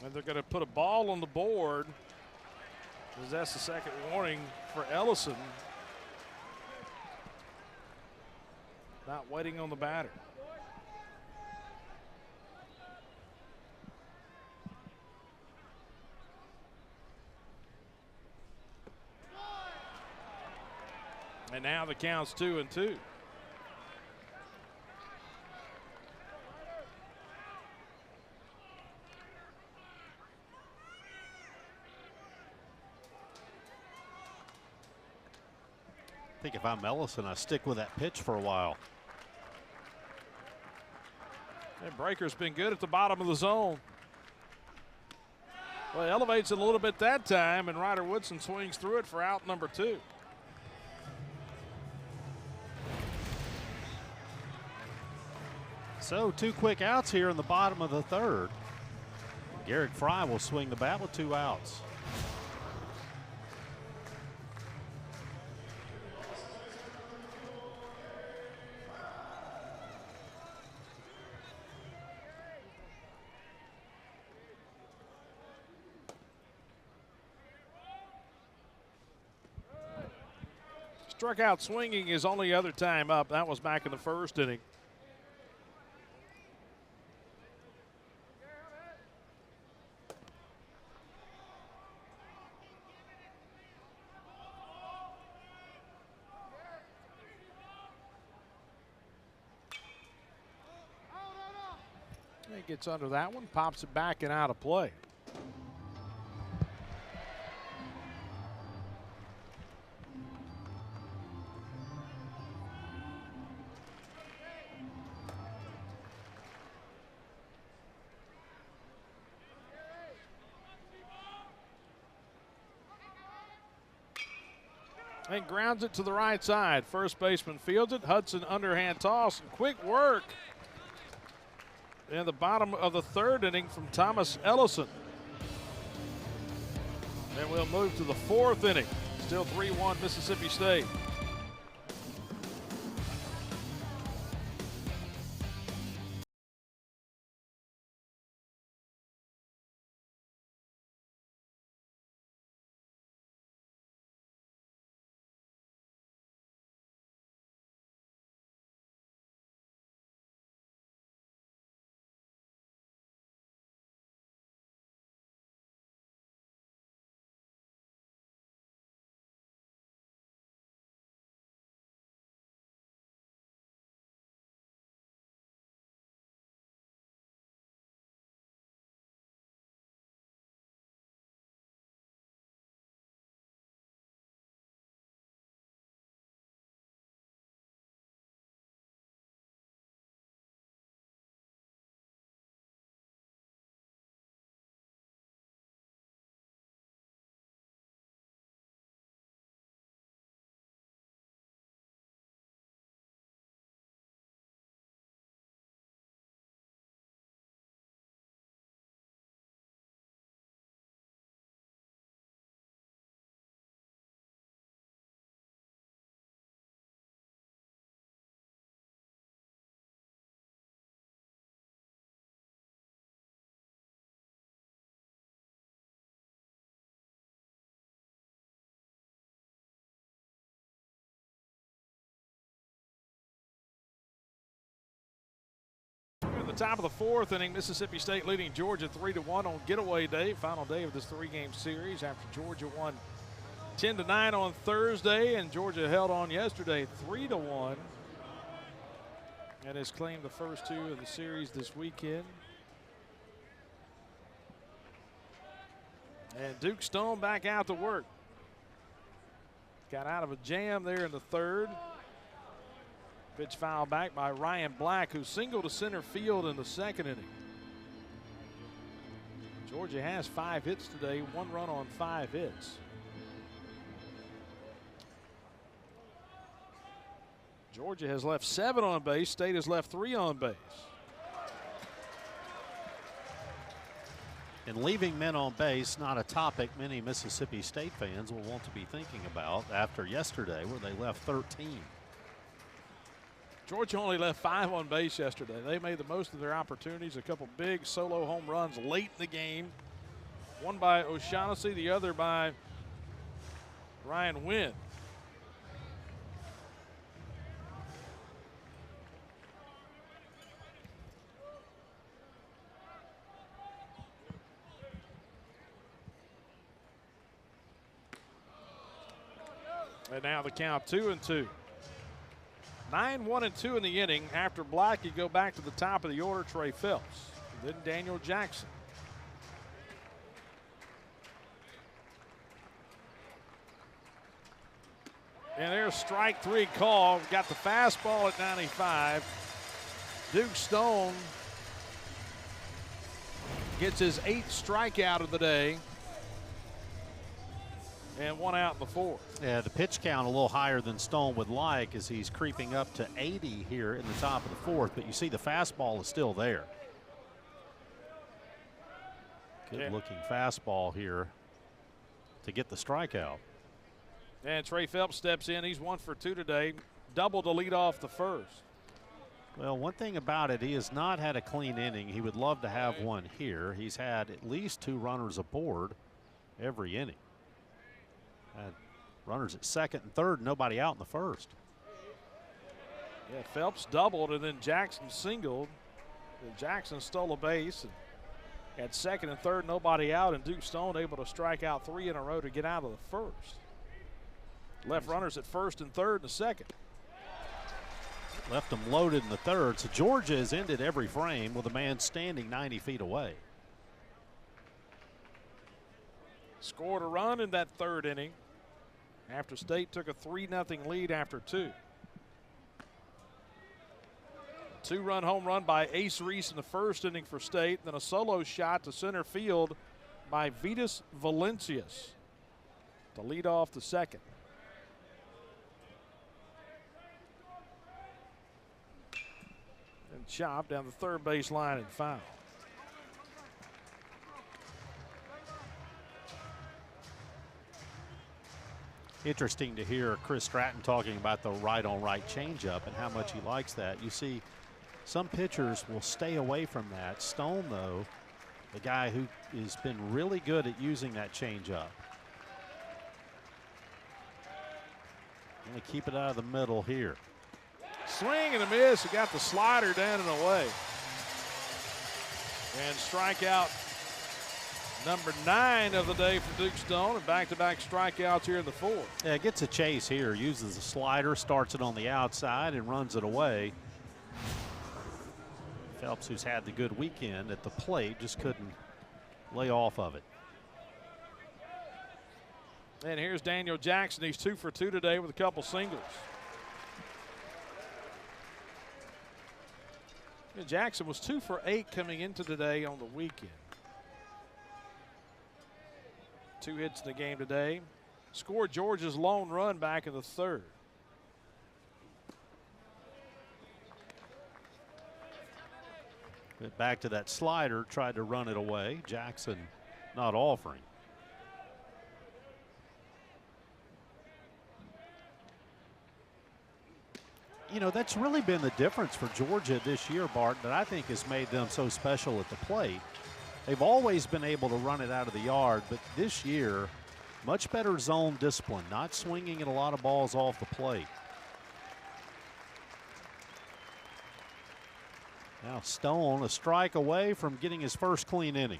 And they're going to put a ball on the board, because that's the 2nd warning for Ellison. Not waiting on the batter. And now the count's 2-2. I think if I'm Ellison, I stick with that pitch for a while. And Breaker's been good at the bottom of the zone. Well, he elevates it a little bit that time, and Ryder Woodson swings through it for out number 2. So 2 quick outs here in the bottom of the 3rd. Garrett Fry will swing the bat with 2 outs. Struck out swinging his only other time up. That was back in the 1st inning. He gets under that one, pops it back and out of play. And grounds it to the right side. First baseman fields it. Hudson underhand toss and quick work. In the bottom of the third inning from Thomas Ellison. Then we'll move to the fourth inning. Still 3-1 Mississippi State. In the top of the fourth inning, Mississippi State leading Georgia 3-1 on getaway day. Final day of this three-game series after Georgia won 10-9 on Thursday, and Georgia held on yesterday 3-1. And has claimed the first two of the series this weekend. And Duke Stone back out to work. Got out of a jam there in the third. Pitch foul back by Ryan Black, who singled to center field in the second inning. Georgia has 5 hits today, 1 run on 5 hits. Georgia has left 7 on base. State has left 3 on base. And leaving men on base, not a topic many Mississippi State fans will want to be thinking about after yesterday, where they left 13. Georgia only left 5 on base yesterday. They made the most of their opportunities. A couple big solo home runs late in the game. One by O'Shaughnessy, the other by Ryan Wynn. And now the count 2-2. 9-1-2 in the inning. After Black, you go back to the top of the order, Trey Phelps. Then Daniel Jackson. And there's strike 3 call. Got the fastball at 95. Duke Stone gets his 8th strikeout of the day. And 1 out in the 4th. Yeah, the pitch count a little higher than Stone would like as he's creeping up to 80 here in the top of the 4th, but you see the fastball is still there. Good looking fastball here to get the strikeout. And Trey Phelps steps in. He's 1 for 2 today. Double to lead off the first. Well, one thing about it, he has not had a clean inning. He would love to have one here. He's had at least 2 runners aboard every inning. Had runners at second and third, nobody out in the first. Yeah, Phelps doubled and then Jackson singled. And Jackson stole a base and at second and third, nobody out, and Duke Stone able to strike out 3 in a row to get out of the first. Left runners at first and third and the second. Left them loaded in the third. So Georgia has ended every frame with a man standing 90 feet away. Scored a run in that third inning after State took a 3-0 lead after 2. 2-run home run by Ace Reese in the first inning for State, then a solo shot to center field by Vitas Valencius to lead off the second. And chop down the third base line and foul. Interesting to hear Chris Stratton talking about the right-on-right changeup and how much he likes that. You see, some pitchers will stay away from that. Stone, though, the guy who has been really good at using that changeup. Going to keep it out of the middle here. Swing and a miss. He got the slider down and away. And strikeout number 9 of the day for Duke Stone, and back-to-back strikeouts here in the fourth. Yeah, gets a chase here. Uses the slider, starts it on the outside, and runs it away. Phelps, who's had the good weekend at the plate, just couldn't lay off of it. And here's Daniel Jackson. He's 2 for 2 today with a couple singles. And Jackson was 2 for 8 coming into today on the weekend. 2 hits in the game today. Scored Georgia's lone run back in the third. Went back to that slider, tried to run it away. Jackson not offering. You know, that's really been the difference for Georgia this year, Bart, that I think has made them so special at the plate. They've always been able to run it out of the yard, but this year, much better zone discipline, not swinging at a lot of balls off the plate. Now Stone a strike away from getting his first clean inning.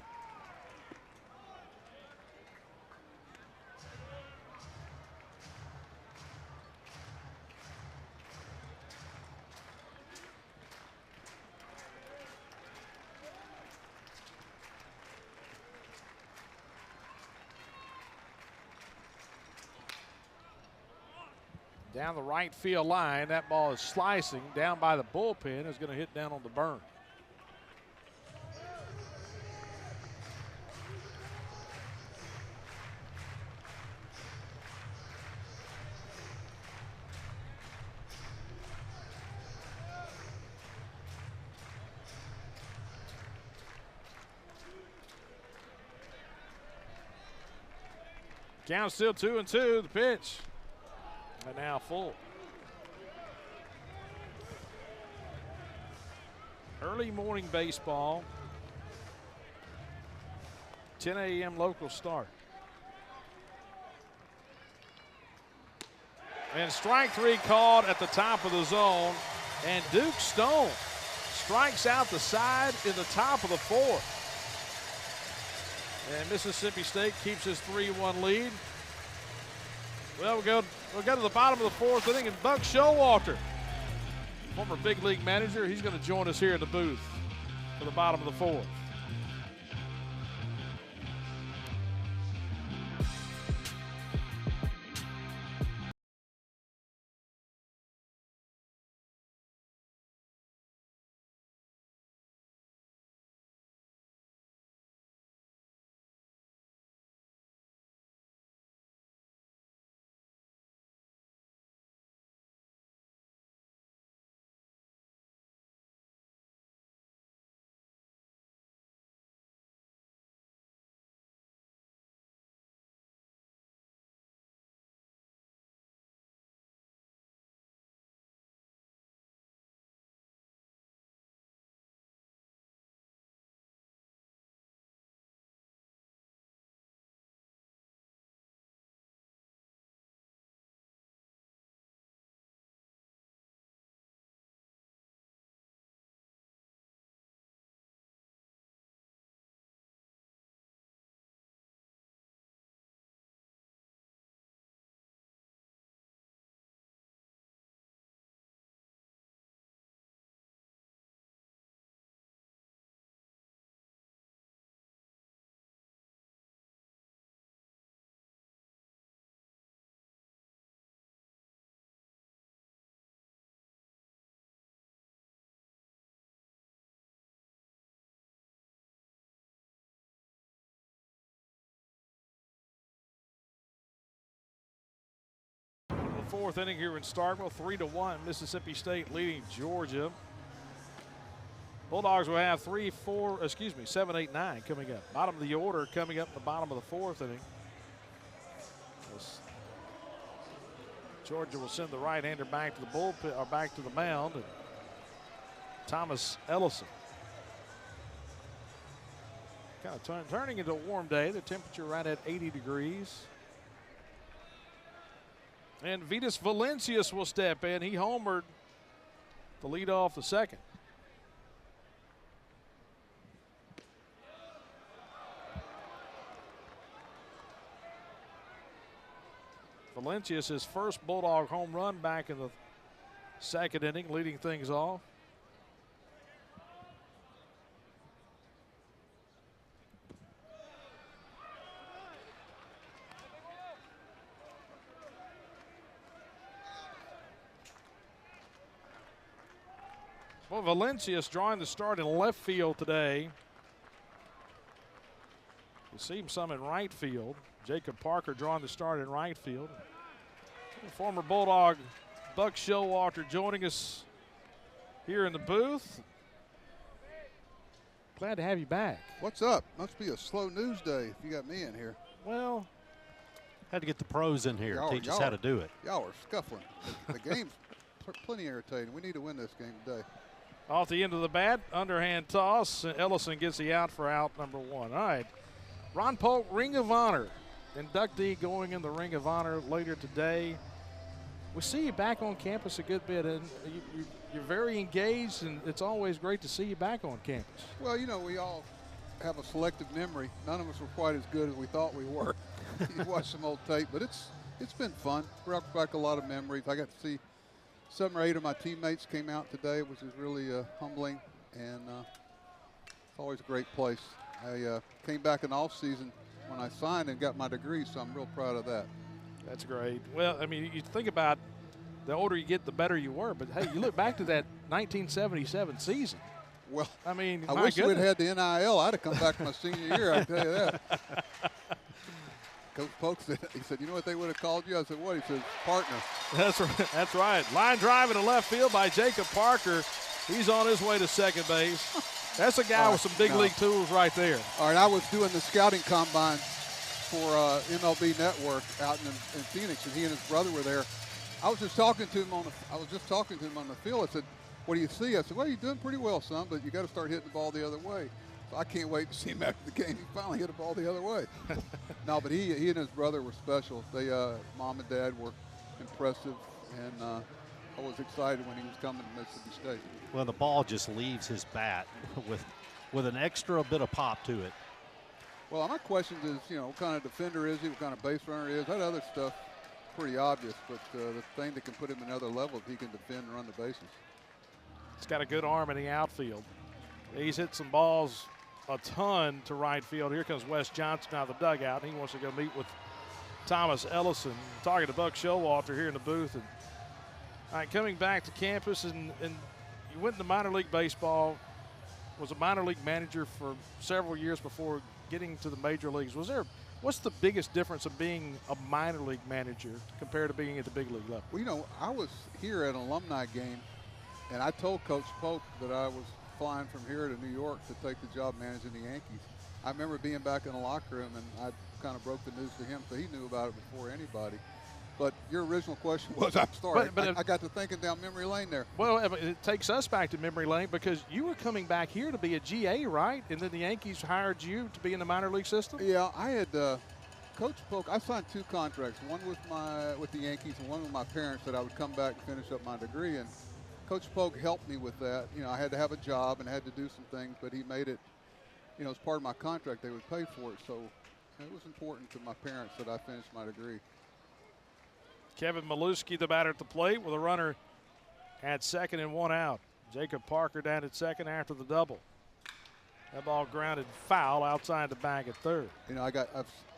Down the right field line, that ball is slicing down by the bullpen. Is going to hit down on the burn. Count still 2-2. The pitch. And now full. Early morning baseball. 10 a.m. local start. And strike 3 called at the top of the zone. And Duke Stone strikes out the side in the top of the fourth. And Mississippi State keeps his 3-1 lead. Well, we'll go to the bottom of the fourth inning, and Buck Showalter, former big league manager, he's going to join us here in the booth for the bottom of the fourth. Fourth inning here in Starkville, 3-1. Mississippi State leading Georgia. Bulldogs will have 7, 8, 9 coming up. Bottom of the order coming up in the bottom of the 4th inning. Georgia will send the right-hander back to the bullpen, or back to the mound. And Thomas Ellison. Kind of turning into a warm day. The temperature right at 80 degrees. And Vitas Valencius will step in. He homered to lead off the second. Valencius, his first Bulldog home run back in the second inning, leading things off. Well, Valencius drawing the start in left field today. You see him some in right field. Jacob Parker drawing the start in right field. Former Bulldog Buck Showalter joining us here in the booth. Glad to have you back. What's up? Must be a slow news day if you got me in here. Well, had to get the pros in here, teach us how to do it. Y'all are scuffling. The game's plenty irritating. We need to win this game today. Off the end of the bat, underhand toss. Ellison gets the out for out number 1. All right. Ron Polk, Ring of Honor. Inductee going in the Ring of Honor later today. We see you back on campus a good bit, and you're very engaged, and it's always great to see you back on campus. Well, you know, we all have a selective memory. None of us were quite as good as we thought we were. You watch some old tape, but it's been fun. Brought back a lot of memories. I got to see 7 or 8 of my teammates came out today, which is really humbling, and it's always a great place. I came back in the off season when I signed and got my degree, so I'm real proud of that. That's great. Well, I mean, you think about the older you get, the better you were. But, hey, you look back to that 1977 season. Well, I mean, I wish we'd had the NIL. I'd have come back my senior year, I tell you that. Coach Polk said, he said, you know what they would have called you? I said, what? He said, partner. That's right. That's right. Line drive into left field by Jacob Parker. He's on his way to second base. That's a guy with some big league tools right there. All right, I was doing the scouting combine for MLB Network out in Phoenix, and he and his brother were there. I was just talking to him on the field. I said, "What do you see?" I said, "Well, you're doing pretty well, son, but you got to start hitting the ball the other way." So I can't wait to see him after the game. He finally hit the ball the other way. No, but he and his brother were special. They, mom and dad, were impressive, and I was excited when he was coming to Mississippi State. Well, the ball just leaves his bat with an extra bit of pop to it. Well, my question is, you know, what kind of defender is he? What kind of base runner is? That other stuff, pretty obvious. But the thing that can put him another level, if he can defend and run the bases. He's got a good arm in the outfield. He's hit some balls a ton to right field. Here comes Wes Johnson out of the dugout. He wants to go meet with Thomas Ellison. Talking to Buck Showalter here in the booth. And, all right, coming back to campus, and you went into minor league baseball, was a minor league manager for several years before getting to the major leagues. What's the biggest difference of being a minor league manager compared to being at the big league level? Well, you know, I was here at an alumni game, and I told Coach Polk that I was flying from here to New York to take the job managing the Yankees. I remember being back in the locker room, and I kind of broke the news to him, so he knew about it before anybody. But your original question was, I'm sorry, I got to thinking down memory lane there. Well, it takes us back to memory lane because you were coming back here to be a GA, right? And then the Yankees hired you to be in the minor league system? Yeah, I had Coach Polk. I signed 2 contracts, one with the Yankees and one with my parents, that I would come back and finish up my degree. And Coach Polk helped me with that. You know, I had to have a job and had to do some things, but he made it, you know, as part of my contract, they would pay for it. So it was important to my parents that I finished my degree. Kevin Maluski, the batter at the plate, with a runner at second and 1 out. Jacob Parker down at second after the double. That ball grounded foul outside the bag at third. You know, I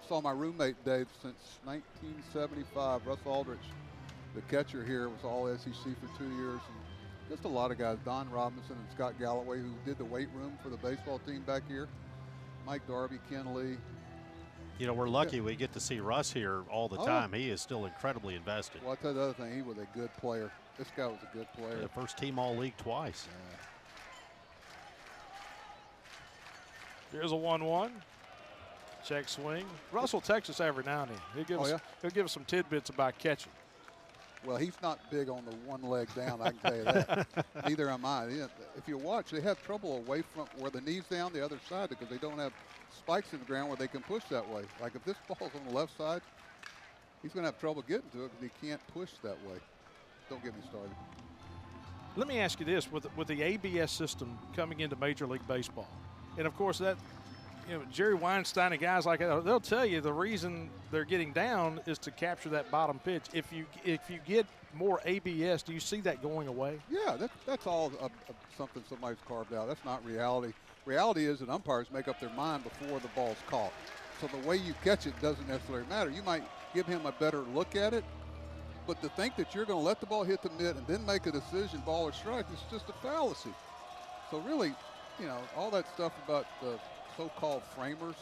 saw my roommate Dave since 1975. Russ Aldrich, the catcher here, was all SEC for 2 years. And just a lot of guys. Don Robinson and Scott Galloway, who did the weight room for the baseball team back here. Mike Darby, Ken Lee. You know, we're lucky we get to see Russ here all the time. He is still incredibly invested. Well, I'll tell you the other thing. He was a good player. This guy was a good player. The first team All-League twice. Here's a 1-1. Check swing. Russell texts us every now and then. He'll give us some tidbits about catching. Well, he's not big on the one leg down, I can tell you that. Neither am I. If you watch, they have trouble away from where the knee's down the other side because they don't have spikes in the ground where they can push that way. Like if this ball's on the left side, he's going to have trouble getting to it because he can't push that way. Don't get me started. Let me ask you this: with the ABS system coming into Major League Baseball, and of course that, Jerry Weinstein and guys like that, they'll tell you the reason they're getting down is to capture that bottom pitch. If you get more ABS, do you see that going away? Yeah, that's all something somebody's carved out. That's not reality. Reality is that umpires make up their mind before the ball's caught. So the way you catch it doesn't necessarily matter. You might give him a better look at it, but to think that you're going to let the ball hit the mitt and then make a decision, ball or strike, is just a fallacy. So really, all that stuff about the so-called framers,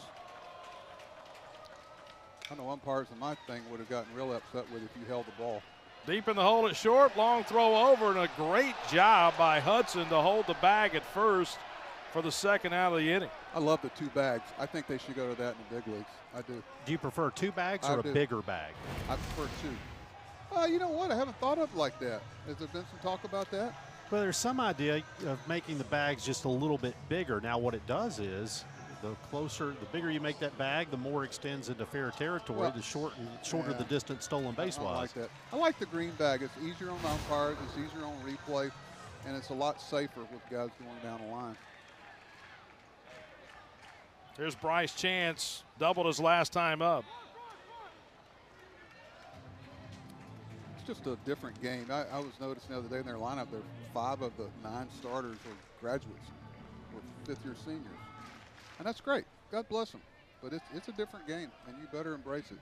I know umpires in my thing would have gotten real upset with if you held the ball. Deep in the hole at short, long throw over, and a great job by Hudson to hold the bag at first for the second out of the inning. I love the 2 bags. I think they should go to that in the big leagues. I do. Do you prefer 2 bags or a bigger bag? I prefer 2. You know what? I haven't thought of it like that. Has there been some talk about that? Well, there's some idea of making the bags just a little bit bigger. Now, what it does is the bigger you make that bag, the more it extends into fair territory, well, the shorter the distance stolen base I was. like that. I like the green bag. It's easier on the umpires, it's easier on replay, and it's a lot safer with guys going down the line. Here's Bryce Chance, doubled his last time up. It's just a different game. I was noticing the other day in their lineup, 5 of the 9 starters were graduates, were 5th-year seniors. And that's great. God bless them. But it's a different game, and you better embrace it.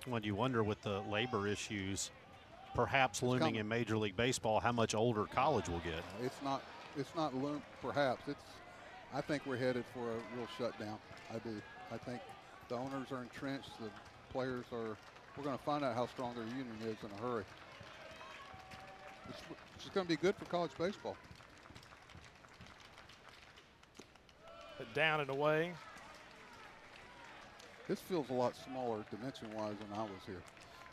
When you wonder with the labor issues perhaps looming in Major League Baseball, how much older college will get. It's not perhaps. I think we're headed for a real shutdown. I do. I think the owners are entrenched. The players are. We're going to find out how strong their union is in a hurry. It's going to be good for college baseball. Down and away. This feels a lot smaller dimension-wise than I was here.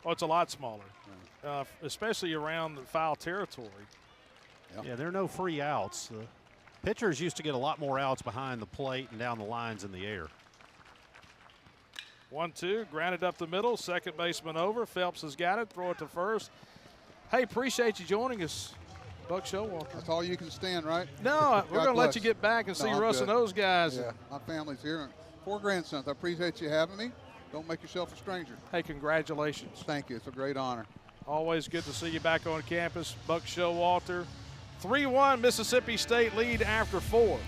Oh, it's a lot smaller, especially around the foul territory. Yeah, there are no free outs. The pitchers used to get a lot more outs behind the plate and down the lines in the air. 1-2, grounded up the middle, second baseman over. Phelps has got it, throw it to first. Hey, appreciate you joining us, Buck Showalter. That's all you can stand, right? No, we're going to let you get back and see Russ and those guys. Yeah, my family's here. And 4 grandsons. I appreciate you having me. Don't make yourself a stranger. Hey, congratulations. Thank you. It's a great honor. Always good to see you back on campus. Buck Showalter. 3-1 Mississippi State lead after 4.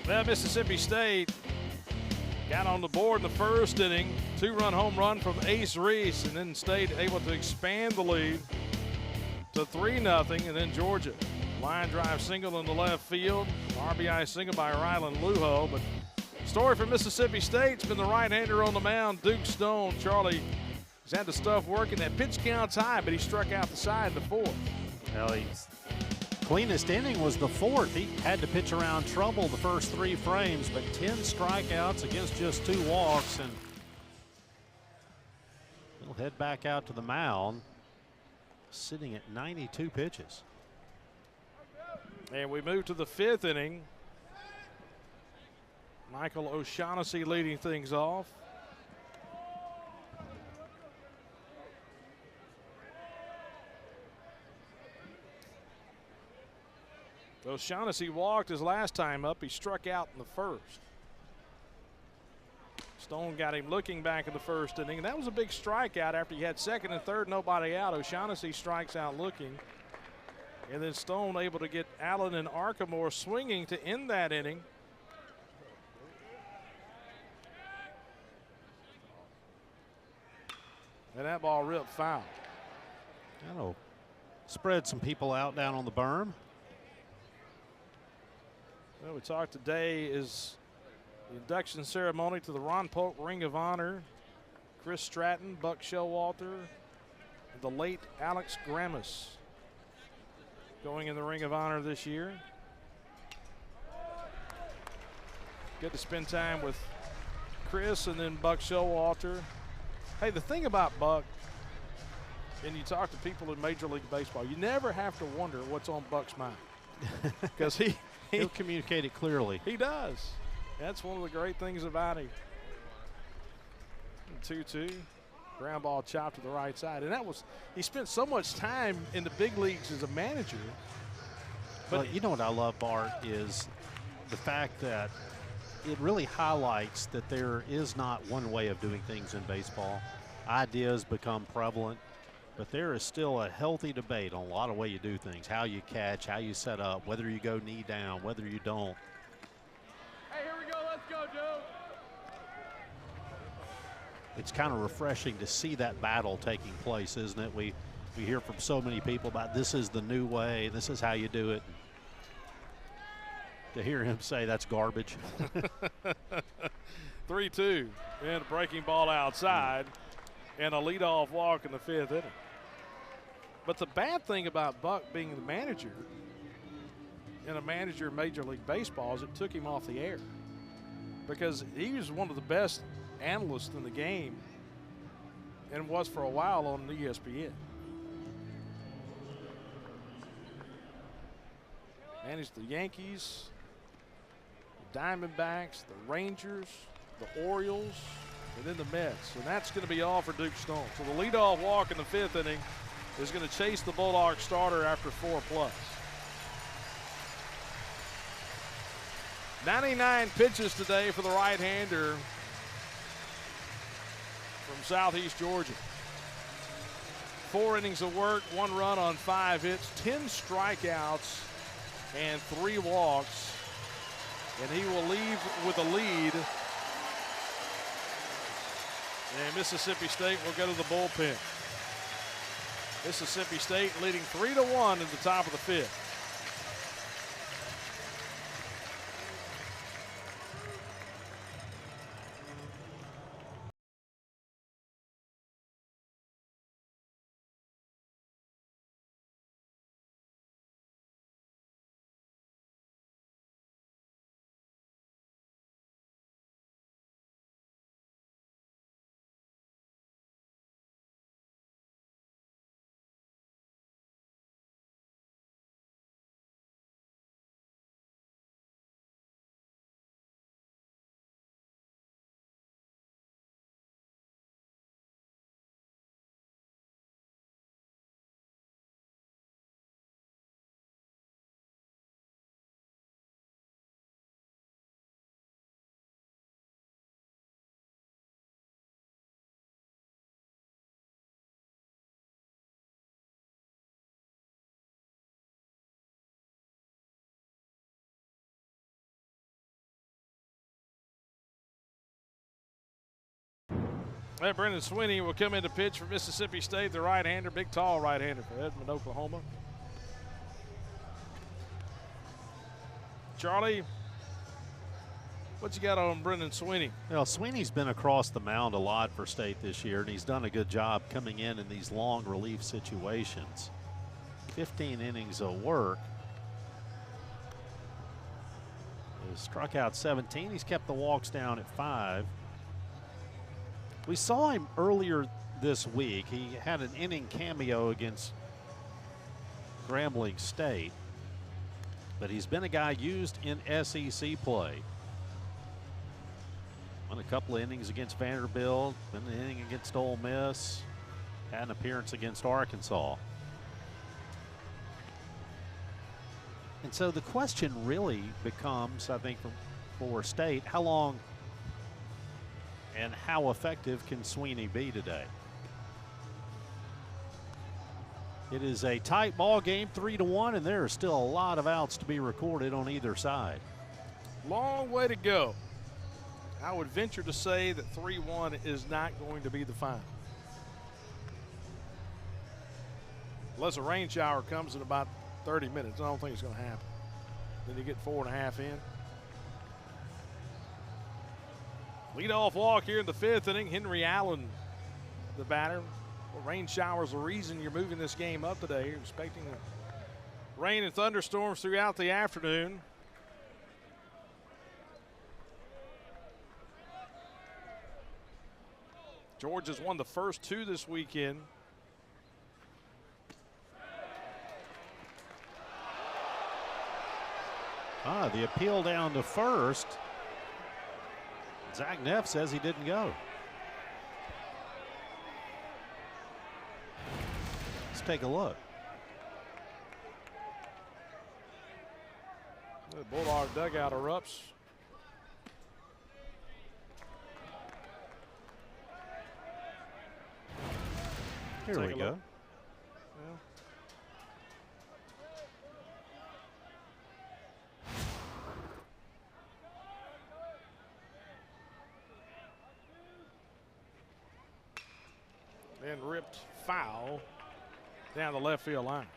Well, Mississippi State got on the board in the first inning. 2-run home run from Ace Reese, and then State able to expand the lead to 3-0. And then Georgia, line drive single in the left field. RBI single by Rylan Lujo. But story for Mississippi State's been the right-hander on the mound, Duke Stone. Charlie has had the stuff working. That pitch count's high, but he struck out the side in the 4th. Well, he's cleanest inning was the 4th. He had to pitch around trouble the first 3 frames, but 10 strikeouts against just 2 walks, and he'll head back out to the mound. sitting at 92 pitches. And we move to the 5th inning. Michael O'Shaughnessy leading things off. O'Shaughnessy walked his last time up. He struck out in the 1st. Stone got him looking back in the 1st inning. And that was a big strikeout after you had 2nd and 3rd, nobody out. O'Shaughnessy strikes out looking. And then Stone able to get Allen and Arkamore swinging to end that inning. And that ball ripped foul. That'll spread some people out down on the berm. Well, we talked today is the induction ceremony to the Ron Polk Ring of Honor. Chris Stratton, Buck Showalter, and the late Alex Grammas going in the Ring of Honor this year. Good to spend time with Chris and then Buck Showalter. Hey, the thing about Buck, and you talk to people in Major League Baseball, you never have to wonder what's on Buck's mind. Because he'll communicate it clearly. He does. That's one of the great things about him. 2-2. Ground ball chopped to the right side. And that was, he spent so much time in the big leagues as a manager. But you know what I love, Bart, is the fact that it really highlights that there is not one way of doing things in baseball. Ideas become prevalent, but there is still a healthy debate on a lot of ways you do things, how you catch, how you set up, whether you go knee down, whether you don't. Hey, here we go. Let's go, Joe. It's kind of refreshing to see that battle taking place, isn't it? We hear from so many people about this is the new way, this is how you do it. To hear him say that's garbage. 3-2, and a breaking ball outside, and a leadoff walk in the 5th inning. But the bad thing about Buck being the manager and a manager in Major League Baseball is it took him off the air, because he was one of the best analysts in the game and was for a while on ESPN. Managed the Yankees, the Diamondbacks, the Rangers, the Orioles, and then the Mets. And that's going to be all for Duke Stone. So the leadoff walk in the 5th inning is going to chase the Bulldog starter after 4+. 99 pitches today for the right-hander from Southeast Georgia. 4 innings of work, 1 run on 5 hits, 10 strikeouts, and 3 walks. And he will leave with a lead. And Mississippi State will go to the bullpen. Mississippi State leading 3-1 at the top of the 5th. And Brendan Sweeney will come in to pitch for Mississippi State, the right-hander, big, tall right-hander for Edmond, Oklahoma. Charlie, what you got on Brendan Sweeney? Well, Sweeney's been across the mound a lot for State this year, and he's done a good job coming in these long relief situations. 15 innings of work. He's struck out 17. He's kept the walks down at 5. We saw him earlier this week. He had an inning cameo against Grambling State, but he's been a guy used in SEC play. Won a couple of innings against Vanderbilt, been an inning against Ole Miss, had an appearance against Arkansas. And so the question really becomes, I think, for State, how long and how effective can Sweeney be today? It is a tight ball game, 3-1, and there are still a lot of outs to be recorded on either side. Long way to go. I would venture to say that 3-1 is not going to be the final. Unless a rain shower comes in about 30 minutes. I don't think it's going to happen. Then you get 4.5 in. Leadoff walk here in the 5th inning. Henry Allen, the batter. Well, rain showers the reason you're moving this game up today. You're expecting rain and thunderstorms throughout the afternoon. Georgia's won the first 2 this weekend. The appeal down to first. Zach Neff says he didn't go. Let's take a look. The Bulldog dugout erupts. Here we go. And ripped foul down the left field line.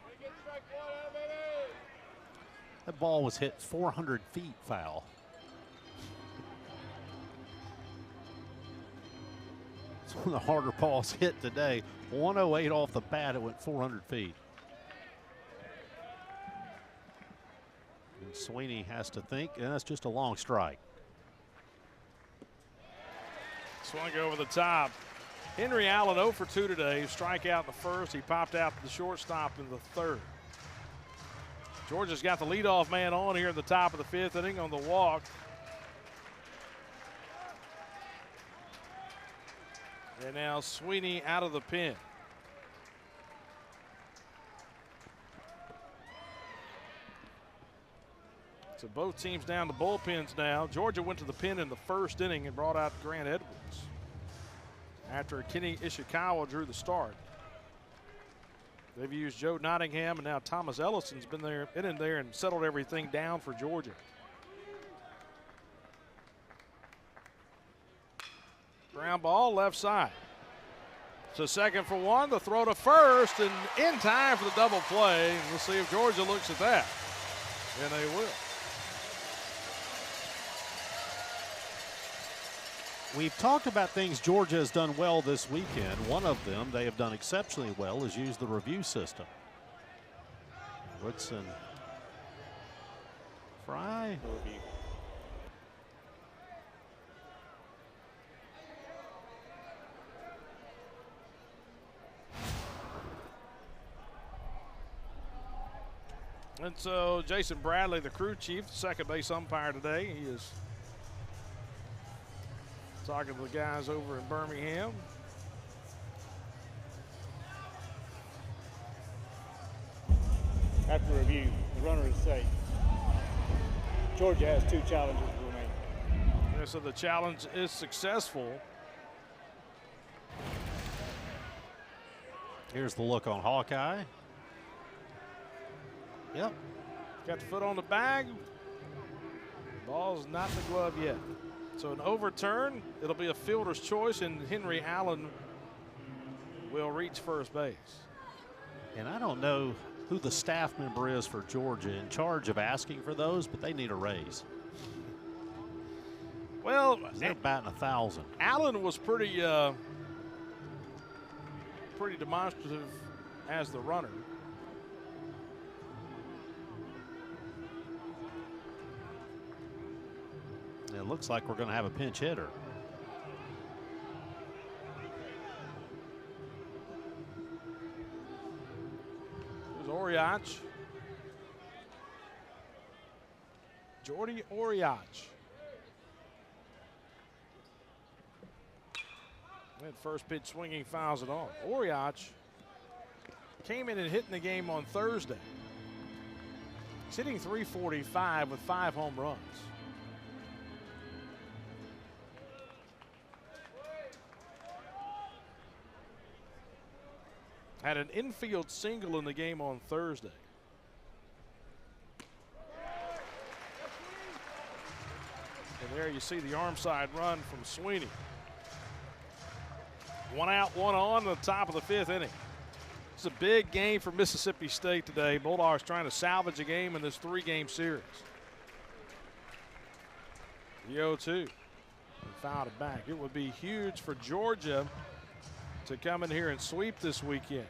That ball was hit 400 feet foul. It's one of the harder balls hit today. 108 off the bat, it went 400 feet. And Sweeney has to think, and that's just a long strike. Swung over the top. Henry Allen 0 for 2 today. Strikeout in the first. He popped out to the shortstop in the 3rd. Georgia's got the leadoff man on here in the top of the 5th inning on the walk. And now Sweeney out of the pen. So both teams down to bullpens now. Georgia went to the pen in the 1st inning and brought out Grant Edwards after Kenny Ishikawa drew the start. They've used Joe Nottingham, and now Thomas Ellison's been in there and settled everything down for Georgia. Ground ball left side. So 2nd for 1, the throw to first, and in time for the double play. And we'll see if Georgia looks at that. And they will. We've talked about things Georgia has done well this weekend. One of them they have done exceptionally well is use the review system. Woodson, Fry. Review. And so Jason Bradley, the crew chief, the second base umpire today, he is talking to the guys over in Birmingham. After review, the runner is safe. Georgia has 2 challenges remaining. Yeah, so the challenge is successful. Here's the look on Hawkeye. Yep. Got the foot on the bag. Ball's not in the glove yet. So an overturn, it'll be a fielder's choice, and Henry Allen will reach first base. And I don't know who the staff member is for Georgia in charge of asking for those, but they need a raise. Well, they're batting 1,000. Allen was pretty demonstrative as the runner. It looks like we're going to have a pinch hitter. There's Oriai Oriach. Jordy Oriach. And first pitch swinging, fouls it off. Oriach came in and hit in the game on Thursday. He's hitting .345 with 5 home runs. Had an infield single in the game on Thursday. And there you see the arm side run from Sweeney. 1 out, 1 on the top of the 5th inning. It's a big game for Mississippi State today. Bulldogs trying to salvage a game in this 3-game series. The 0-2. And fouled it back. It would be huge for Georgia to come in here and sweep this weekend.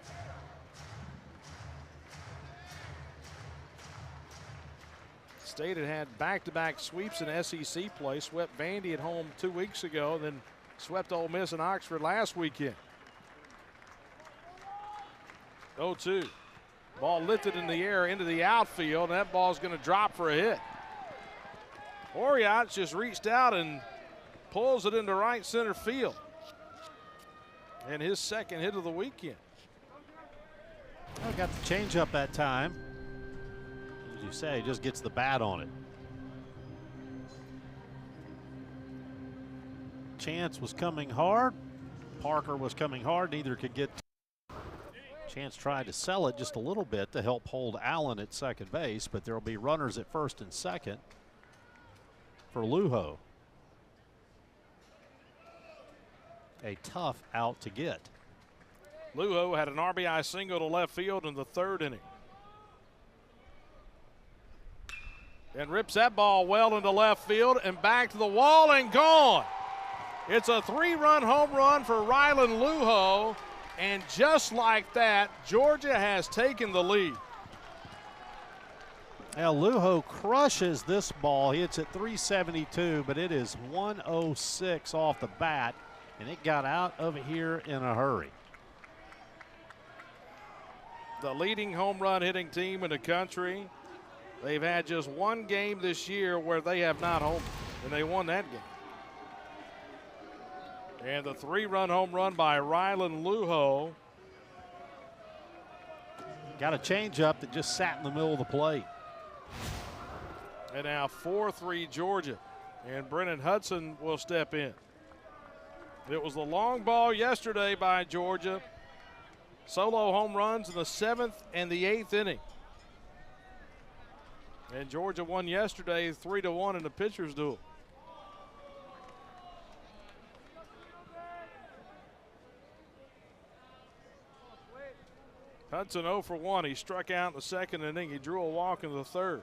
State had back-to-back sweeps in SEC play. Swept Vandy at home 2 weeks ago, then swept Ole Miss and Oxford last weekend. 0-2. Ball lifted in the air into the outfield, and that ball's going to drop for a hit. Oriach just reached out and pulls it into right center field. And his second hit of the weekend. I got the changeup that time. As you say, just gets the bat on it. Chance was coming hard. Parker was coming hard. Neither could get. Chance tried to sell it just a little bit to help hold Allen at second base, but there will be runners at first and second for Lujo. A tough out to get. Lujo had an RBI single to left field in the 3rd inning. And rips that ball well into left field and back to the wall and gone. It's a 3-run home run for Rylan Lujo. And just like that, Georgia has taken the lead. Now Lujo crushes this ball. He hits at 372, but it is 106 off the bat, and it got out of here in a hurry. The leading home run hitting team in the country. They've had just 1 game this year where they have not homered, and they won that game. And the 3-run home run by Rylan Lujo. Got a changeup that just sat in the middle of the plate. And now 4-3 Georgia. And Brennan Hudson will step in. It was the long ball yesterday by Georgia. Solo home runs in the 7th and the 8th inning. And Georgia won yesterday 3-1 in the pitcher's duel. Hudson 0 for 1. He struck out in the 2nd inning. He drew a walk in the 3rd.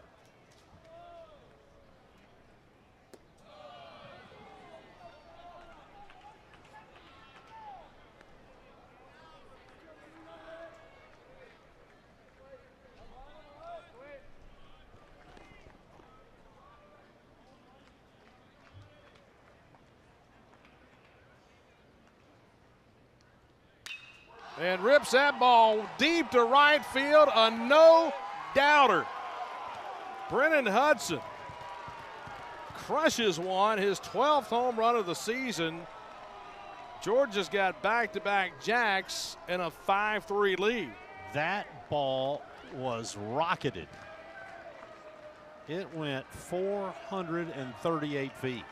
And rips that ball deep to right field, a no-doubter. Brennan Hudson crushes one, his 12th home run of the season. Georgia's got back-to-back jacks and a 5-3 lead. That ball was rocketed. It went 438 feet.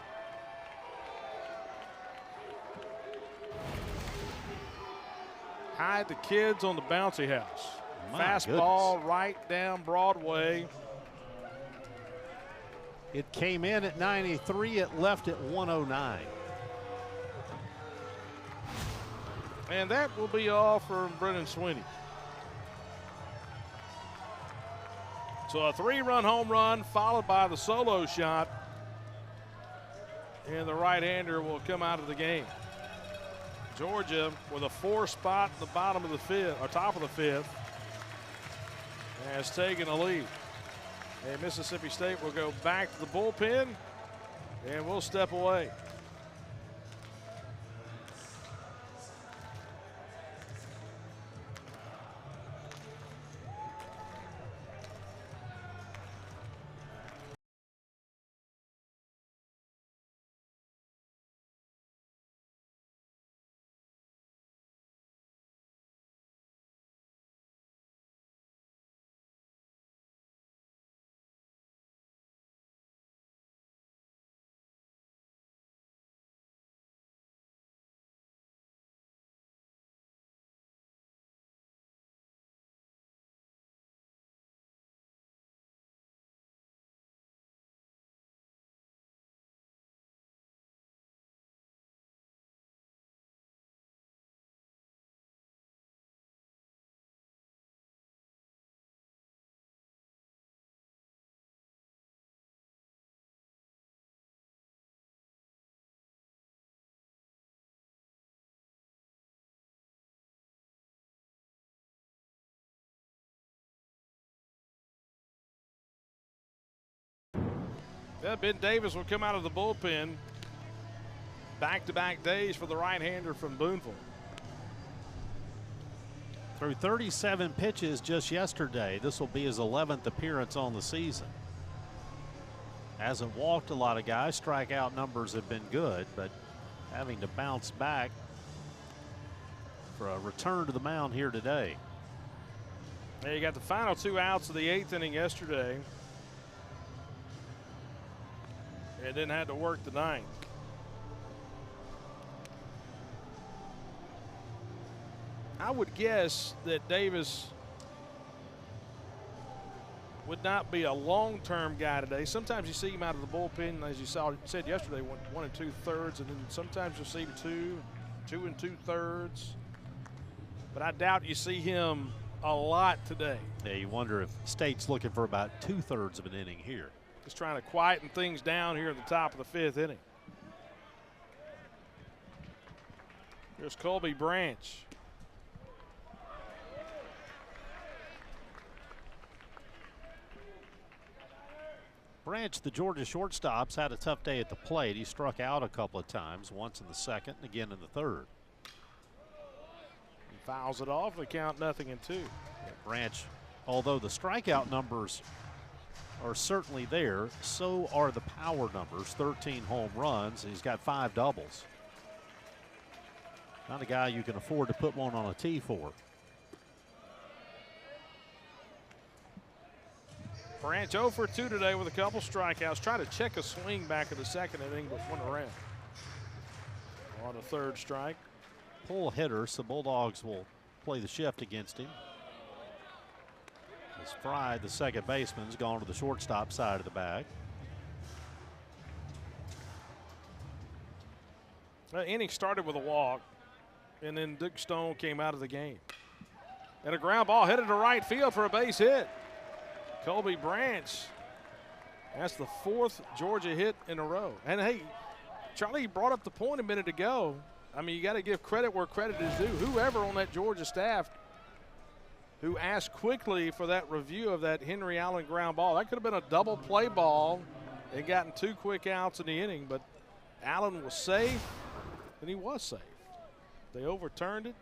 Hide the kids on the bouncy house. My Fastball goodness. right down Broadway. It came in at 93. It left at 109. And that will be all for Brennan Sweeney. So a 3-run home run followed by the solo shot. And the right-hander will come out of the game. Georgia with a 4 spot in the bottom of the 5th, or top of the 5th, has taken a lead. And Mississippi State will go back to the bullpen, and we'll step away. Yeah, Ben Davis will come out of the bullpen. Back-to-back days for the right-hander from Boonville. Through 37 pitches just yesterday. This will be his 11th appearance on the season. Hasn't walked a lot of guys. Strikeout numbers have been good, but having to bounce back for a return to the mound here today. Yeah, you got the final 2 outs of the 8th inning yesterday. And then had to work the 9th. I would guess that Davis would not be a long-term guy today. Sometimes you see him out of the bullpen, as you said yesterday, 1 2/3, and then sometimes you see him 2 2/3. But I doubt you see him a lot today. Yeah, you wonder if State's looking for about 2/3 of an inning here. Just trying to quieten things down here at the top of the 5th inning. Here's Colby Branch. Branch, the Georgia shortstop's had a tough day at the plate. He struck out a couple of times, once in the 2nd and again in the 3rd. He fouls it off. They count 0-2. Yeah, Branch, although the strikeout numbers are certainly there, so are the power numbers. 13 home runs, and he's got 5 doubles. Not a guy you can afford to put one on a tee for. Branch 0 for 2 today with a couple strikeouts. Try to check a swing back in the 2nd inning, but went around. On the 3rd strike. Pull hitter, so Bulldogs will play the shift against him. As Fry, the second baseman, has gone to the shortstop side of the bag. The inning started with a walk, and then Dick Stone came out of the game. And a ground ball headed to right field for a base hit. Colby Branch, that's the 4th Georgia hit in a row. And hey, Charlie brought up the point a minute ago. I mean, you got to give credit where credit is due. Whoever on that Georgia staff who asked quickly for that review of that Henry Allen ground ball, that could have been a double play ball and gotten 2 quick outs in the inning, but Allen was safe, and he was safe. They overturned it.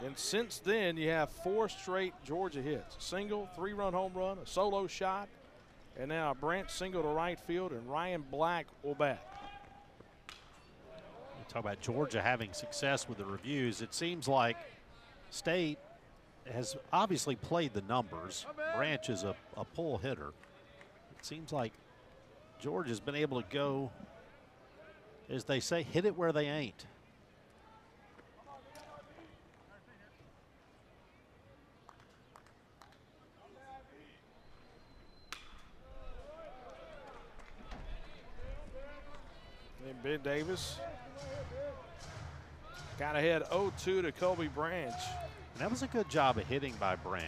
And since then, you have 4 straight Georgia hits. A single, 3-run home run, a solo shot, and now a Branch single to right field, and Ryan Black will bat. We talk about Georgia having success with the reviews. It seems like State has obviously played the numbers. Branch is a pull hitter. It seems like Georgia's been able to go, as they say, hit it where they ain't. And Ben Davis got ahead 0-2 to Colby Branch. And that was a good job of hitting by Branch.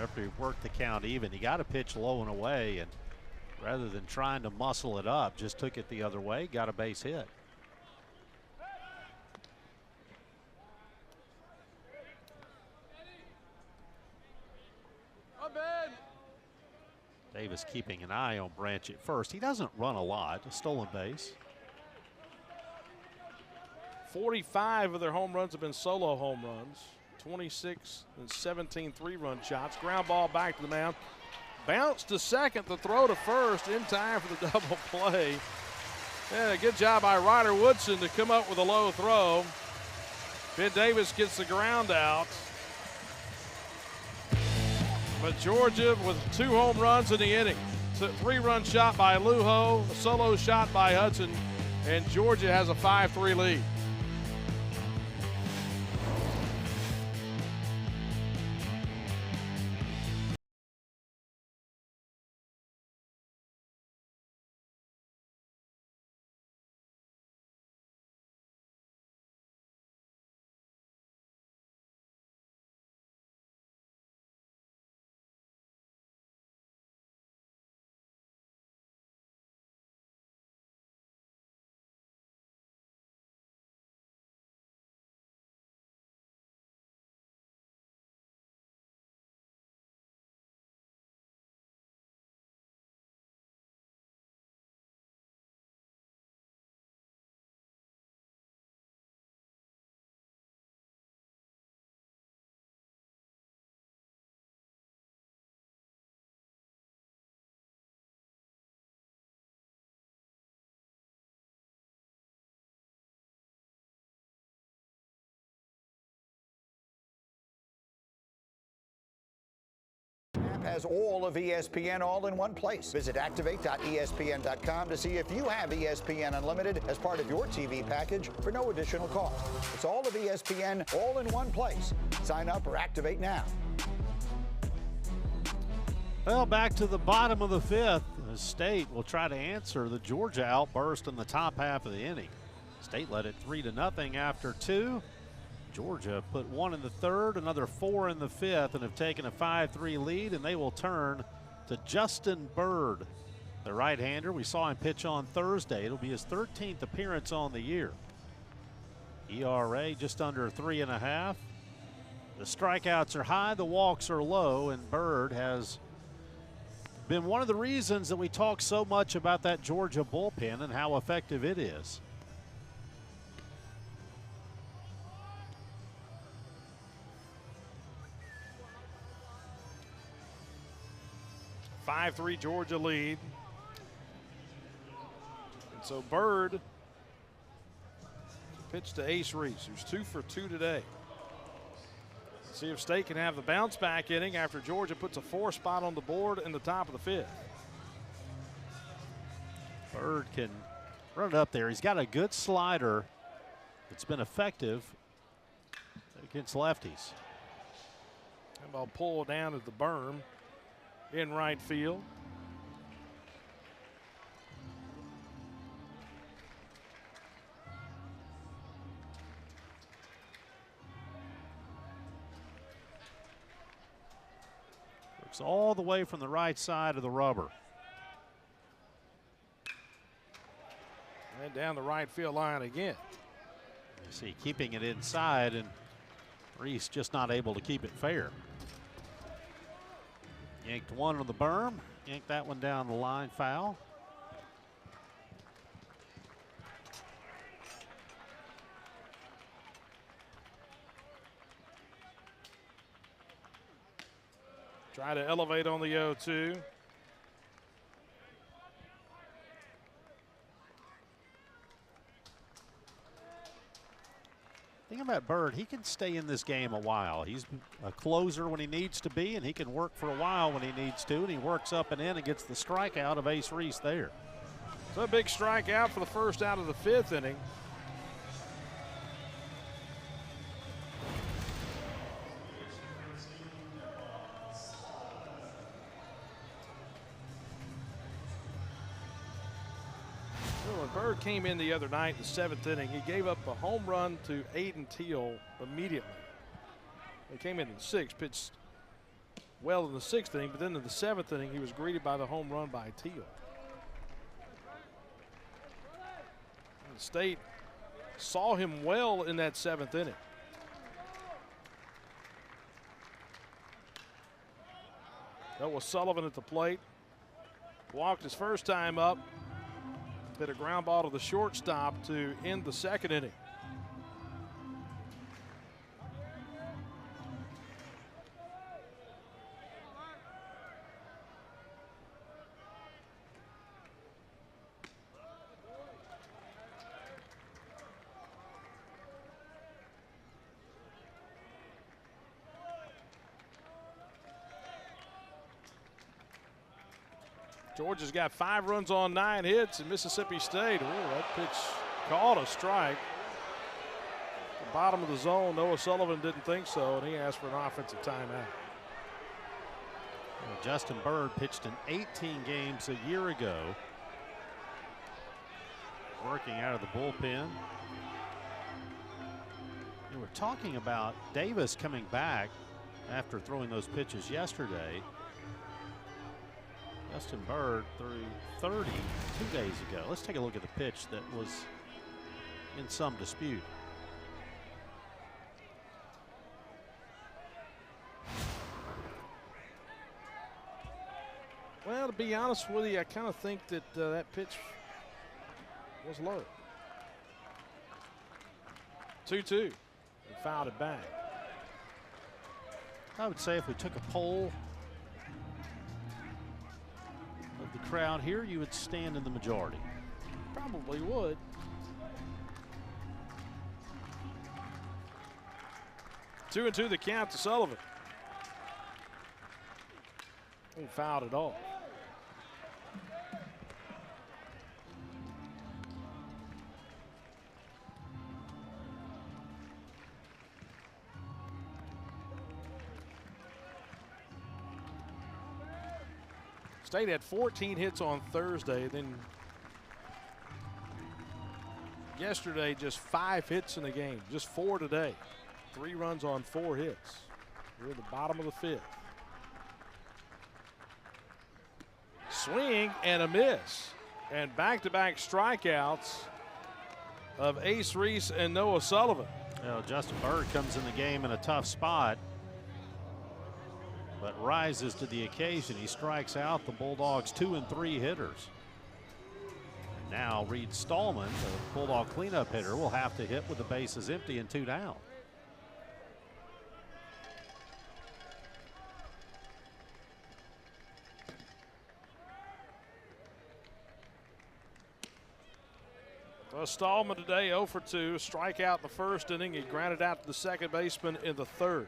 After he worked the count even, he got a pitch low and away, and rather than trying to muscle it up, just took it the other way, got a base hit. Davis keeping an eye on Branch at first. He doesn't run a lot, a stolen base. 45 of their home runs have been solo home runs. 26 and 17 3-run shots. Ground ball back to the mound. Bounce to second, the throw to first in time for the double play. And a good job by Ryder Woodson to come up with a low throw. Ben Davis gets the ground out. But Georgia with 2 home runs in the inning. It's a 3-run shot by Lujo, a solo shot by Hudson, and Georgia has a 5-3 lead. has all of ESPN all in one place. Visit activate.espn.com to see if you have ESPN Unlimited as part of your TV package for no additional cost. It's all of ESPN all in one place. Sign up or activate now. Well, back to the bottom of the fifth. The State will try to answer the Georgia outburst in the top half of the inning. State led it 3-0 after 2. Georgia put 1 in the third, another 4 in the fifth, and have taken a 5-3 lead, and they will turn to Justin Bird, the right-hander. We saw him pitch on Thursday. It'll be his 13th appearance on the year. ERA just under 3.5. The strikeouts are high, the walks are low, and Bird has been one of the reasons that we talk so much about that Georgia bullpen and how effective it is. A 5-3 Georgia lead. And so Bird pitched to Ace Reese, who's 2 for 2 today. See if State can have the bounce back inning after Georgia puts a 4 spot on the board in the top of the fifth. Bird can run it up there. He's got a good slider that's been effective against lefties. That ball pulled down at the berm in right field. All the way from the right side of the rubber. And down the right field line again. You see, keeping it inside, and Reese just not able to keep it fair. Yanked one on the berm, yanked that one down the line, foul. Try to elevate on the 0-2. Thing about Bird, he can stay in this game a while. He's a closer when he needs to be, and he can work for a while when he needs to, and he works up and in and gets the strikeout of Ace Reese there. So a big strikeout for the first out of the fifth inning. Bird came in the other night in the 7th inning. He gave up a home run to Aiden Teal immediately. He came in the 6th, pitched well in the 6th inning, but then in the 7th inning, he was greeted by the home run by Teal. And the State saw him well in that 7th inning. That was Sullivan at the plate. Walked his first time up. Hit a ground ball to the shortstop to end the 2nd inning. Georgia's got 5 runs on 9 hits in Mississippi State. Ooh, that pitch called a strike. The bottom of the zone, Noah Sullivan didn't think so, and he asked for an offensive timeout. Well, Justin Bird pitched in 18 games a year ago, working out of the bullpen. We were talking about Davis coming back after throwing those pitches yesterday. Justin Bird threw 30 2 days ago. Let's take a look at the pitch that was in some dispute. Well, to be honest with you, I kind of think that that pitch was low. 2-2 and fouled it back. I would say if we took a poll of the crowd here, you would stand in the majority. Probably would. Two and two the count to Sullivan. He fouled it off. State had 14 hits on Thursday, then yesterday just 5 hits in the game, just 4 today. 3 runs on 4 hits. We're at the bottom of the 5th. Swing and a miss. And back-to-back strikeouts of Ace Reese and Noah Sullivan. You know, Justin Bird comes in the game in a tough spot, but rises to the occasion. He strikes out the Bulldogs' 2 and 3 hitters. And now Reed Stallman, the Bulldog cleanup hitter, will have to hit with the bases empty and 2 down. Well, Stallman today 0 for 2, strikeout in the first inning. He grounded out to the second baseman in the third.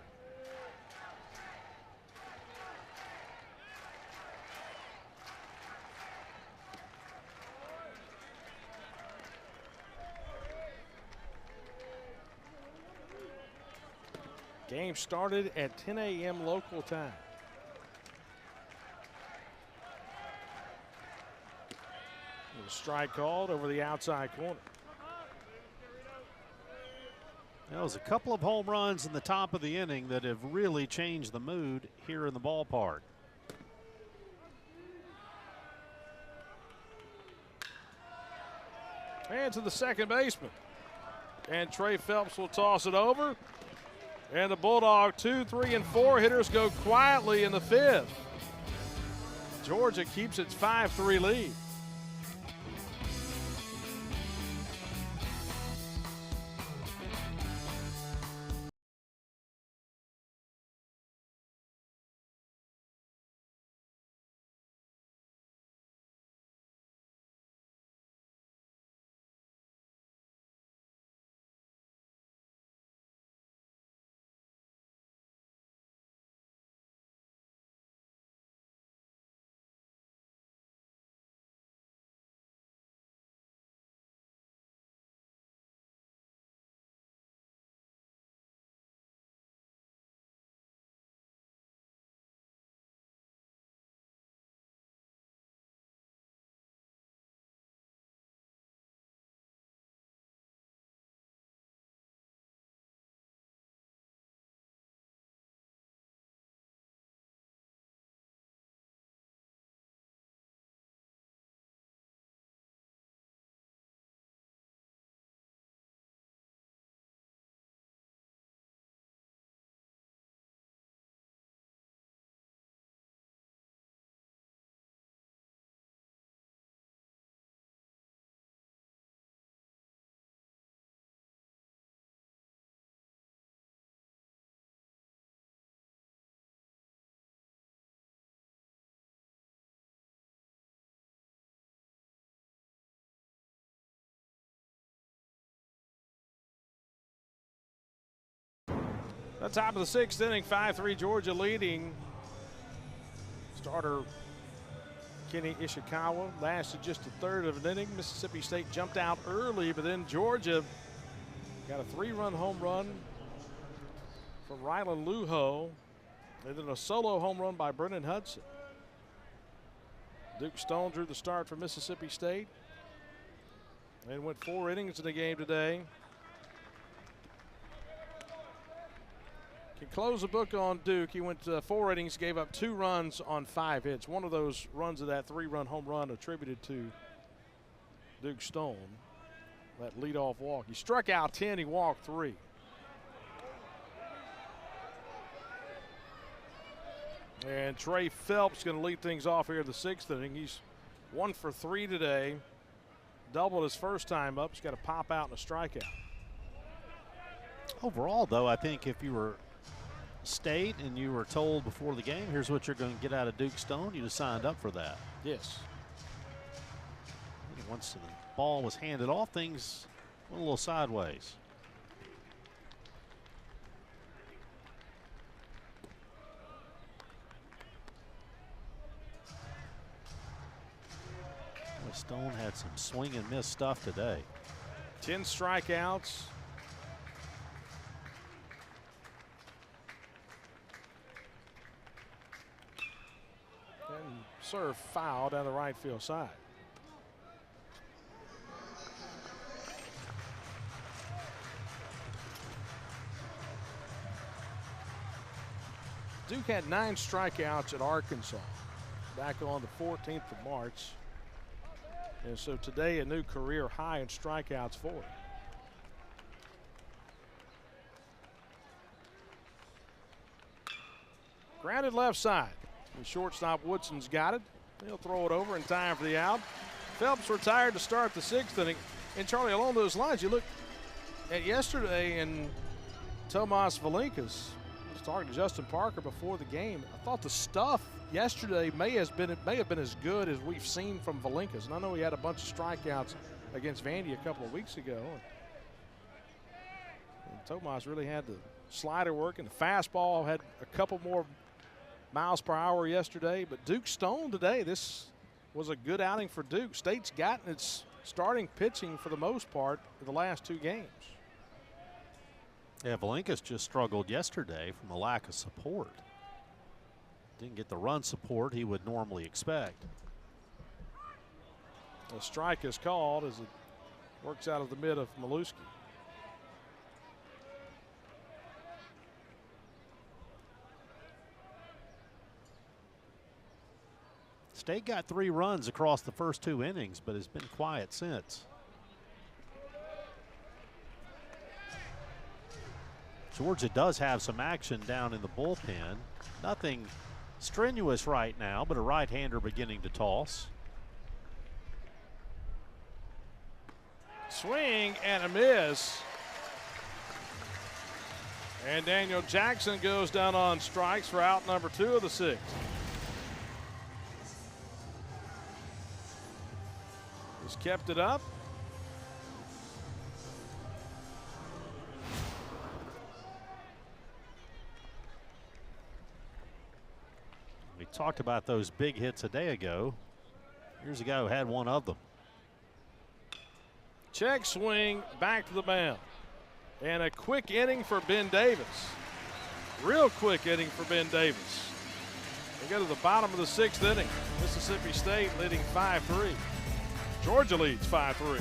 Game started at 10 a.m. local time. A strike called over the outside corner. There was a couple of home runs in the top of the inning that have really changed the mood here in the ballpark. And to the second baseman. And Trey Phelps will toss it over. And the Bulldog 2, 3, and 4 hitters go quietly in the 5th. Georgia keeps its 5-3 lead. The top of the 6th inning, 5-3 Georgia leading. Starter Kenny Ishikawa lasted just a third of an inning. Mississippi State jumped out early, but then Georgia got a 3-run home run from Rylan Lujo, and then a solo home run by Brennan Hudson. Duke Stone drew the start for Mississippi State and went 4 innings in the game today. Can close the book on Duke. He went 4 innings, gave up 2 runs on 5 hits. One of those runs of that 3-run home run attributed to Duke Stone, that leadoff walk. He struck out 10, he walked 3. And Trey Phelps going to lead things off here in the 6th inning. He's 1 for 3 today. Doubled his first time up. He's got a pop out and a strikeout. Overall, though, I think if you were State and you were told before the game, here's what you're going to get out of Duke Stone, you'd have signed up for that. Yes. Once the ball was handed off, things went a little sideways. Stone had some swing and miss stuff today. 10 strikeouts. And serve foul down the right field side. Duke had 9 strikeouts at Arkansas back on the 14th of March. And so today a new career high in strikeouts for him. Grounded left side. The shortstop Woodson's got it. He'll throw it over in time for the out. Phelps retired to start the 6th inning. And Charlie, along those lines, you look at yesterday and Tomas Valinkas. I was talking to Justin Parker before the game. I thought the stuff yesterday may have been as good as we've seen from Valinkas. And I know he had a bunch of strikeouts against Vandy a couple of weeks ago. And Tomas really had the slider work, and the fastball had a couple more miles per hour yesterday. But Duke Stone today, this was a good outing for Duke. State's gotten its starting pitching for the most part in the last 2 games. Yeah, Valinkas just struggled yesterday from a lack of support. Didn't get the run support he would normally expect. A strike is called as it works out of the mid of Maluski. State got 3 runs across the first 2 innings, but has been quiet since. Georgia does have some action down in the bullpen. Nothing strenuous right now, but a right-hander beginning to toss. Swing and a miss. And Daniel Jackson goes down on strikes for out number 2 of the 6th. He's kept it up. We talked about those big hits a day ago. Here's a guy who had one of them. Check swing back to the mound. And a quick inning for Ben Davis. Real quick inning for Ben Davis. They go to the bottom of the 6th inning. Mississippi State leading 5-3. Georgia leads 5-3.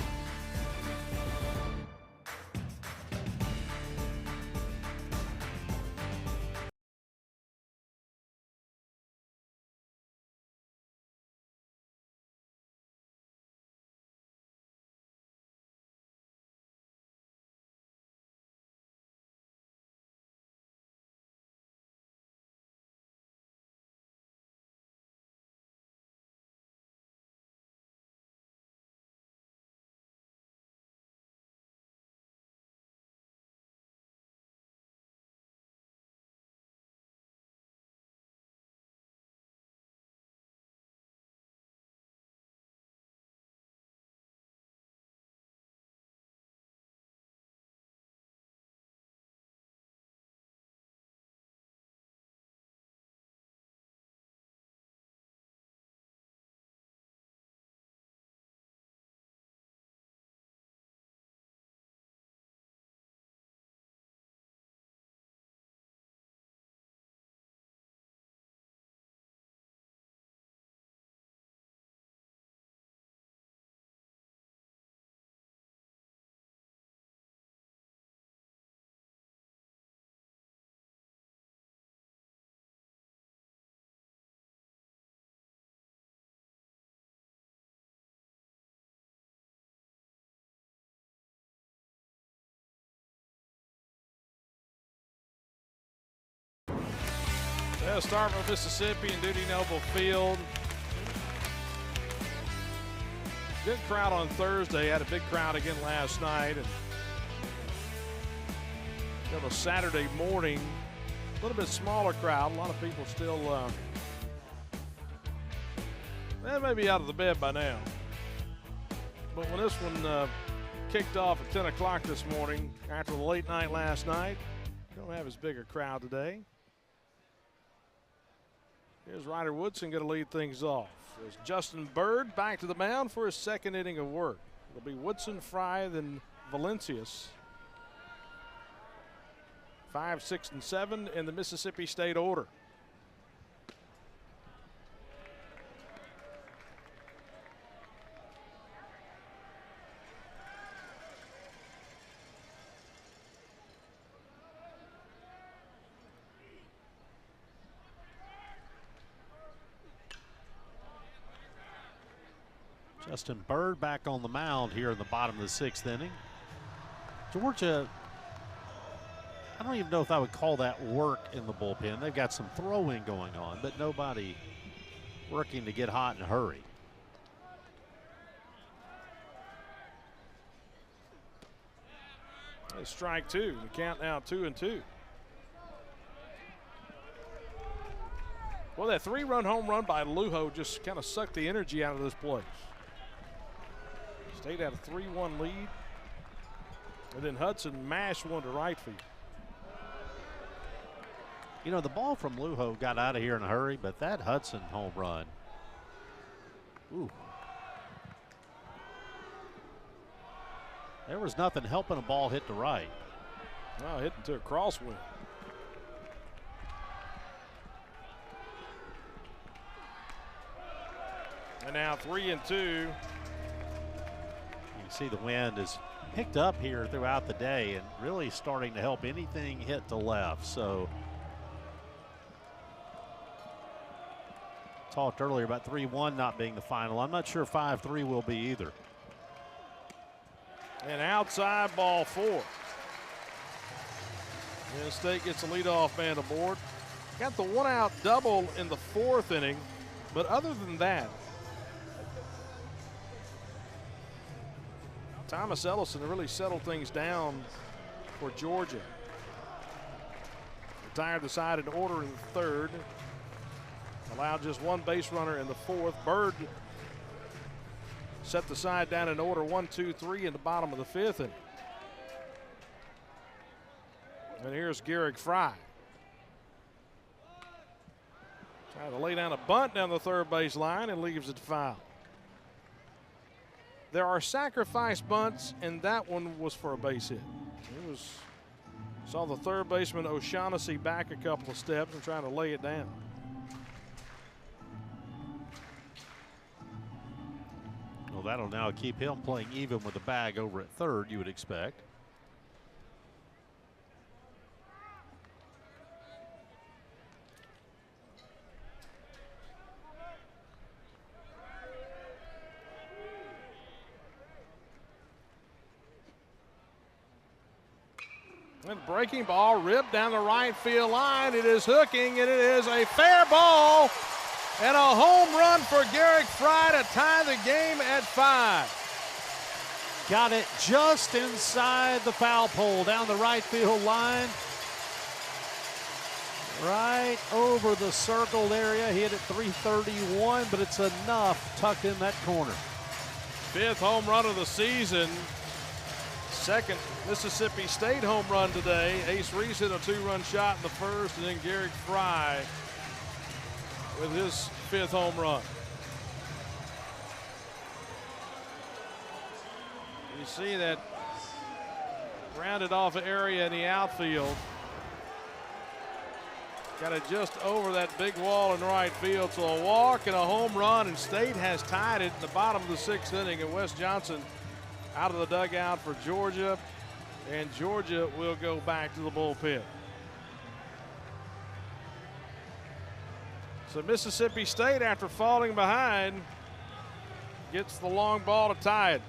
They'll start with Mississippi and Duty Noble Field. Good crowd on Thursday. Had a big crowd again last night. And on a Saturday morning, a little bit smaller crowd. A lot of people still, they may be out of the bed by now. But when this one kicked off at 10 o'clock this morning after the late night last night, don't have as big a crowd today. Here's Ryder Woodson going to lead things off. There's Justin Bird back to the mound for his second inning of work. It'll be Woodson, Fry, then Valencius. 5, 6, and 7 in the Mississippi State order. Justin Bird back on the mound here in the bottom of the 6th inning. Georgia, I don't even know if I would call that work in the bullpen. They've got some throwing going on, but nobody working to get hot in a hurry. It's strike 2. The count now 2-2. Well, that 3-run home run by Lujo just kind of sucked the energy out of this place. State had a 3-1 lead. And then Hudson mashed one to right field. You know, the ball from Lujo got out of here in a hurry, but that Hudson home run, ooh. There was nothing helping a ball hit to right. Oh, hitting to a crosswind. And now 3-2. You can see the wind is picked up here throughout the day and really starting to help anything hit to left. So talked earlier about 3-1 not being the final. I'm not sure 5-3 will be either. And outside ball 4. The State gets a leadoff man aboard. Got the 1-out double in the 4th inning, but other than that, Thomas Ellison really settled things down for Georgia. Retired the side in order in the 3rd. Allowed just 1 base runner in the 4th. Bird set the side down in order 1, 2, 3 in the bottom of the 5th inning. And here's Garrick Fry. Trying to lay down a bunt down the 3rd base line and leaves it foul. There are sacrifice bunts, and that one was for a base hit. Saw the 3rd baseman O'Shaughnessy back a couple of steps and trying to lay it down. Well, that'll now keep him playing even with the bag over at 3rd, you would expect. And breaking ball ripped down the right field line. It is hooking, and it is a fair ball and a home run for Garrick Fry to tie the game at 5. Got it just inside the foul pole down the right field line. Right over the circled area. He hit it 331, but it's enough tucked in that corner. 5th home run of the season. 2nd Mississippi State home run today. Ace Reese hit a 2-run shot in the 1st, and then Garrick Fry with his 5th home run. You see that rounded off area in the outfield. Got it just over that big wall in right field. So a walk and a home run, and State has tied it in the bottom of the 6th inning. And Wes Johnson out of the dugout for Georgia, and Georgia will go back to the bullpen. So Mississippi State, after falling behind, gets the long ball to tie it.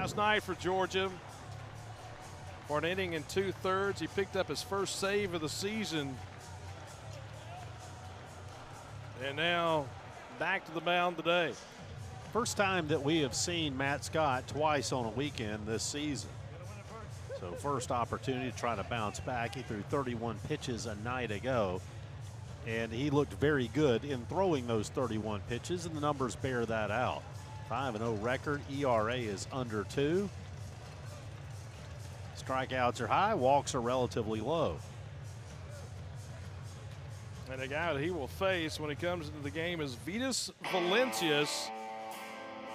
last night for Georgia. For an inning and 2/3, he picked up his first save of the season. And now back to the mound today. First time that we have seen Matt Scott twice on a weekend this season. So first opportunity to try to bounce back. He threw 31 pitches a night ago, and he looked very good in throwing those 31 pitches, and the numbers bear that out. 5-0 record. ERA is under 2. Strikeouts are high. Walks are relatively low. And the guy that he will face when he comes into the game is Vitas Valencias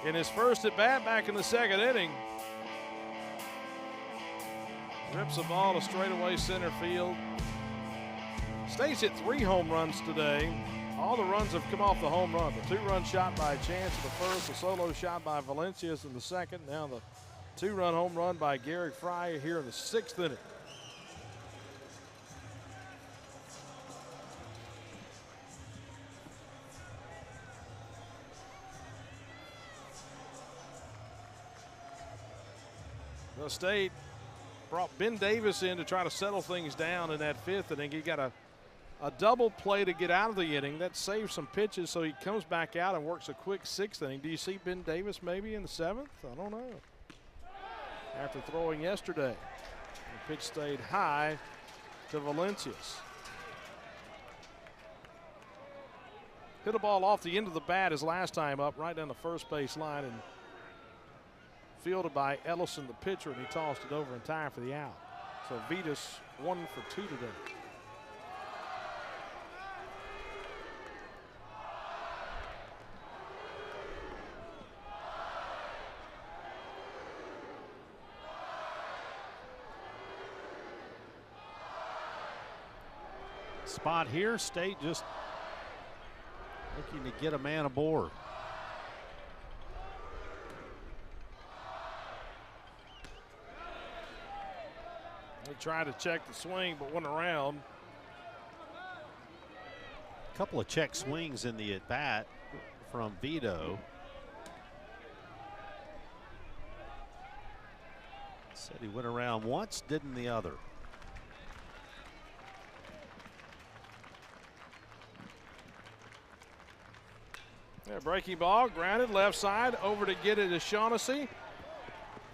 in his first at bat back in the second inning. Rips the ball to straightaway center field. State's hit 3 home runs today. All the runs have come off the home run. The 2-run shot by Chance in the first, the solo shot by Valencias in the second. Now the 2-run home run by Garrick Fry here in the 6th inning. The State brought Ben Davis in to try to settle things down in that 5th inning. He got a double play to get out of the inning. That saved some pitches, so he comes back out and works a quick 6th inning. Do you see Ben Davis maybe in the 7th? I don't know. After throwing yesterday, the pitch stayed high to Valencias. Hit a ball off the end of the bat his last time up, right down the first base line, and fielded by Ellison, the pitcher, and he tossed it over in time for the out. So Vitas 1 for 2 today. Spot here, State just looking to get a man aboard. They tried to check the swing, but went around. A couple of check swings in the at-bat from Vito. Said he went around once, didn't the other. Yeah, breaking ball, grounded left side, over to get it is Shaughnessy.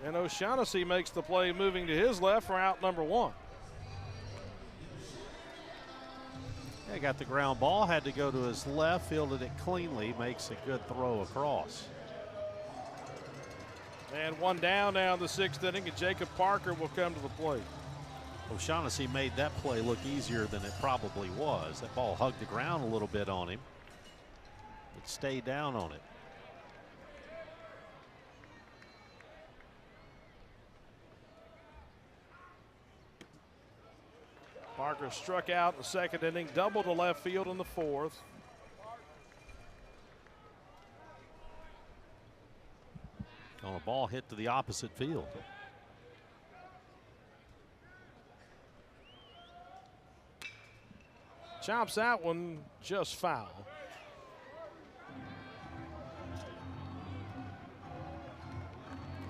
And O'Shaughnessy makes the play, moving to his left for out number 1. Yeah, got the ground ball, had to go to his left, fielded it cleanly, makes a good throw across. And 1 down now in the 6th inning, and Jacob Parker will come to the plate. O'Shaughnessy made that play look easier than it probably was. That ball hugged the ground a little bit on him, but stayed down on it. Parker struck out in the 2nd inning, doubled to left field in the 4th. On a ball hit to the opposite field. Chops that one just foul.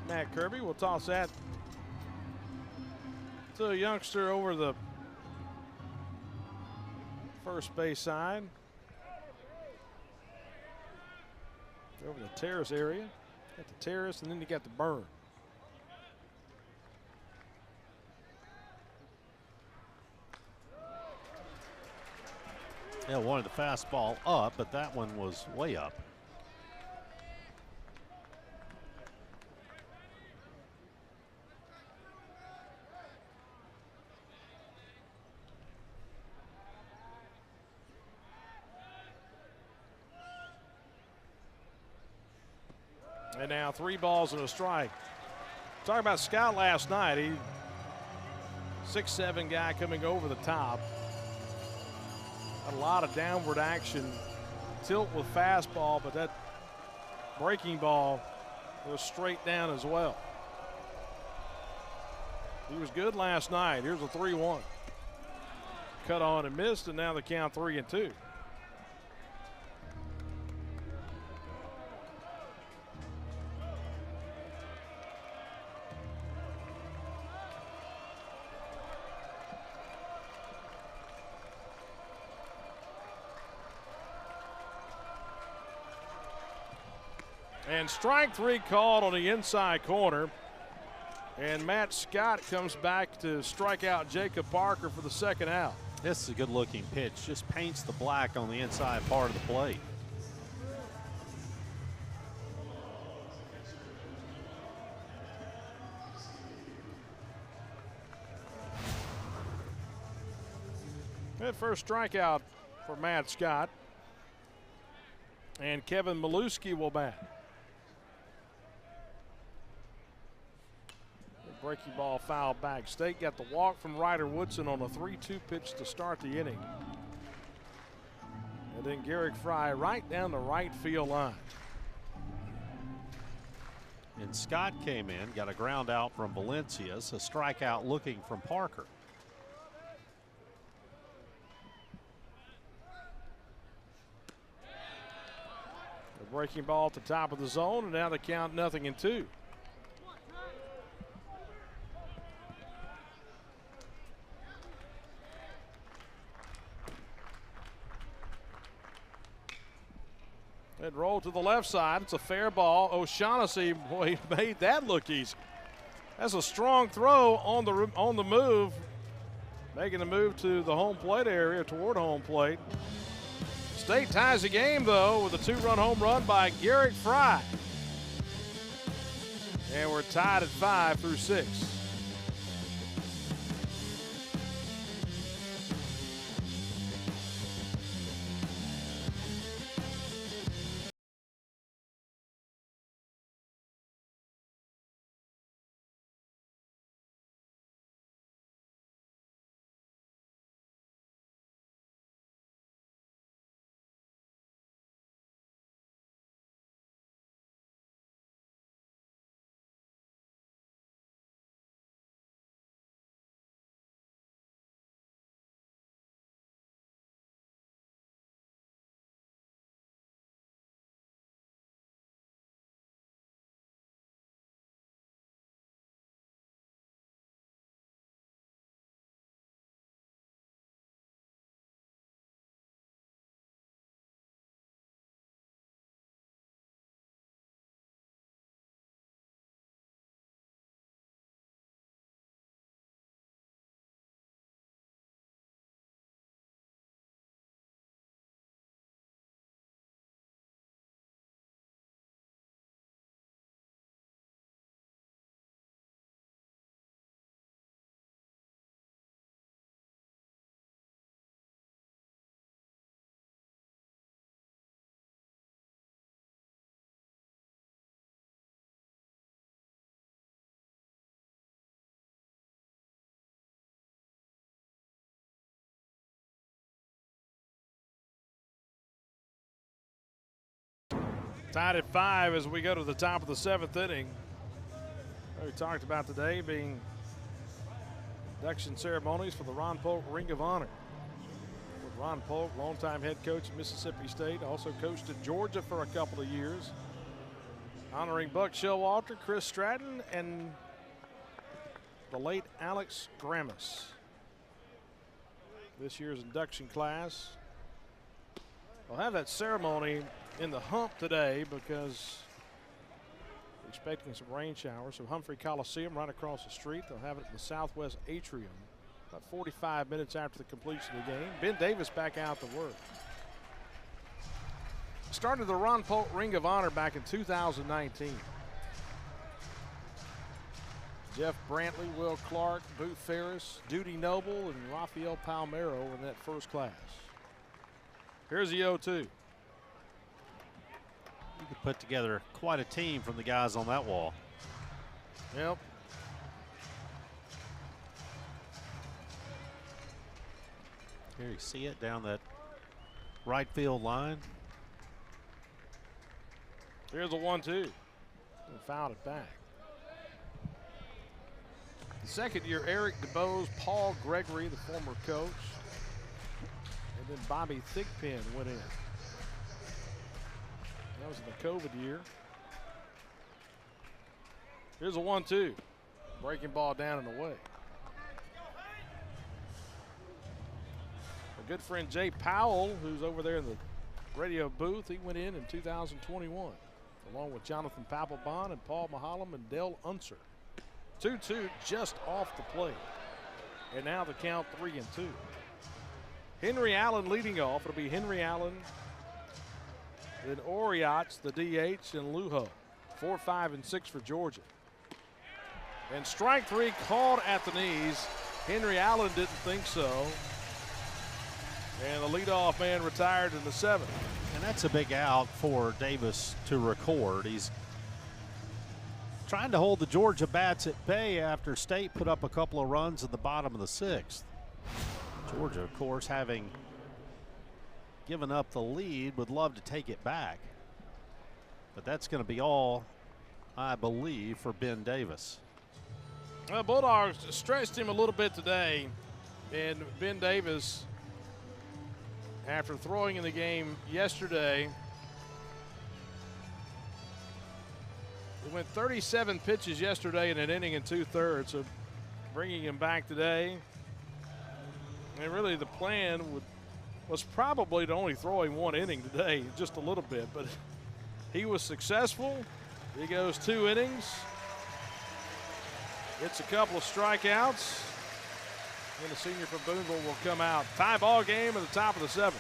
Matt Kirby will toss that to a youngster over the first base side. Over the terrace area. Got the terrace, and then you got the burn. Yeah, wanted the fastball up, but that one was way up. And now 3 balls and a strike. Talking about Scott last night. He 6'7" guy coming over the top. Had a lot of downward action. Tilt with fastball, but that breaking ball was straight down as well. He was good last night. Here's a 3-1. Cut on and missed, and now the count 3-2. And strike 3 called on the inside corner. And Matt Scott comes back to strike out Jacob Parker for the second out. This is a good looking pitch. Just paints the black on the inside part of the plate. That first strikeout for Matt Scott. And Kevin Maluski will bat. Breaking ball foul back. State got the walk from Ryder Woodson on a 3-2 pitch to start the inning. And then Garrick Fry right down the right field line. And Scott came in, got a ground out from Valencia, so strikeout looking from Parker. The breaking ball at the top of the zone, and now the count 0-2. It rolled to the left side. It's a fair ball. O'Shaughnessy, boy, he made that look easy. That's a strong throw on the move, making the move to the home plate area, toward home plate. State ties the game, though, with a 2-run home run by Garrick Fry. And we're tied at 5 through 6. Tied at 5 as we go to the top of the 7th inning. We talked about today being induction ceremonies for the Ron Polk Ring of Honor. With Ron Polk, longtime head coach at Mississippi State, also coached at Georgia for a couple of years. Honoring Buck Showalter, Chris Stratton, and the late Alex Grammas. This year's induction class. We'll have that ceremony in the Hump today because we're expecting some rain showers. So Humphrey Coliseum right across the street. They'll have it in the Southwest Atrium about 45 minutes after the completion of the game. Ben Davis back out to work. Started the Ron Polk Ring of Honor back in 2019. Jeff Brantley, Will Clark, Booth Ferris, Dudy Noble, and Rafael Palmero in that first class. Here's the 0-2. You could put together quite a team from the guys on that wall. Yep. Here you see it down that right field line. Here's a 1-2. And fouled it back. The second year, Eric DeBose, Paul Gregory, the former coach, and then Bobby Thigpen went in. That was in the COVID year. Here's a 1-2. Breaking ball down and away. A good friend Jay Powell, who's over there in the radio booth, he went in 2021. along with Jonathan Papelbon and Paul Mahalam and Dale Unser. 2-2 just off the plate. And now the count 3-2. Henry Allen leading off. It'll be Henry Allen, then Oriach, the DH, and Lujo. 4, 5, and 6 for Georgia. And strike 3 called at the knees. Henry Allen didn't think so. And the leadoff man retired in the 7th. And that's a big out for Davis to record. He's trying to hold the Georgia bats at bay after State put up a couple of runs at the bottom of the 6th. Georgia, of course, having given up the lead, would love to take it back. But that's going to be all, I believe, for Ben Davis. Well, Bulldogs stretched him a little bit today, and Ben Davis, after throwing in the game yesterday, he went 37 pitches yesterday in an inning and 2/3, so bringing him back today. And really the plan was probably to only throw him 1 inning today, just a little bit, but he was successful. He goes 2 innings. Gets a couple of strikeouts. And the senior from Boonville will come out. Tie ball game at the top of the 7th.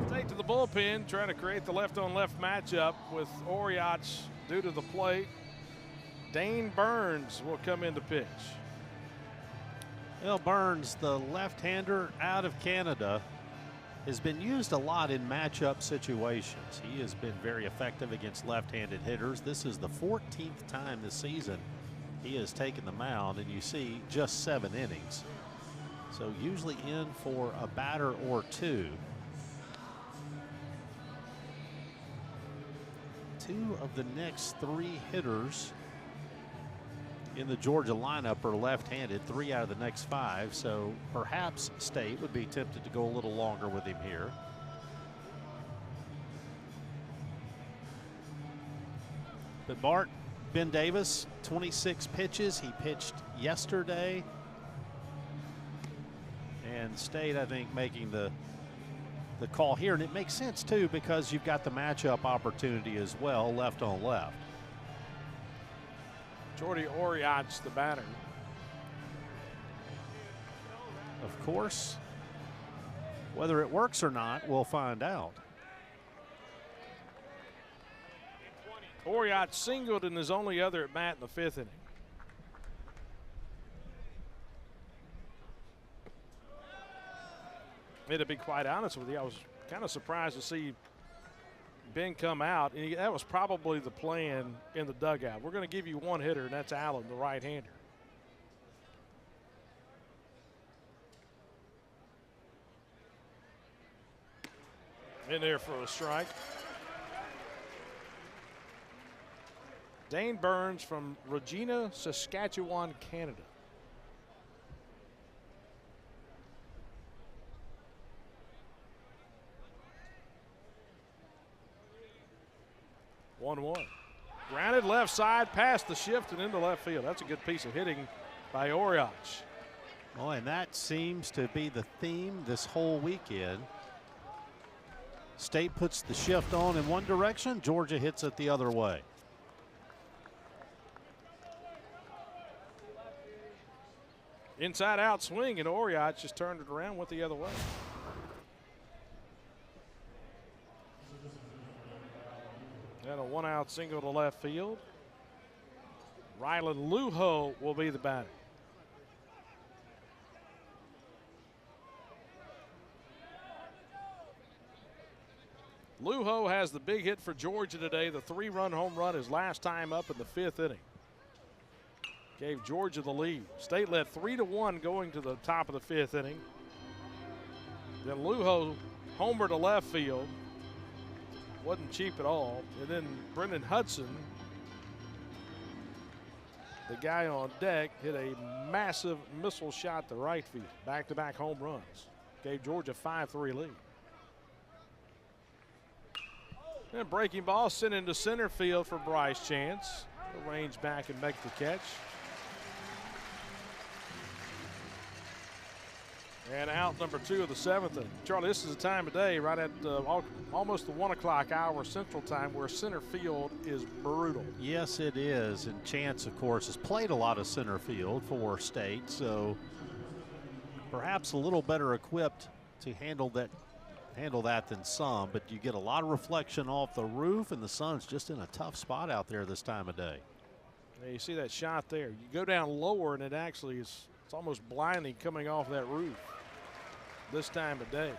Take to the bullpen, trying to create the left-on-left matchup with Oriach due to the plate. Dane Burns will come in to pitch. Well, Burns, the left-hander out of Canada, has been used a lot in matchup situations. He has been very effective against left-handed hitters. This is the 14th time this season he has taken the mound, and you see just 7 innings. So usually in for a batter or 2. 2 of the next 3 hitters in the Georgia lineup are left-handed, 3 out of the next 5. So perhaps State would be tempted to go a little longer with him here. But Bart, Ben Davis, 26 pitches. He pitched yesterday. And State, I think, making the call here, and it makes sense too because you've got the matchup opportunity as well, left on left. Jordy Oriach, the batter. Of course, whether it works or not, we'll find out. Oriach singled in his only other at bat in the 5th inning. To be quite honest with you, I was kind of surprised to see Ben come out. And that was probably the plan in the dugout. We're going to give you 1 hitter, and that's Allen, the right-hander. In there for a strike. Dane Burns from Regina, Saskatchewan, Canada. One. Grounded left side, past the shift and into left field. That's a good piece of hitting by Oriach. Oh, and that seems to be the theme this whole weekend. State puts the shift on in one direction, Georgia hits it the other way. Inside out swing, and Oriach just turned it around, went the other way. And a 1-out single to left field. Rylan Lujo will be the batter. Lujo has the big hit for Georgia today, the 3-run home run his last time up in the 5th inning. Gave Georgia the lead. State led 3-1 going to the top of the 5th inning. Then Lujo homer to left field. Wasn't cheap at all. And then Brendan Hudson, the guy on deck, hit a massive missile shot to right field. Back-to-back home runs. Gave Georgia a 5-3 lead. And breaking ball sent into center field for Bryce Chance. He'll range back and make the catch. And out number 2 of the 7th inning. Charlie, this is the time of day right at almost the 1 o'clock hour Central Time where center field is brutal. Yes, it is. And Chance, of course, has played a lot of center field for State, so perhaps a little better equipped to handle that than some, but you get a lot of reflection off the roof, and the sun's just in a tough spot out there this time of day. Yeah, you see that shot there. You go down lower, and it actually is, it's almost blinding coming off that roof this time of day. And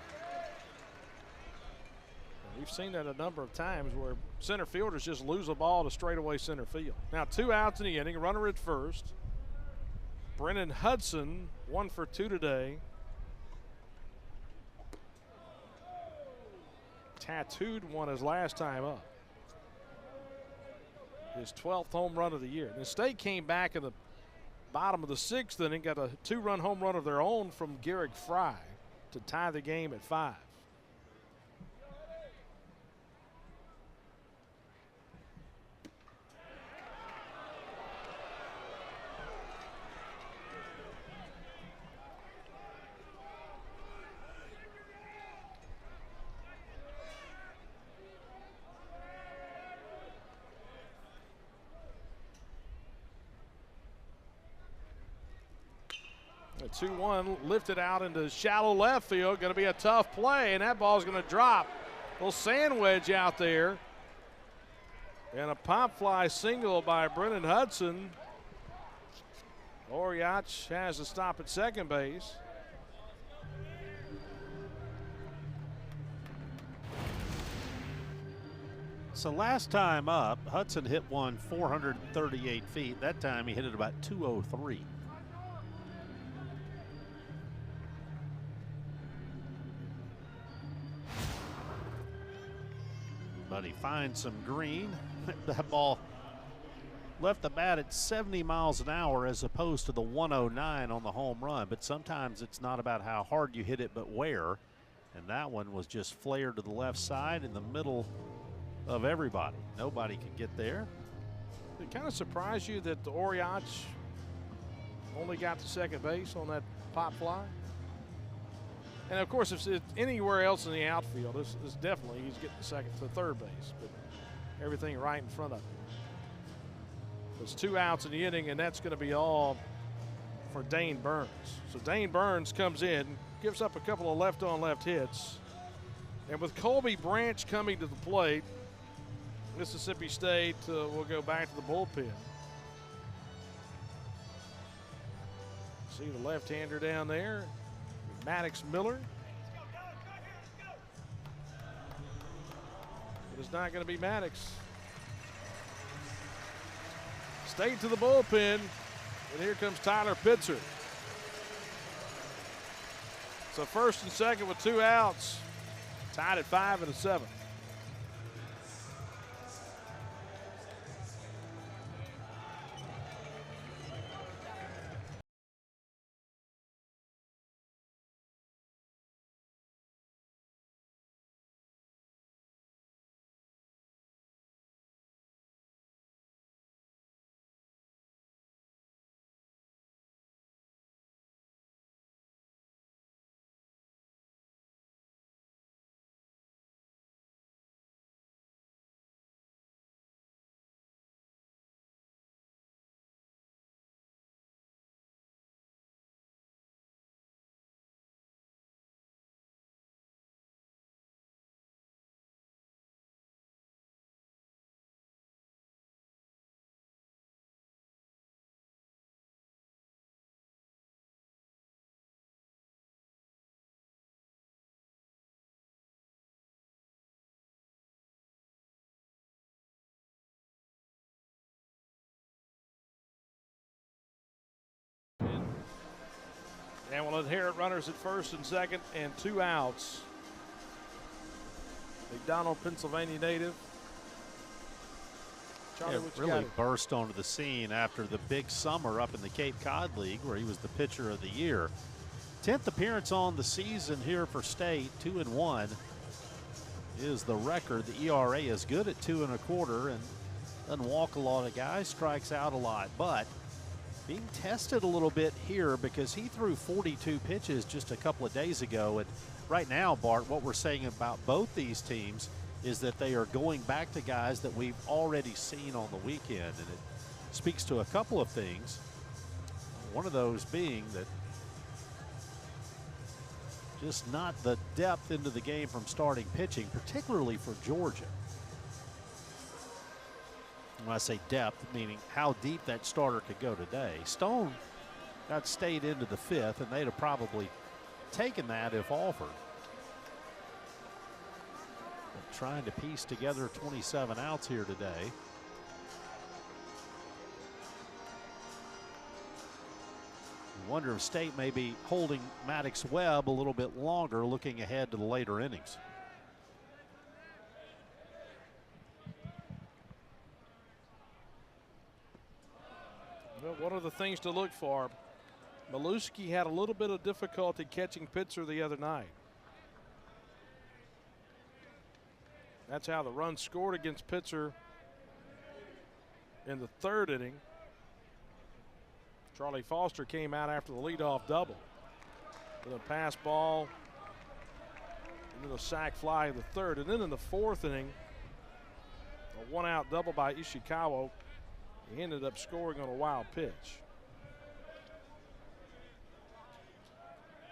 we've seen that a number of times where center fielders just lose a ball to straightaway center field. Now 2 outs in the inning, runner at first. Brennan Hudson 1 for 2 today. Tattooed one his last time up. His 12th home run of the year. The State came back in the bottom of the 6th inning, got a 2-run home run of their own from Garrick Fry to tie the game at 5. A 2-1 lifted out into shallow left field. Going to be a tough play, and that ball's going to drop. Little sand wedge out there. And a pop fly single by Brennan Hudson. Oriach has to stop at second base. So last time up, Hudson hit one 438 feet. That time he hit it about 203. But he finds some green. That ball left the bat at 70 miles an hour as opposed to the 109 on the home run. But sometimes it's not about how hard you hit it, but where. And that one was just flared to the left side in the middle of everybody. Nobody could get there. It kind of surprised you that the Oriach only got to second base on that pop fly? And of course, if it's anywhere else in the outfield, it's definitely he's getting second to third base, but everything right in front of him. There's 2 outs in the inning, and that's going to be all for Dane Burns. So Dane Burns comes in, gives up a couple of left-on-left hits, and with Colby Branch coming to the plate, Mississippi State will go back to the bullpen. See the left-hander down there. Maddox Miller. But it's not going to be Maddox. State to the bullpen, and here comes Tyler Pitzer. So first and second with 2 outs, tied at 5 in the 7th. And we'll inherit runners at first and second and 2 outs. McDonald, Pennsylvania native. Charlie, what you really got? burst onto the scene after the big summer up in the Cape Cod League where he was the pitcher of the year. 10th appearance on the season here for State, 2-1 is the record. The ERA is good at 2 1/4 and doesn't walk a lot of guys, strikes out a lot, but being tested a little bit here because he threw 42 pitches just a couple of days ago. And right now, Bart, what we're saying about both these teams is that they are going back to guys that we've already seen on the weekend. And it speaks to a couple of things. One of those being that just not the depth into the game from starting pitching, particularly for Georgia. When I say depth, meaning how deep that starter could go today. Stone got State into the 5th, and they'd have probably taken that if offered. But trying to piece together 27 outs here today. I wonder if State may be holding Maddox Webb a little bit longer, looking ahead to the later innings. Well, one of the things to look for, Maluski had a little bit of difficulty catching Pitzer the other night. That's how the run scored against Pitzer in the 3rd inning. Charlie Foster came out after the leadoff double with a pass ball and then a sac fly in the 3rd. And then in the 4th inning, a 1-out double by Ishikawa. He ended up scoring on a wild pitch.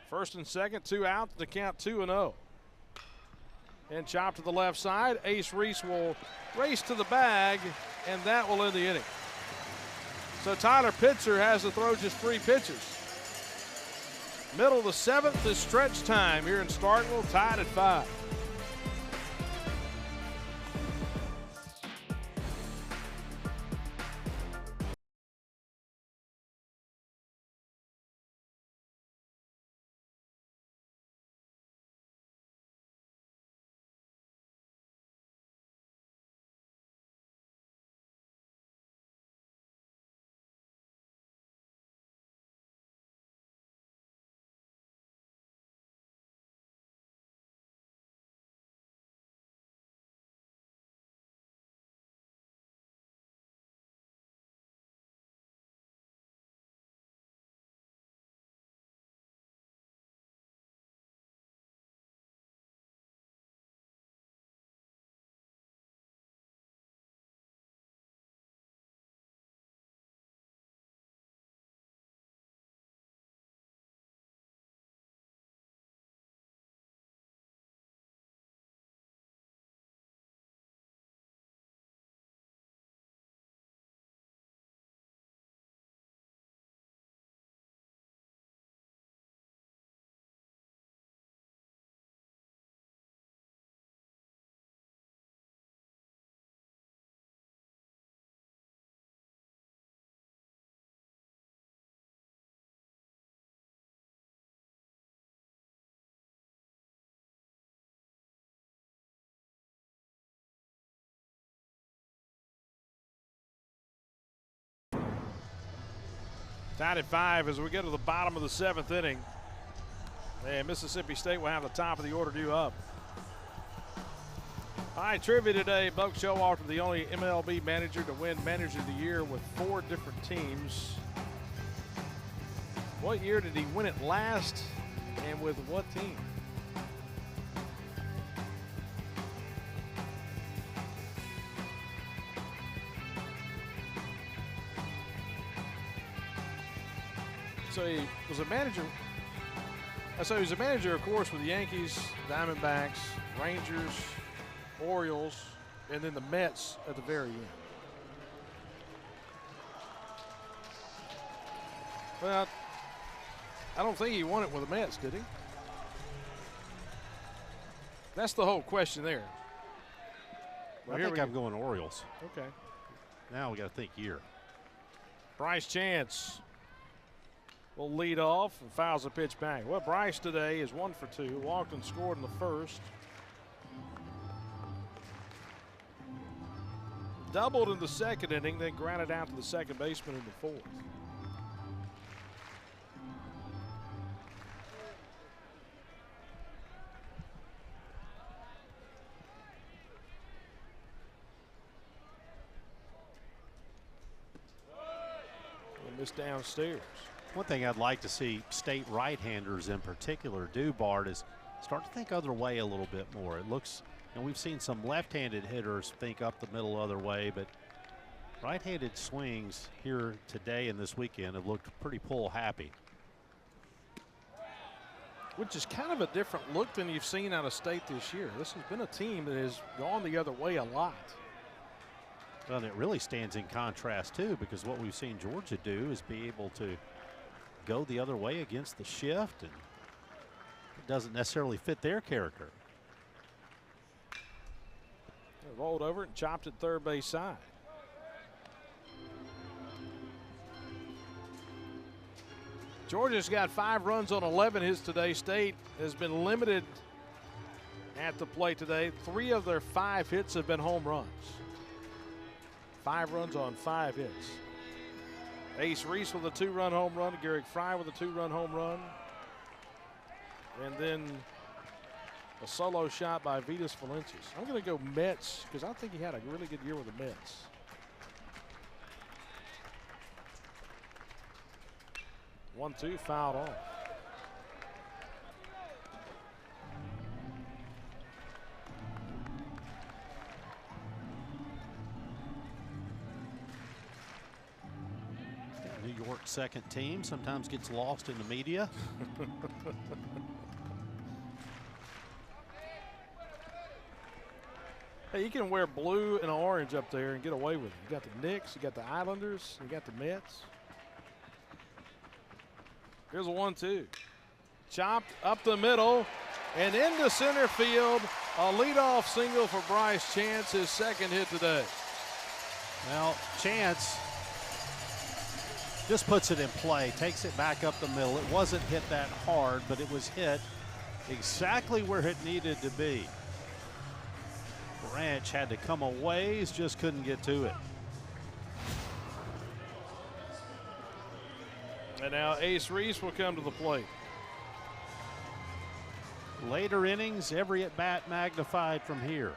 First and second, 2 outs to count 2-0. And chop to the left side. Ace Reese will race to the bag, and that will end the inning. So Tyler Pitzer has to throw just 3 pitches. Middle of the 7th is stretch time here in Starkville, tied at 5. Tied at 5 as we get to the bottom of the 7th inning. And Mississippi State will have the top of the order due up. All right, trivia today. Buck Showalter, the only MLB manager to win Manager of the Year with 4 different teams. What year did he win it last, and with what team? So he was a manager. So he was a manager, of course, with the Yankees, Diamondbacks, Rangers, Orioles, and then the Mets at the very end. Well, I don't think he won it with the Mets, did he? That's the whole question there. Well, I think I'm going Orioles. Okay. Now we got to think year. Bryce Chance will lead off and fouls the pitch back. Well, Bryce today is 1 for 2. Walked and scored in the first. Doubled in the second inning, then grounded out to the second baseman in the fourth. And this downstairs. One thing I'd like to see state right-handers in particular do, Bart, is start to think other way a little bit more. It looks, and we've seen some left-handed hitters think up the middle other way, but right-handed swings here today and this weekend have looked pretty pull happy. Which is kind of a different look than you've seen out of state this year. This has been a team that has gone the other way a lot. Well, and it really stands in contrast too, because what we've seen Georgia do is be able to go the other way against the shift, and it doesn't necessarily fit their character. They rolled over and chopped it third base side. Georgia's got 5 runs on 11 hits today. State has been limited at the plate today. 3 of their 5 hits have been home runs. 5 runs on 5 hits. Ace Reese with a 2-run home run. Garrick Fry with a 2-run home run. And then a solo shot by Vitas Valencias. I'm going to go Mets because I think he had a really good year with the Mets. One, two, fouled off. New York second team sometimes gets lost in the media. Hey, you can wear blue and orange up there and get away with it. You got the Knicks, you got the Islanders, you got the Mets. Here's a 1-2. Chopped up the middle and into center field. A leadoff single for Bryce Chance, his second hit today. Well, Chance just puts it in play, takes it back up the middle. It wasn't hit that hard, but it was hit exactly where it needed to be. Branch had to come a ways, just couldn't get to it. And now Ace Reese will come to the plate. Later innings, every at bat magnified from here.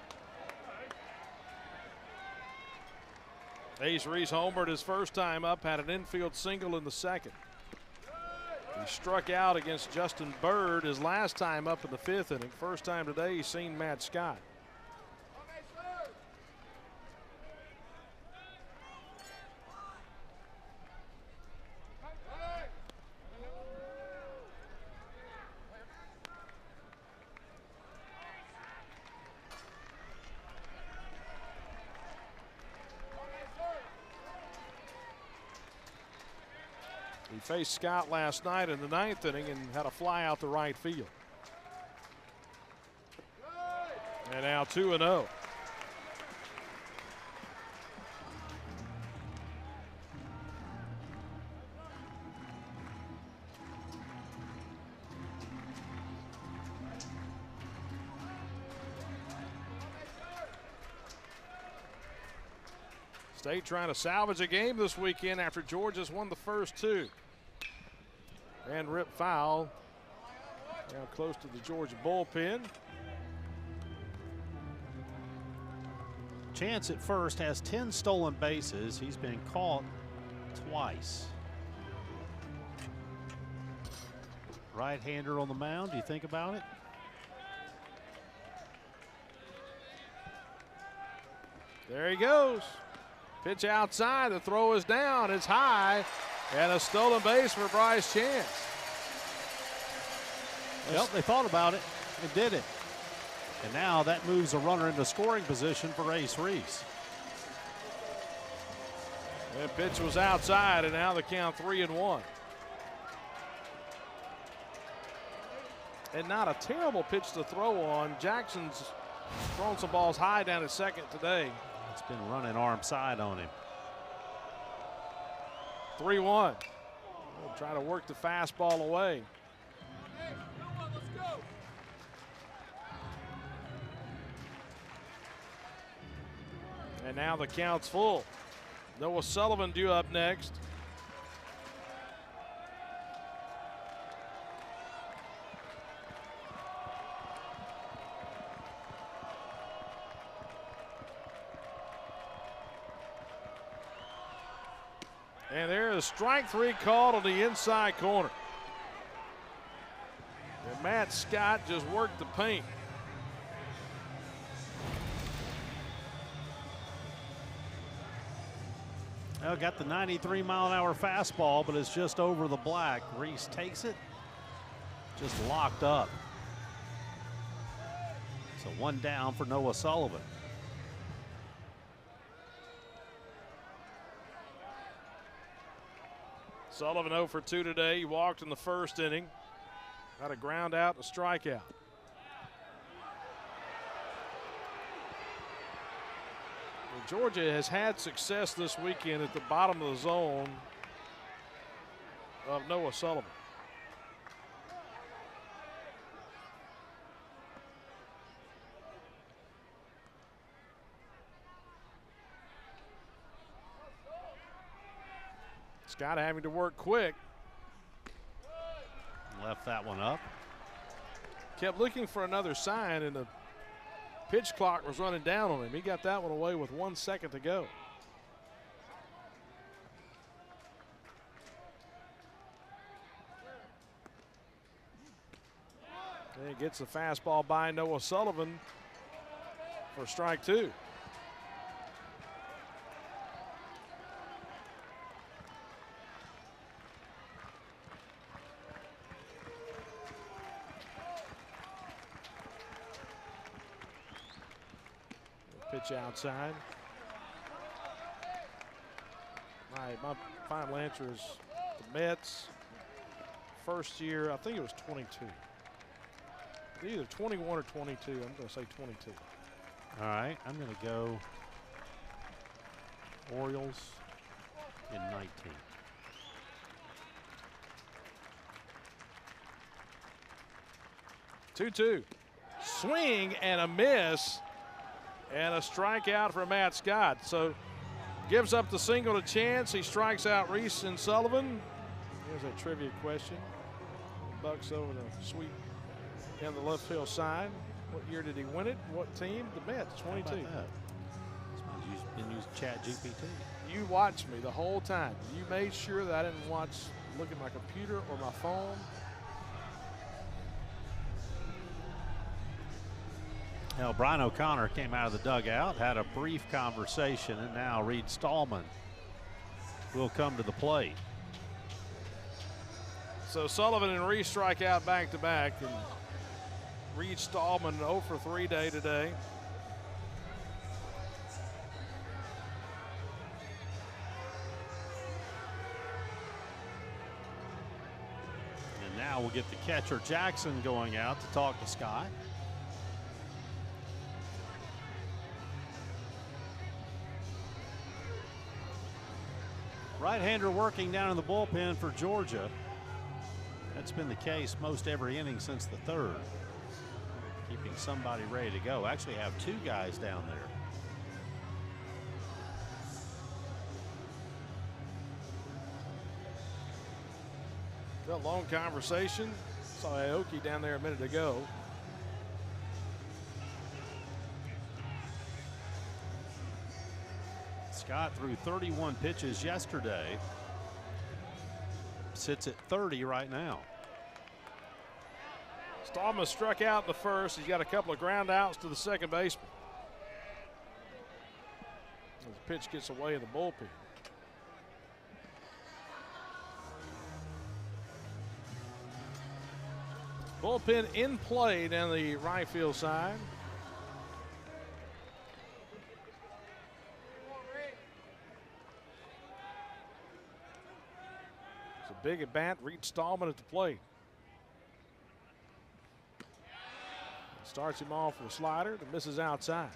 Ace Reese homered his first time up, had an infield single in the second. He struck out against Justin Bird his last time up in the 5th inning. First time today he's seen Matt Scott. He faced Scott last night in the 9th inning and had a fly out to right field. And now 2-0. State trying to salvage a game this weekend after Georgia's won the first 2. And rip foul. Now close to the Georgia bullpen. Chance at first has 10 stolen bases. He's been caught twice. Right-hander on the mound. Do you think about it? There he goes. Pitch outside. The throw is down. It's high. And a stolen base for Bryce Chance. Well, they thought about it and did it. And now that moves a runner into scoring position for Ace Reese. The pitch was outside, and now the count 3-1. And not a terrible pitch to throw on. Jackson's thrown some balls high down at second today. It's been running arm side on him. 3-1. We'll try to work the fastball away. And now the count's full. Noah Sullivan due up next. And there is strike 3 called on the inside corner. And Matt Scott just worked the paint. Well, got the 93-mile-an-hour fastball, but it's just over the black. Reese takes it, just locked up. So 1 down for Noah Sullivan. Sullivan 0 for 2 today. He walked in the first inning. Got a ground out and a strikeout. Well, Georgia has had success this weekend at the bottom of the zone of Noah Sullivan. Scott having to work quick. Left that one up. Kept looking for another sign, and the pitch clock was running down on him. He got that one away with 1 second to go. And he gets the fastball by Noah Sullivan for strike 2. Pitch outside. My final answer is the Mets. First year, I think it was 22. Either 21 or 22. I'm going to say 22. All right, I'm going to go Orioles in 19. Two. Swing and a miss. And a strikeout for Matt Scott. So gives up the single to Chance. He strikes out Reese and Sullivan. Here's a trivia question. Bucks over the sweep down the left field side. What year did he win it? What team? The Mets, 22. Been using ChatGPT. You watched me the whole time. You made sure that I didn't look at my computer or my phone. Now, Brian O'Connor came out of the dugout, had a brief conversation, and now Reed Stallman will come to the plate. So Sullivan and Reese strike out back-to-back, and Reed Stallman 0 for 3 day today. And now we'll get the catcher Jackson going out to talk to Scott. Right-hander working down in the bullpen for Georgia. That's been the case most every inning since the 3rd. Keeping somebody ready to go. Actually have 2 guys down there. A long conversation. Saw Aoki down there a minute ago. Scott threw 31 pitches yesterday. Sits at 30 right now. Stallman struck out in the first. He's got a couple of ground outs to the second baseman. As the pitch gets away in the bullpen. Bullpen in play down the right field side. It's a big at bat. Reed Stallman at the plate. Starts him off with a slider that misses outside.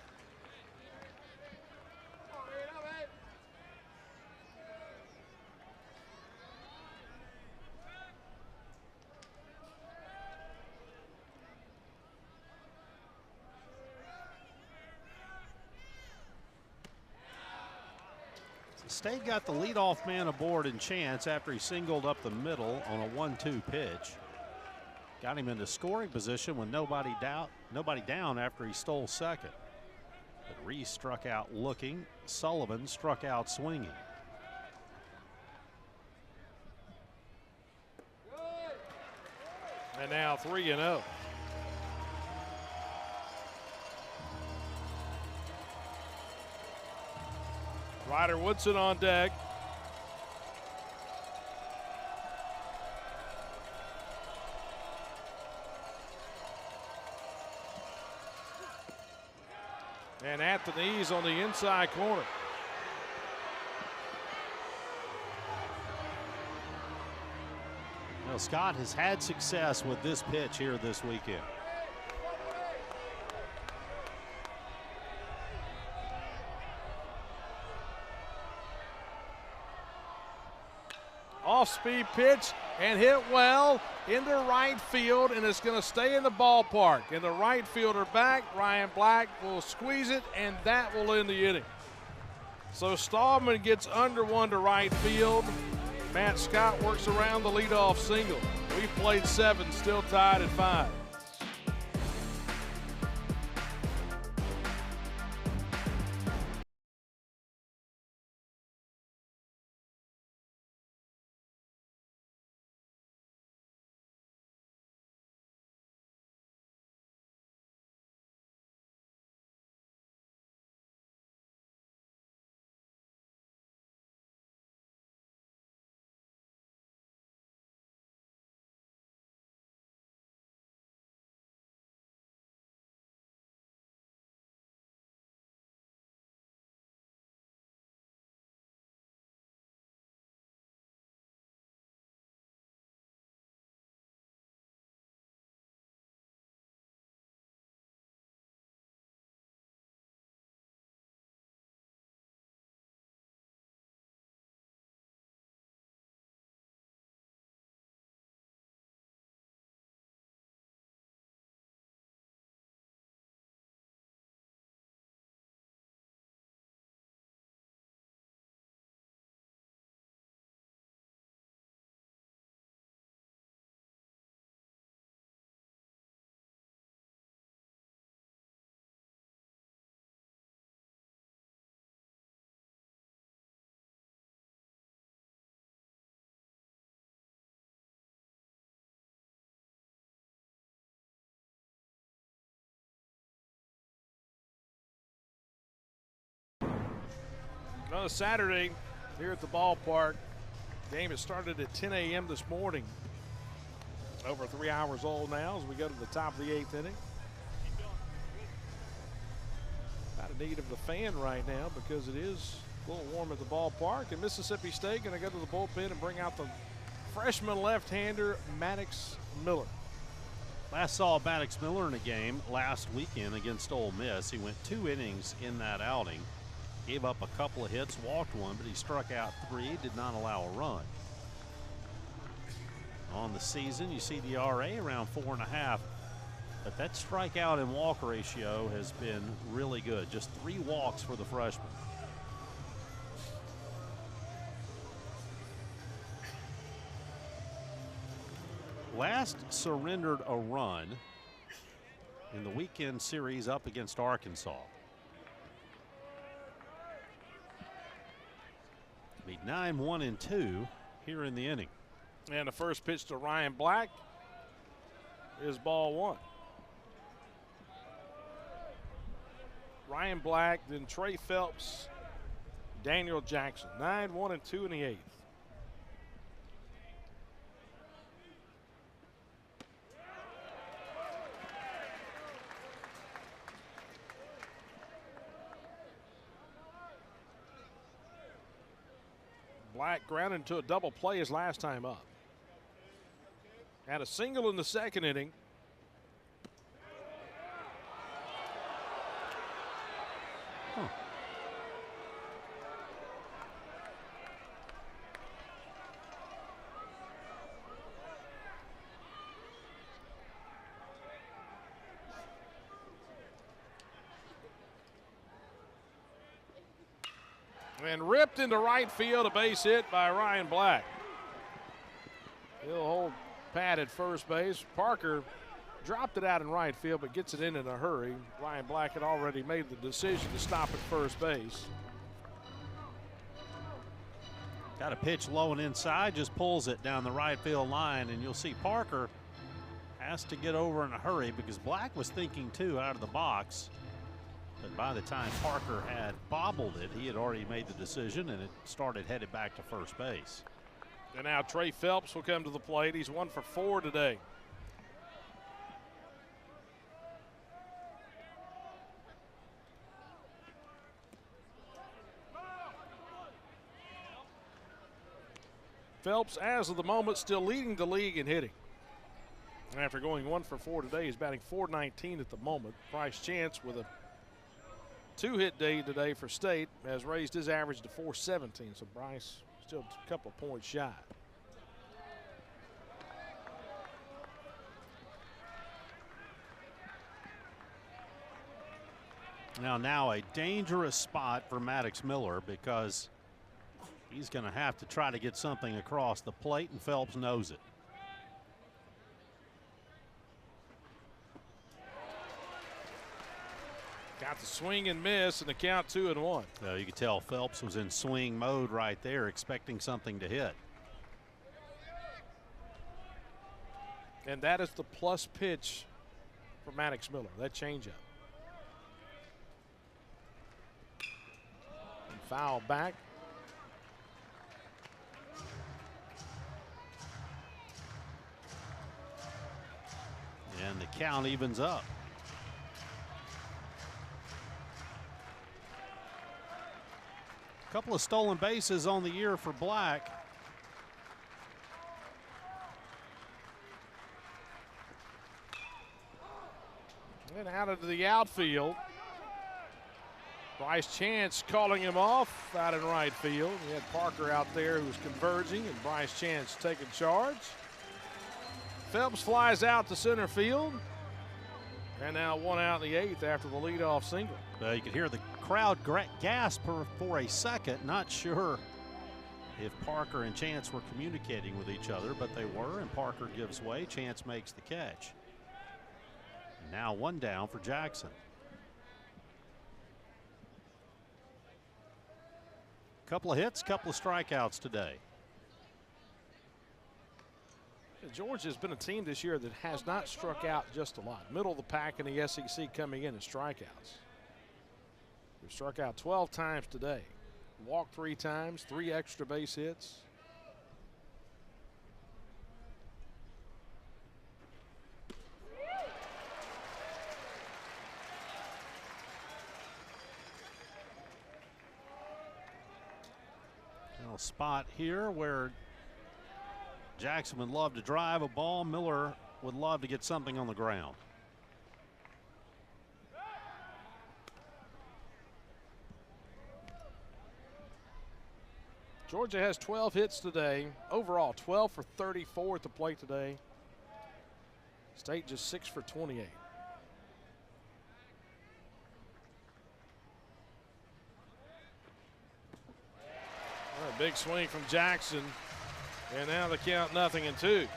State got the leadoff man aboard in Chance after he singled up the middle on a 1-2 pitch. Got him into scoring position with nobody down after he stole second. But Reese struck out looking. Sullivan struck out swinging. And now 3-0. Ryder Woodson on deck. And at the knees on the inside corner. Well, Scott has had success with this pitch here this weekend. Off-speed pitch and hit well into right field, and it's going to stay in the ballpark. And the right fielder back, Ryan Black, will squeeze it, and that will end the inning. So Stallman gets under one to right field. Matt Scott works around the leadoff single. We've played 7, still tied at 5. Another Saturday here at the ballpark. Game has started at 10 a.m. this morning. Over 3 hours old now as we go to the top of the 8th inning. Not in need of the fan right now because it is a little warm at the ballpark. And Mississippi State going to go to the bullpen and bring out the freshman left-hander Maddox Miller. Last saw Maddox Miller in a game last weekend against Ole Miss. He went 2 innings in that outing. Gave up a couple of hits, walked one, but he struck out 3, did not allow a run. On the season, you see the RA around 4.5, but that strikeout and walk ratio has been really good. Just 3 walks for the freshman. Last surrendered a run in the weekend series up against Arkansas. Be 9-1-2 here in the inning. And the first pitch to Ryan Black is ball 1. Ryan Black, then Trey Phelps, Daniel Jackson. 9-1-2 in the 8th. Black grounded into a double play his last time up. Had a single in the second inning. And ripped into right field, a base hit by Ryan Black. He'll hold pat at first base. Parker dropped it out in right field, but gets it in a hurry. Ryan Black had already made the decision to stop at first base. Got a pitch low and inside, just pulls it down the right field line, and you'll see Parker has to get over in a hurry because Black was thinking too out of the box. But by the time Parker had bobbled it, he had already made the decision, and it started headed back to first base. And now Trey Phelps will come to the plate. He's 1 for 4 today. Phelps, as of the moment, still leading the league in hitting. And after going 1 for 4 today, he's batting .419 at the moment. Bryce Chance, with a 2-hit day today for State, has raised his average to .417. So Bryce still a couple of points shy. Now a dangerous spot for Maddox Miller because he's going to have to try to get something across the plate, and Phelps knows it. Got the swing and miss, and the count 2-1. You could tell Phelps was in swing mode right there, expecting something to hit. And that is the plus pitch for Maddox Miller, that changeup. And foul back. And the count evens up. A couple of stolen bases on the year for Black. And out into the outfield. Bryce Chance calling him off out in right field. He had Parker out there who was converging, and Bryce Chance taking charge. Phelps flies out to center field. And now 1 out in the 8th after the leadoff single. You could hear the crowd gasp for a second. Not sure if Parker and Chance were communicating with each other, but they were, and Parker gives way. Chance makes the catch. Now 1 down for Jackson. Couple of hits, couple of strikeouts today. Georgia has been a team this year that has not struck out just a lot. Middle of the pack in the SEC coming in strikeouts. We've struck out 12 times today. Walked 3 times, 3 extra base hits. A spot here where Jackson would love to drive a ball. Miller would love to get something on the ground. Georgia has 12 hits today. Overall, 12 for 34 at the plate today. State just 6 for 28. A big swing from Jackson. And now the count 0-2.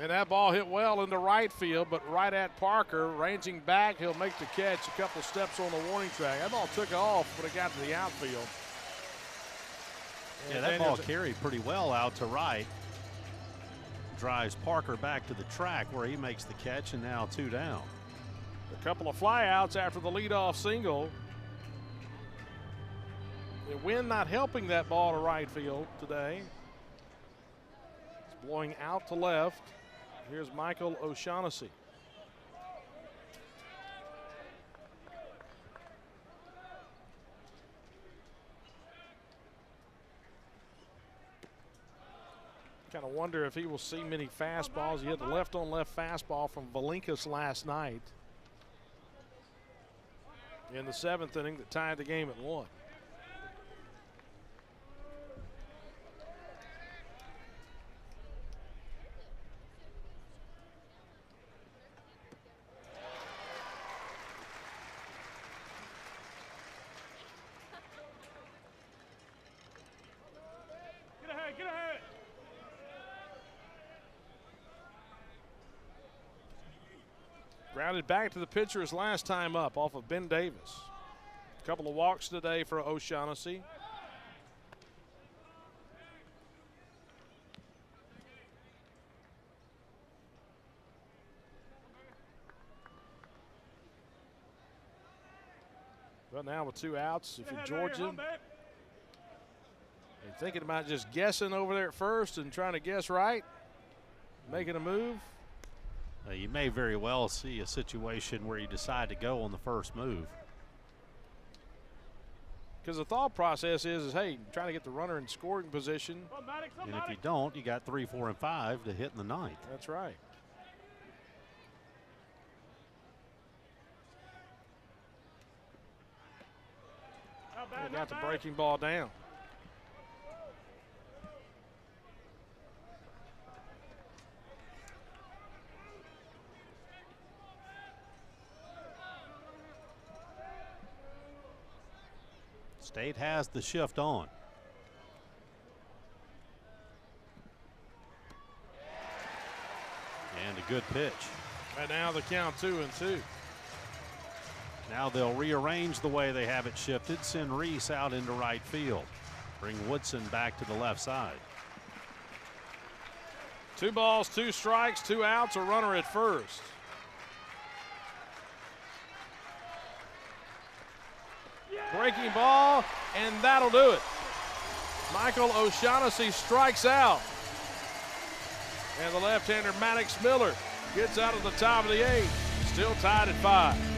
And that ball hit well into right field, but right at Parker, ranging back, he'll make the catch a couple steps on the warning track. That ball took off when it got to the outfield. Yeah, that ball carried pretty well out to right. Drives Parker back to the track where he makes the catch, and now 2 down. A couple of flyouts after the leadoff single. The wind not helping that ball to right field today. It's blowing out to left. Here's Michael O'Shaughnessy. Kind of wonder if he will see many fastballs. He had the left-on-left fastball from Valinkas last night. in the 7th inning that tied the game at 1. Get ahead, get ahead. Grounded back to the pitcher his last time up off of Ben Davis. A couple of walks today for O'Shaughnessy. But now with 2 outs, if you're Georgia, you're thinking about just guessing over there at first and trying to guess right, making a move. You may very well see a situation where you decide to go on the first move. Because the thought process is hey, trying to get the runner in scoring position. And if you don't, you got 3, 4, and 5 to hit in the 9th. That's right. They got the breaking ball down. State has the shift on. And a good pitch. And now the count 2-2. Now they'll rearrange the way they have it shifted, send Reese out into right field. Bring Woodson back to the left side. 2 balls, 2 strikes, 2 outs, a runner at first. Breaking ball, and that'll do it. Michael O'Shaughnessy strikes out. And the left-hander Maddox Miller gets out of the top of the 8th. Still tied at 5.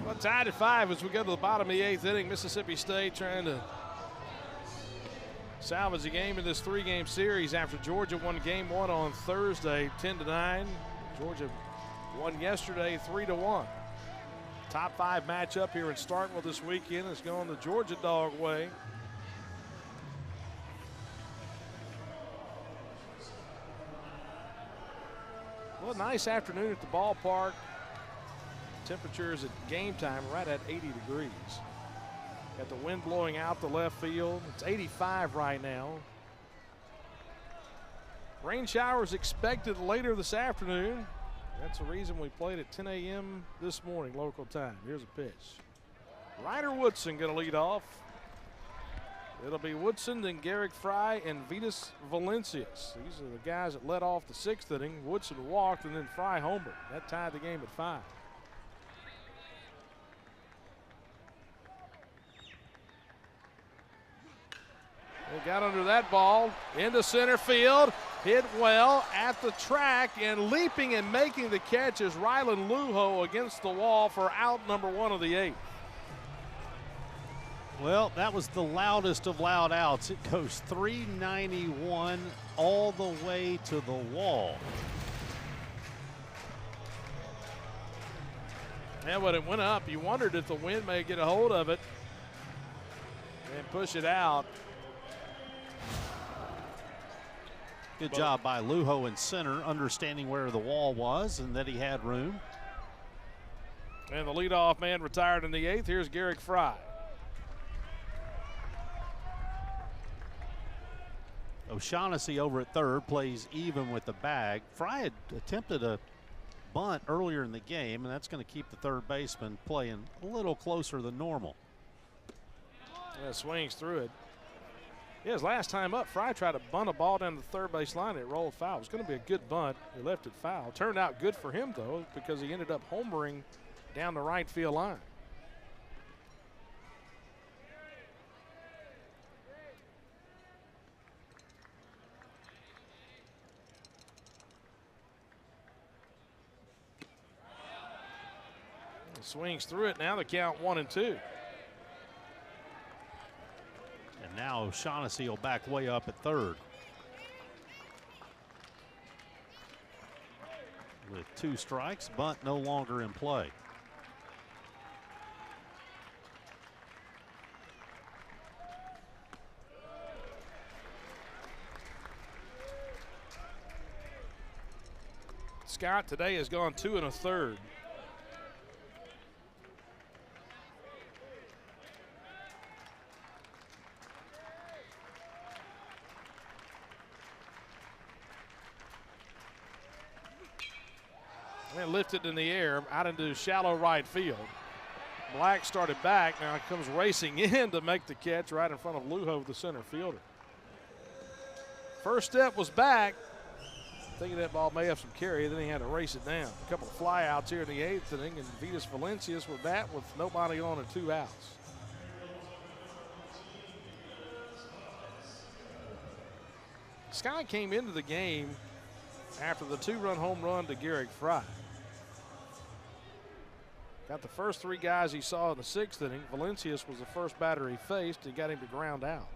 Well, tied at 5 as we go to the bottom of the 8th inning. Mississippi State trying to salvage a game in this 3-game series after Georgia won game 1 on Thursday, 10-9. Georgia won yesterday, 3-1. Top 5 matchup here in Starkville this weekend is going the Georgia dog way. Well, a nice afternoon at the ballpark. Temperatures at game time right at 80 degrees. Got the wind blowing out the left field. It's 85 right now. Rain showers expected later this afternoon. That's the reason we played at 10 a.m. this morning local time. Here's a pitch. Ryder Woodson going to lead off. It'll be Woodson, then Garrick Fry, and Vitas Valencias. These are the guys that led off the 6th inning. Woodson walked, and then Fry homered. That tied the game at 5. They got under that ball into center field, hit well at the track, and leaping and making the catch is Rylan Lujo against the wall for out number 1 of the 8th. Well, that was the loudest of loud outs. It goes 391 all the way to the wall. Yeah, when it went up, you wondered if the wind may get a hold of it and push it out. Good job by Lujo in center, understanding where the wall was and that he had room. And the leadoff man retired in the 8th. Here's Garrick Fry. O'Shaughnessy over at third plays even with the bag. Fry had attempted a bunt earlier in the game, and that's going to keep the third baseman playing a little closer than normal. Yeah, swings through it. Yeah, his last time up, Fry tried to bunt a ball down the third base line. It rolled foul. It was going to be a good bunt. He left it foul. Turned out good for him, though, because he ended up homering down the right field line. Swings through it. Now the count 1-2. And now O'Shaughnessy will back way up at third. With 2 strikes, bunt no longer in play. Scott today has gone 2 1/3. And lifted in the air out into shallow right field. Black started back. Now comes racing in to make the catch right in front of Lujo, the center fielder. First step was back. Thinking that ball may have some carry, then he had to race it down. A couple of flyouts here in the 8th inning, and Vitas Valencias with that with nobody on and 2 outs. Sky came into the game after the 2-run home run to Garrick Fry. Got the first 3 guys he saw in the 6th inning. Valencias was the first batter he faced. He got him to ground out.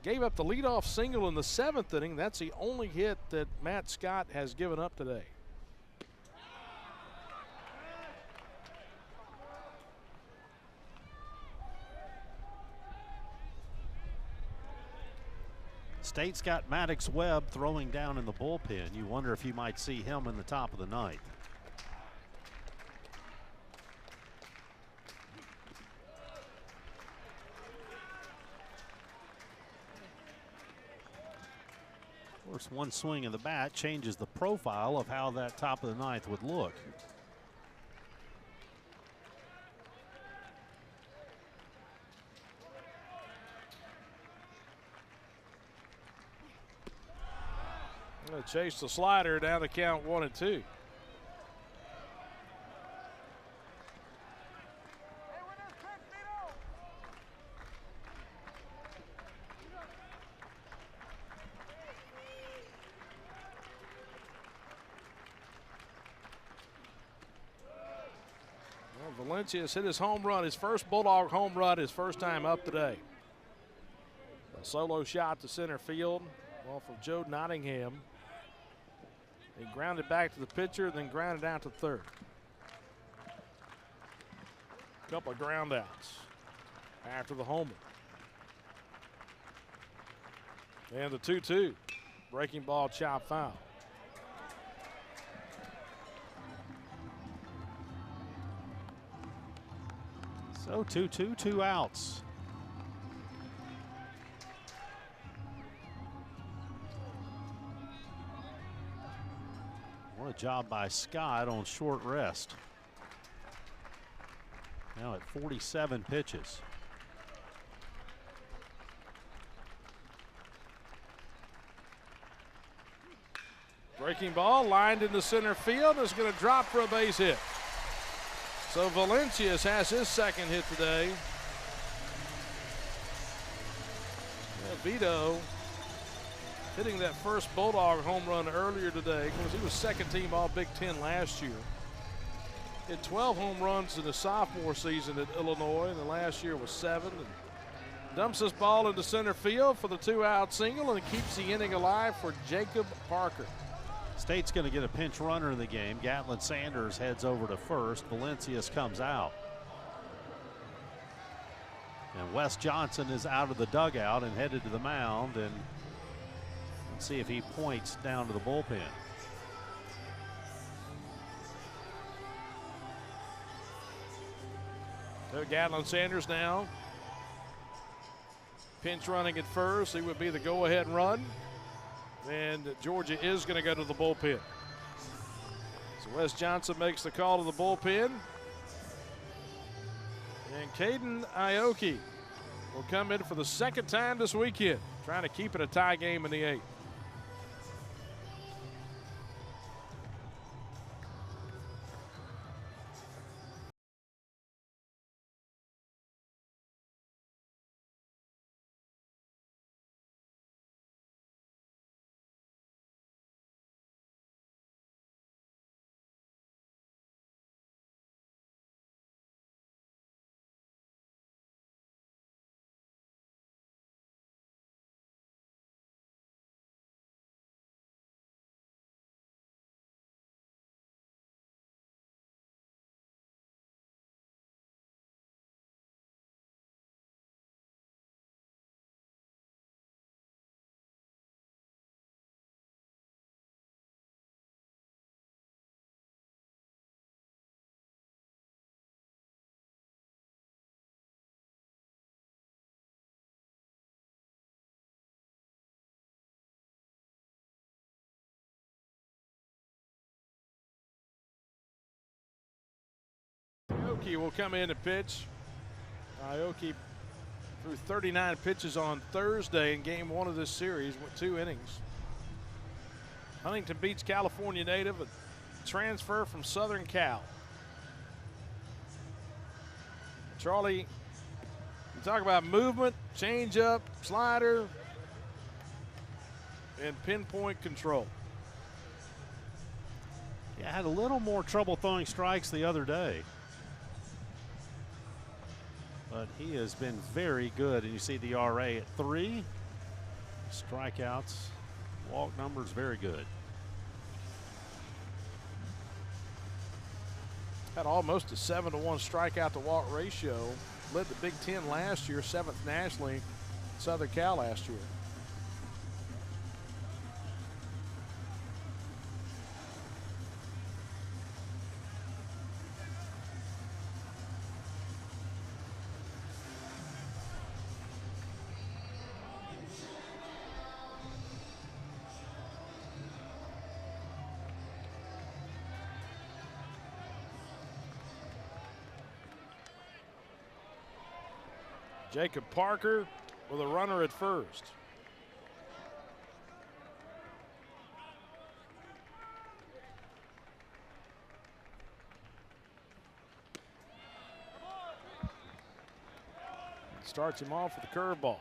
Gave up the leadoff single in the 7th inning. That's the only hit that Matt Scott has given up today. State's got Maddox Webb throwing down in the bullpen. You wonder if you might see him in the top of the 9th. Of course, one swing of the bat changes the profile of how that top of the 9th would look. Going to chase the slider down the count 1-2. Valencias hit his home run, his first Bulldog home run, his first time up today. A solo shot to center field off of Joe Nottingham. He grounded back to the pitcher, then grounded out to third. Couple of ground outs after the homer. And the 2-2. Breaking ball, chop foul. So 2-2, 2 outs. What a job by Scott on short rest. Now at 47 pitches. Breaking ball lined into center field is going to drop for a base hit. So Valencias has his second hit today. Vito hitting that first Bulldog home run earlier today. Of course, he was second team All Big Ten last year. Hit 12 home runs in the sophomore season at Illinois, and the last year was 7. And dumps this ball into center field for the 2-out single, and keeps the inning alive for Jacob Parker. State's going to get a pinch runner in the game. Gatlin Sanders heads over to first. Valencius comes out. And Wes Johnson is out of the dugout and headed to the mound, and let's see if he points down to the bullpen. So Gatlin Sanders now pinch running at first. He would be the go-ahead run. And Georgia is going to go to the bullpen. So Wes Johnson makes the call to the bullpen. And Caden Aoki will come in for the second time this weekend, trying to keep it a tie game in the 8th. Aoki will come in to pitch. Aoki threw 39 pitches on Thursday in game 1 of this series with 2 innings. Huntington Beach, California native, a transfer from Southern Cal. Charlie, you talk about movement, changeup, slider, and pinpoint control. Yeah, had a little more trouble throwing strikes the other day. But he has been very good, and you see the RA at 3. Strikeouts, walk numbers, very good. Had almost a 7-to-1 strikeout to walk ratio. Led the Big Ten last year, 7th nationally, Southern Cal last year. Jacob Parker with a runner at first. Starts him off with a curveball.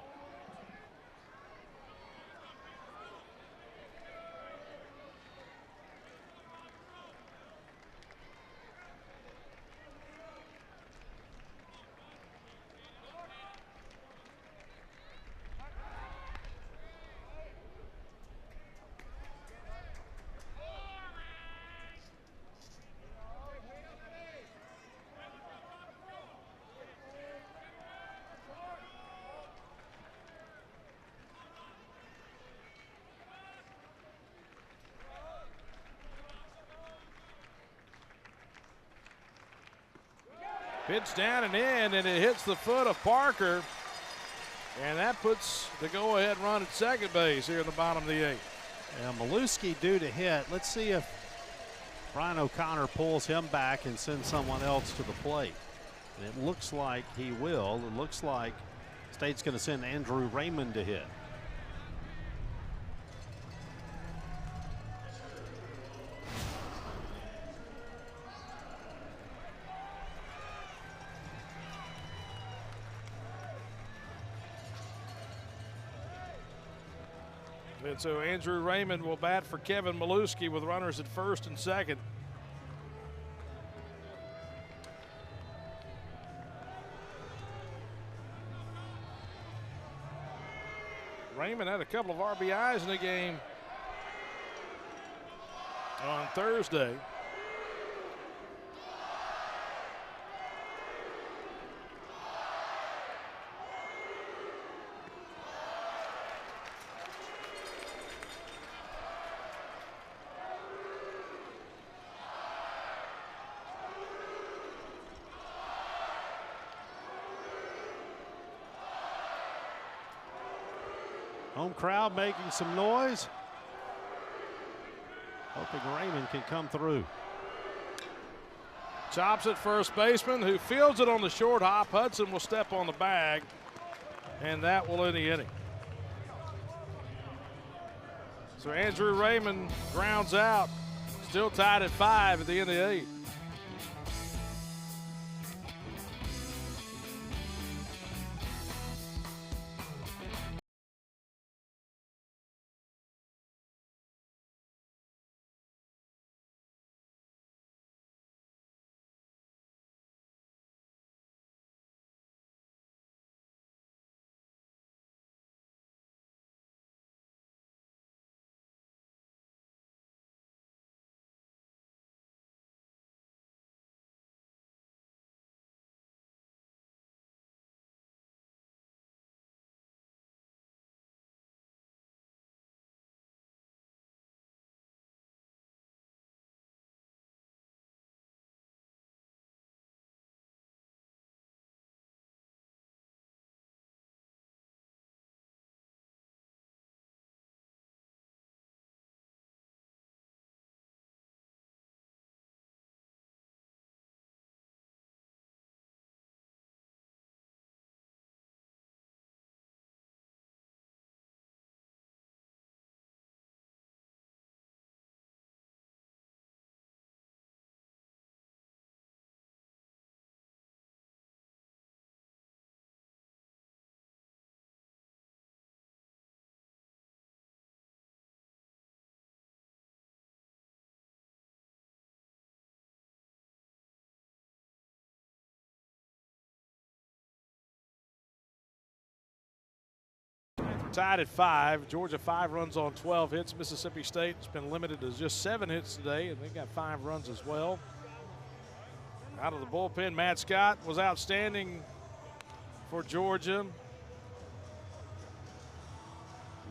Pitch down and in, and it hits the foot of Parker. And that puts the go-ahead run at second base here in the bottom of the 8th. Yeah, Maluski due to hit. Let's see if Brian O'Connor pulls him back and sends someone else to the plate. And it looks like he will. It looks like State's going to send Andrew Raymond to hit. And so Andrew Raymond will bat for Kevin Maluski with runners at first and second. Raymond had a couple of RBIs in the game on Thursday. Home crowd making some noise. Hoping Raymond can come through. Chops at first baseman, who fields it on the short hop. Hudson will step on the bag, and that will end the inning. So Andrew Raymond grounds out, still tied at 5 at the end of the 8th. Tied at 5. Georgia 5 runs on 12 hits. Mississippi State's been limited to just 7 hits today, and they got 5 runs as well. Out of the bullpen, Matt Scott was outstanding for Georgia.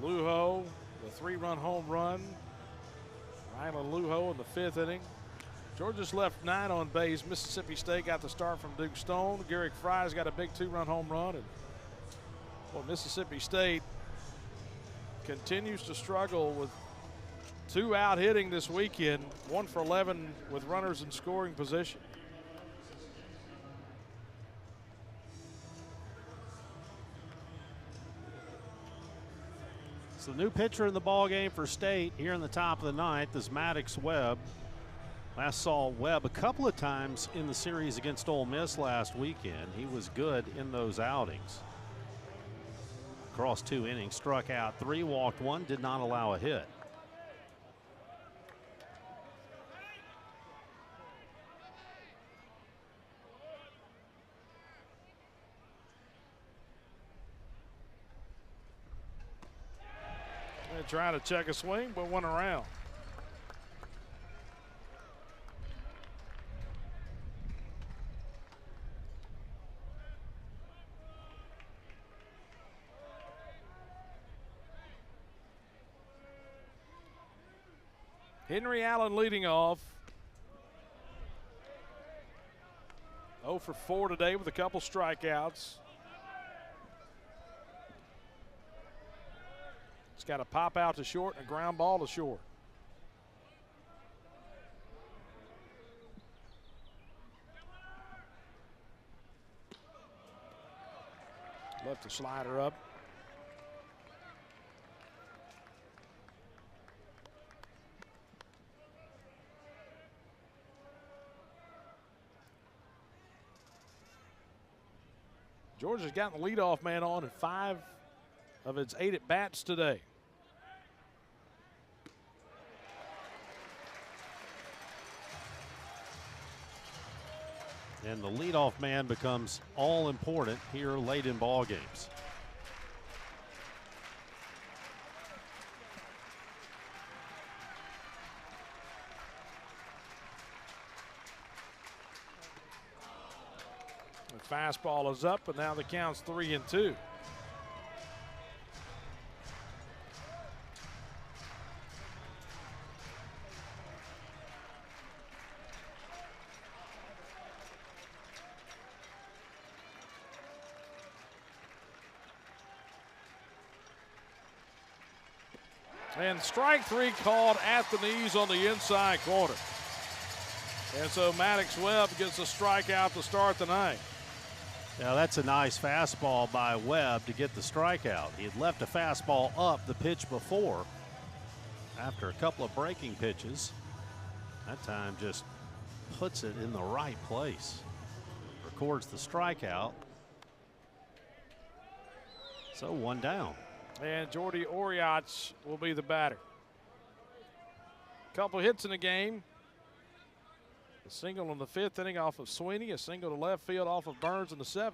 Lujo, the 3-run home run. Rylan Lujo in the 5th inning. Georgia's left 9 on base. Mississippi State got the start from Duke Stone. Garrick Fry's got a big 2-run home run. And well, Mississippi State continues to struggle with 2 out hitting this weekend, 1 for 11 with runners in scoring position. So the new pitcher in the ball game for State here in the top of the 9th is Maddox Webb. Last saw Webb a couple of times in the series against Ole Miss last weekend. He was good in those outings. Across 2 innings, struck out 3, walked 1, did not allow a hit. They're trying to check a swing, but went around. Henry Allen leading off. 0 for 4 today with a couple strikeouts. It's got a pop out to short and a ground ball to short. Left the slider up. Georgia's gotten the leadoff man on in 5 of its 8 at-bats today. And the leadoff man becomes all important here late in ball games. fastball is up, and now the count's 3-2. And strike 3 called at the knees on the inside corner. And so Maddox Webb gets a strikeout to start the ninth. Now that's a nice fastball by Webb to get the strikeout. He had left a fastball up the pitch before after a couple of breaking pitches. That time just puts it in the right place. Records the strikeout. So 1 down. And Jordy Oriach will be the batter. Couple hits in the game. A single in the 5th inning off of Sweeney, a single to left field off of Burns in the 7th.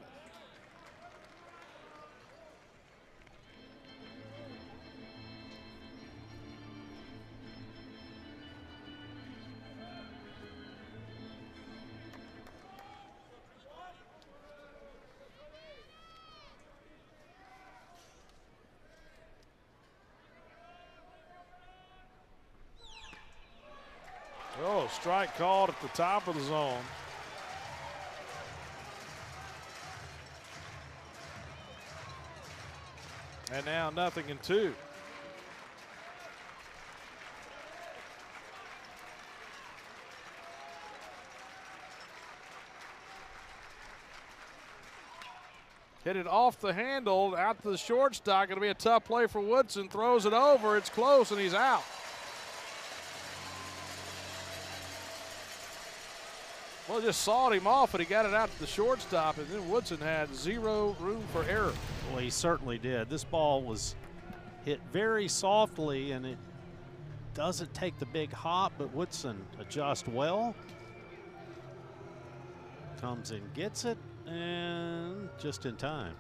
Oh, strike called at the top of the zone. And now 0-2. Hit it off the handle out to the shortstop. Going to be a tough play for Woodson. Throws it over. It's close, and he's out. Well, just sawed him off, and he got it out to the shortstop, and then Woodson had zero room for error. Well, he certainly did. This ball was hit very softly, and it doesn't take the big hop, but Woodson adjusts well. Comes in, gets it, and just in time.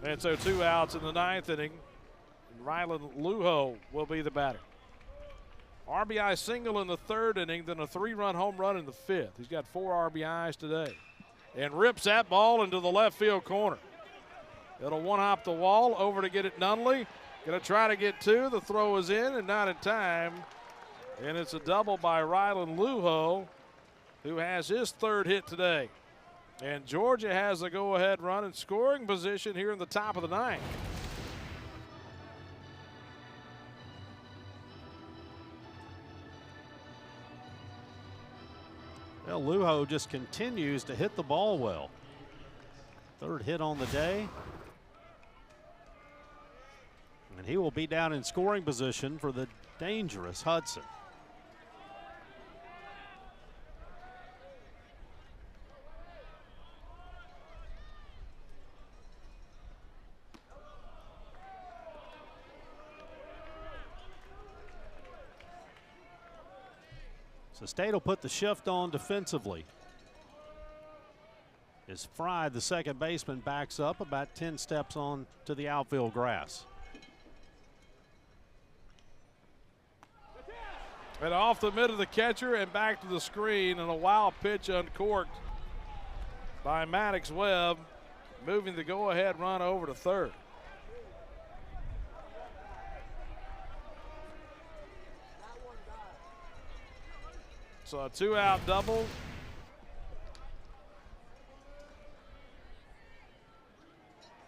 And so 2 outs in the 9th inning. Rylan Lujo will be the batter. RBI single in the 3rd inning, then a 3-run home run in the 5th. He's got 4 RBIs today. And rips that ball into the left field corner. It'll one-hop the wall over to get it Nunley. Going to try to get 2. The throw is in and not in time. And it's a double by Rylan Lujo, who has his 3rd hit today. And Georgia has a go-ahead run in scoring position here in the top of the 9th. Well, Lujo just continues to hit the ball well. 3rd hit on the day. And he will be down in scoring position for the dangerous Hudson. So State will put the shift on defensively. As Fry, the second baseman, backs up about 10 steps on to the outfield grass. And off the mid of the catcher and back to the screen, and a wild pitch uncorked by Maddox Webb, moving the go-ahead run over to 3rd. So a 2-out double.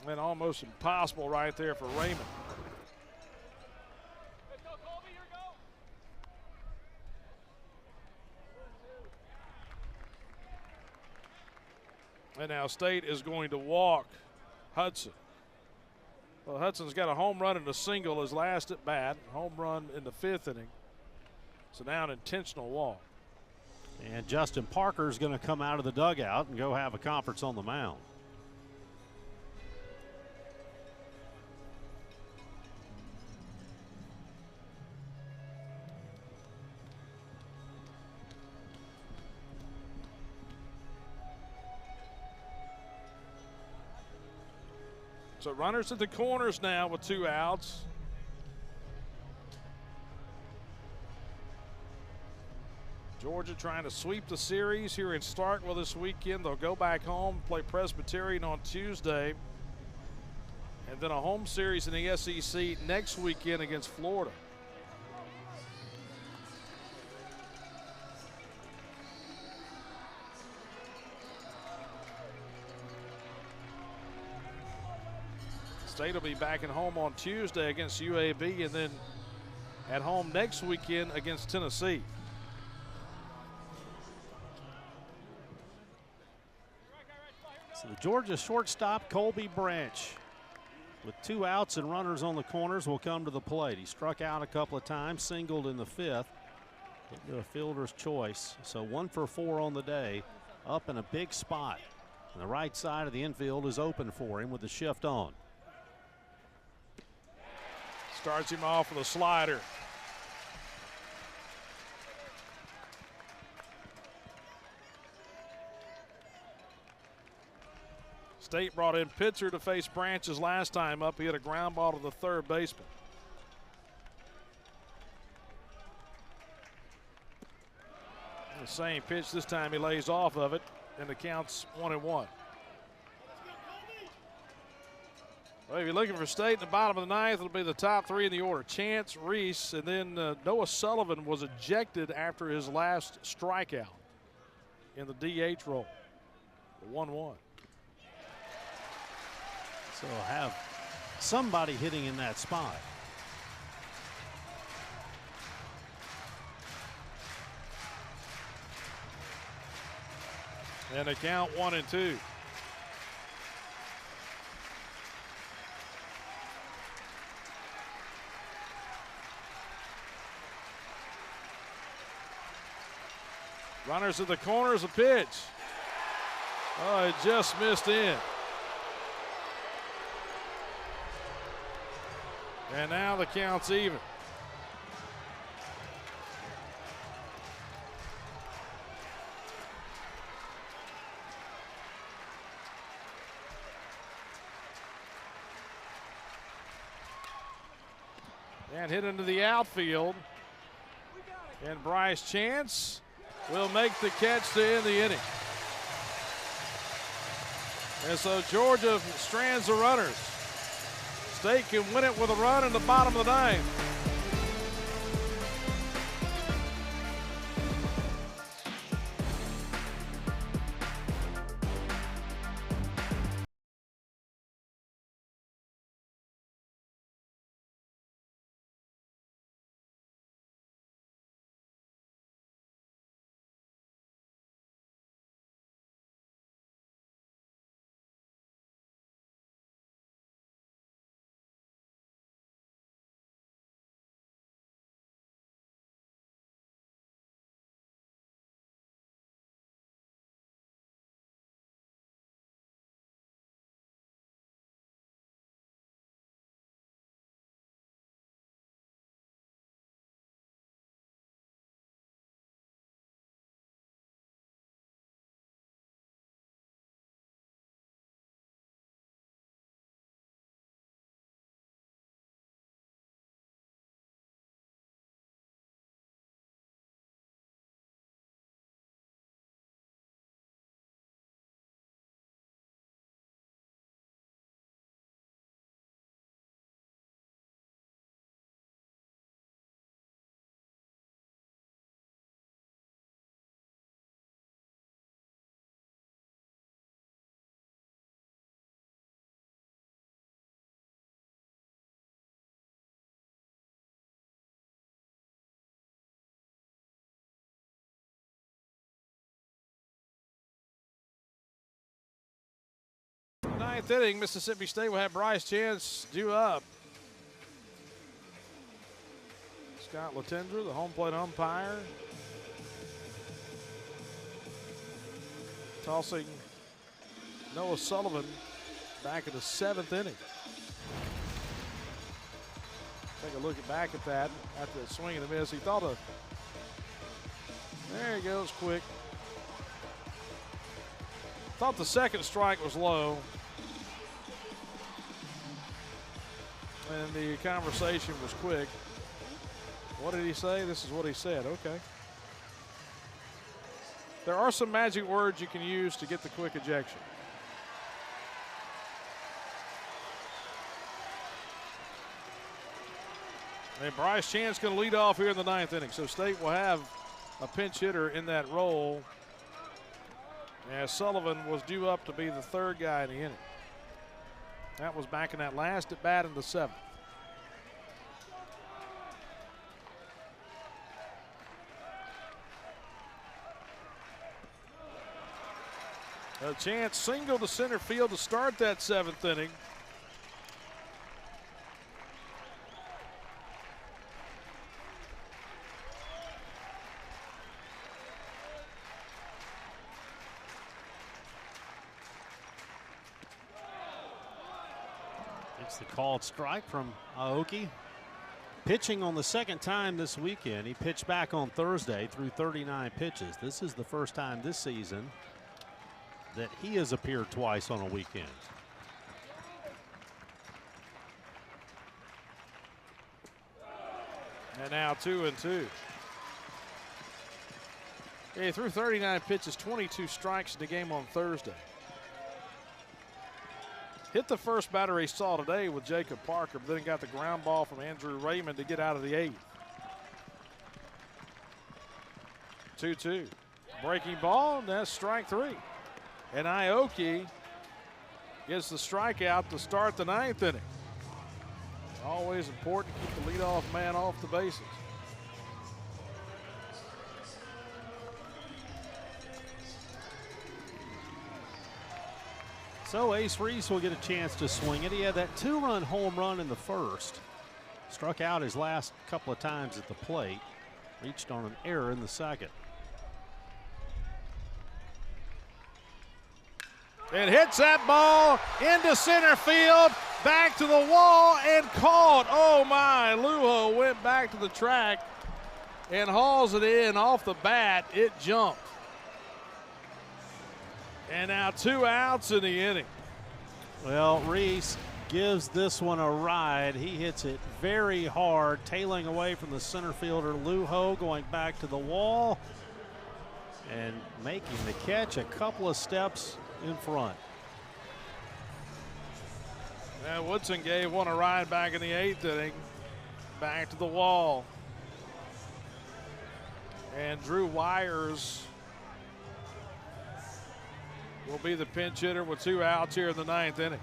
And almost impossible right there for Raymond. And now State is going to walk Hudson. Well, Hudson's got a home run and a single his last at bat. Home run in the 5th inning. So now an intentional walk. And Justin Parker is going to come out of the dugout and go have a conference on the mound. So runners at the corners now with 2 outs. Georgia trying to sweep the series here in Starkville this weekend. They'll go back home, play Presbyterian on Tuesday, and then a home series in the SEC next weekend against Florida. State will be back at home on Tuesday against UAB, and then at home next weekend against Tennessee. So the Georgia shortstop, Colby Branch, with 2 outs and runners on the corners, will come to the plate. He struck out a couple of times, singled in the 5th. Into a fielder's choice. So 1 for 4 on the day, up in a big spot. And the right side of the infield is open for him with the shift on. Starts him off with a slider. State brought in pitcher to face Branches last time up. He hit a ground ball to the third baseman. The same pitch this time, he lays off of it, and the count's 1-1. Well, if you're looking for State in the bottom of the 9th, it'll be the top 3 in the order. Chance, Reese, and then Noah Sullivan was ejected after his last strikeout in the DH role. 1-1. So have somebody hitting in that spot. And they count 1-2. Runners at the corners, a pitch. Oh, it just missed in. And now the count's even. And hit into the outfield. And Bryce Chance will make the catch to end the inning. And so Georgia strands the runners. State can win it with a run in the bottom of the 9th. Ninth inning, Mississippi State will have Bryce Chance due up. Scott Latendra, the home plate umpire, tossing Noah Sullivan back in the 7th inning. Take a look back at that after the swing and a miss. He thought there he goes, quick. Thought the second strike was low. And the conversation was quick. What did he say? This is what he said. Okay. There are some magic words you can use to get the quick ejection. And Bryce Chance going to lead off here in the 9th inning. So State will have a pinch hitter in that role, as Sullivan was due up to be the 3rd guy in the inning. That was back in that last at bat in the 7th. A Chance single to center field to start that 7th inning. It's the called strike from Aoki. Pitching on the 2nd time this weekend. He pitched back on Thursday through 39 pitches. This is the first time this season that he has appeared twice on a weekend. And now 2-2. He threw 39 pitches, 22 strikes in the game on Thursday. Hit the first batter he saw today with Jacob Parker, but then got the ground ball from Andrew Raymond to get out of the 8th. 2-2. Breaking ball, and that's strike 3. And Aoki gets the strikeout to start the 9th inning. Always important to keep the leadoff man off the bases. So Ace Reese will get a chance to swing it. He had that 2-run home run in the 1st. Struck out his last couple of times at the plate. Reached on an error in the 2nd. And hits that ball into center field, back to the wall, and caught. Oh my, Lujo went back to the track and hauls it in off the bat. It jumped. And now 2 outs in the inning. Well, Reese gives this one a ride. He hits it very hard, tailing away from the center fielder Lujo, going back to the wall and making the catch a couple of steps in front. And Woodson gave one a ride back in the 8th inning. Back to the wall. And Drew Wires will be the pinch hitter with 2 outs here in the 9th inning.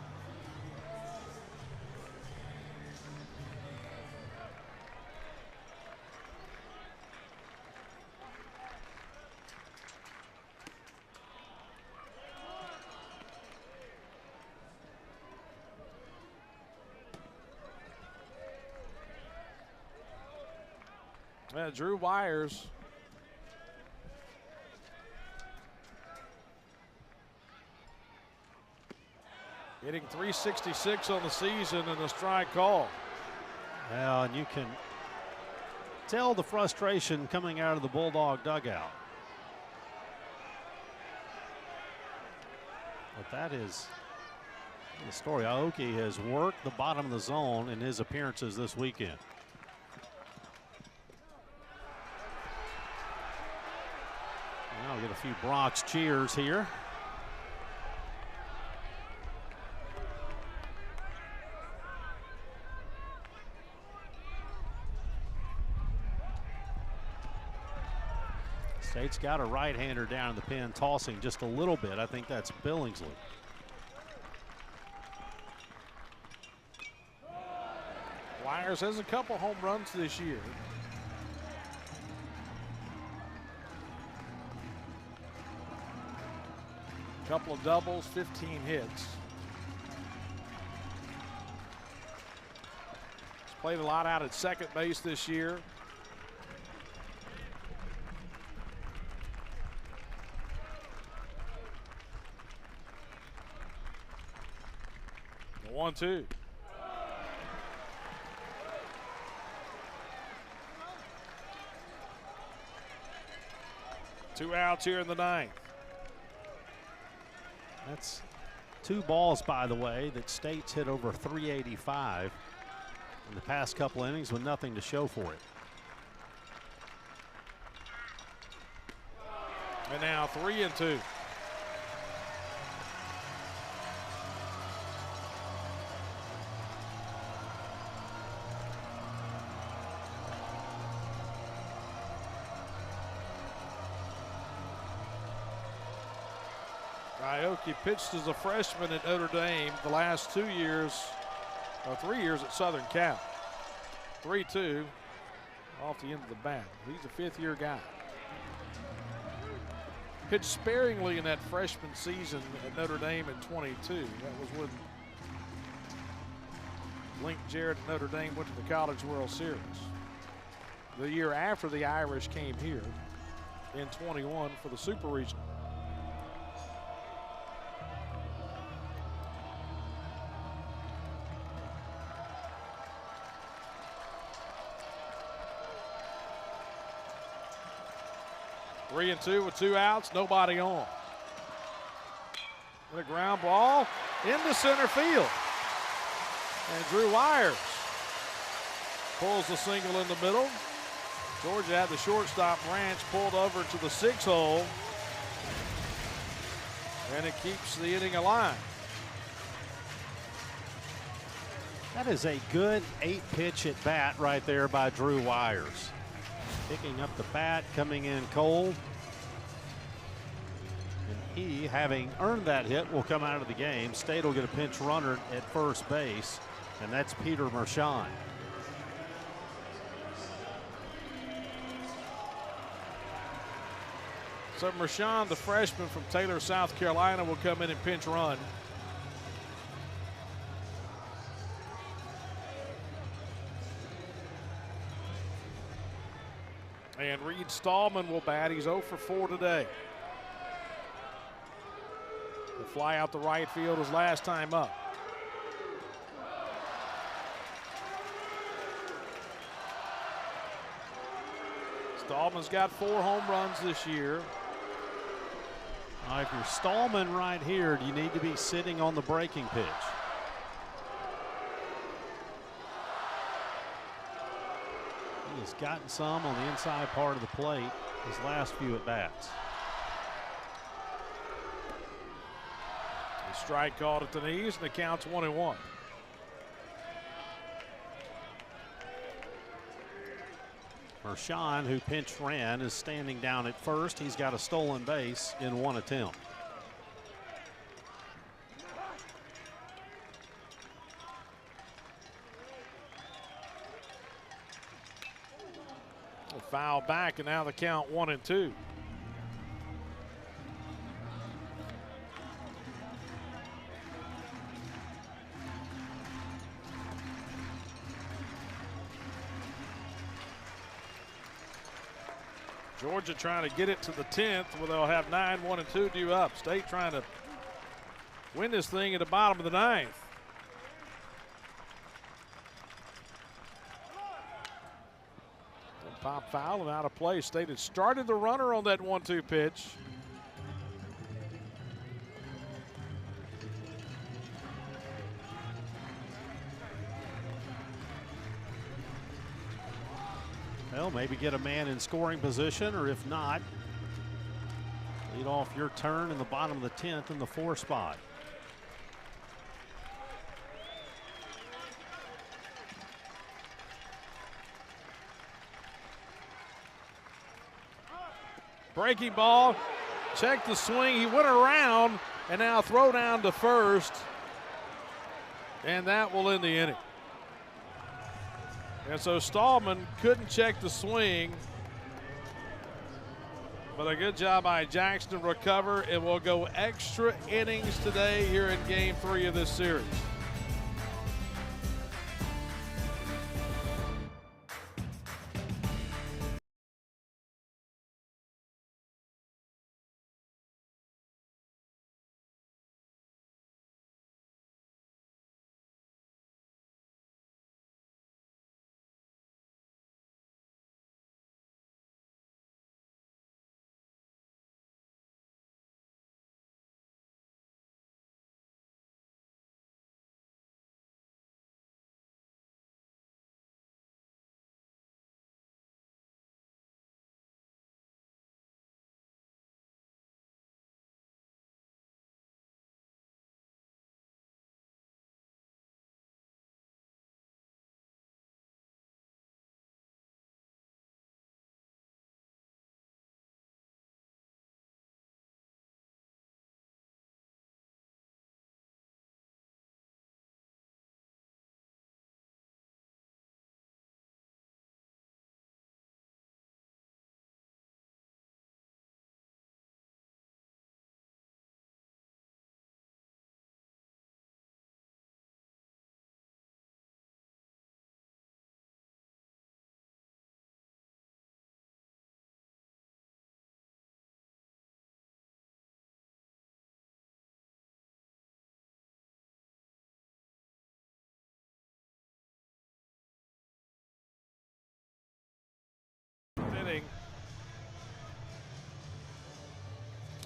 Drew Wires hitting .366 on the season and a strike call. Well, and you can tell the frustration coming out of the Bulldog dugout. But that is the story. Aoki has worked the bottom of the zone in his appearances this weekend. Now we'll get a few Bronx cheers here. State's got a right-hander down in the pen, tossing just a little bit. I think that's Billingsley. Wires has a couple home runs this year. Couple of doubles, 15 hits. He's played a lot out at second base this year. The 1-2. Two outs here in the 9th. That's 2 balls, by the way, that State's hit over .385 in the past couple innings with nothing to show for it. And now 3-2. Aoki pitched as a freshman at Notre Dame the last 2 years, or 3 years at Southern Cal. 3-2 off the end of the bat. He's a fifth-year guy. Pitched sparingly in that freshman season at Notre Dame in 22. That was when Link Jarrett at Notre Dame went to the College World Series. The year after the Irish came here in 21 for the Super Regional. Three and two with 2 outs, nobody on. And a ground ball into center field. And Drew Wires pulls the single in the middle. Georgia had the shortstop Branch pulled over to the 6 hole. And it keeps the inning alive. That is a good 8-pitch at bat right there by Drew Wires. Picking up the bat, coming in cold. And he, having earned that hit, will come out of the game. State will get a pinch runner at first base, and that's Peter Mershon. So Mershon, the freshman from Taylor, South Carolina, will come in and pinch run. And Reed Stallman will bat. He's 0 for 4 today. The fly out the right field his last time up. Stallman's got 4 home runs this year. If you're Stallman right here, you need to be sitting on the breaking pitch. He's gotten some on the inside part of the plate his last few at bats. A strike called at the knees, and the count's 1-1. Mershon, who pinch ran, is standing down at first. He's got a stolen base in 1 attempt. Foul back, and now the count 1-2. Georgia trying to get it to the 10th, where they'll have 9, 1 and 2 due up. State trying to win this thing at the bottom of the 9th. Pop foul and out of play. State had started the runner on that 1-2 pitch. Well, maybe get a man in scoring position, or if not, lead off your turn in the bottom of the 10th in the 4 spot. Breaking ball, check the swing. He went around, and now throw down to first. And that will end the inning. And so Stallman couldn't check the swing. But a good job by Jackson to recover. It will go extra innings today here in Game 3 of this series.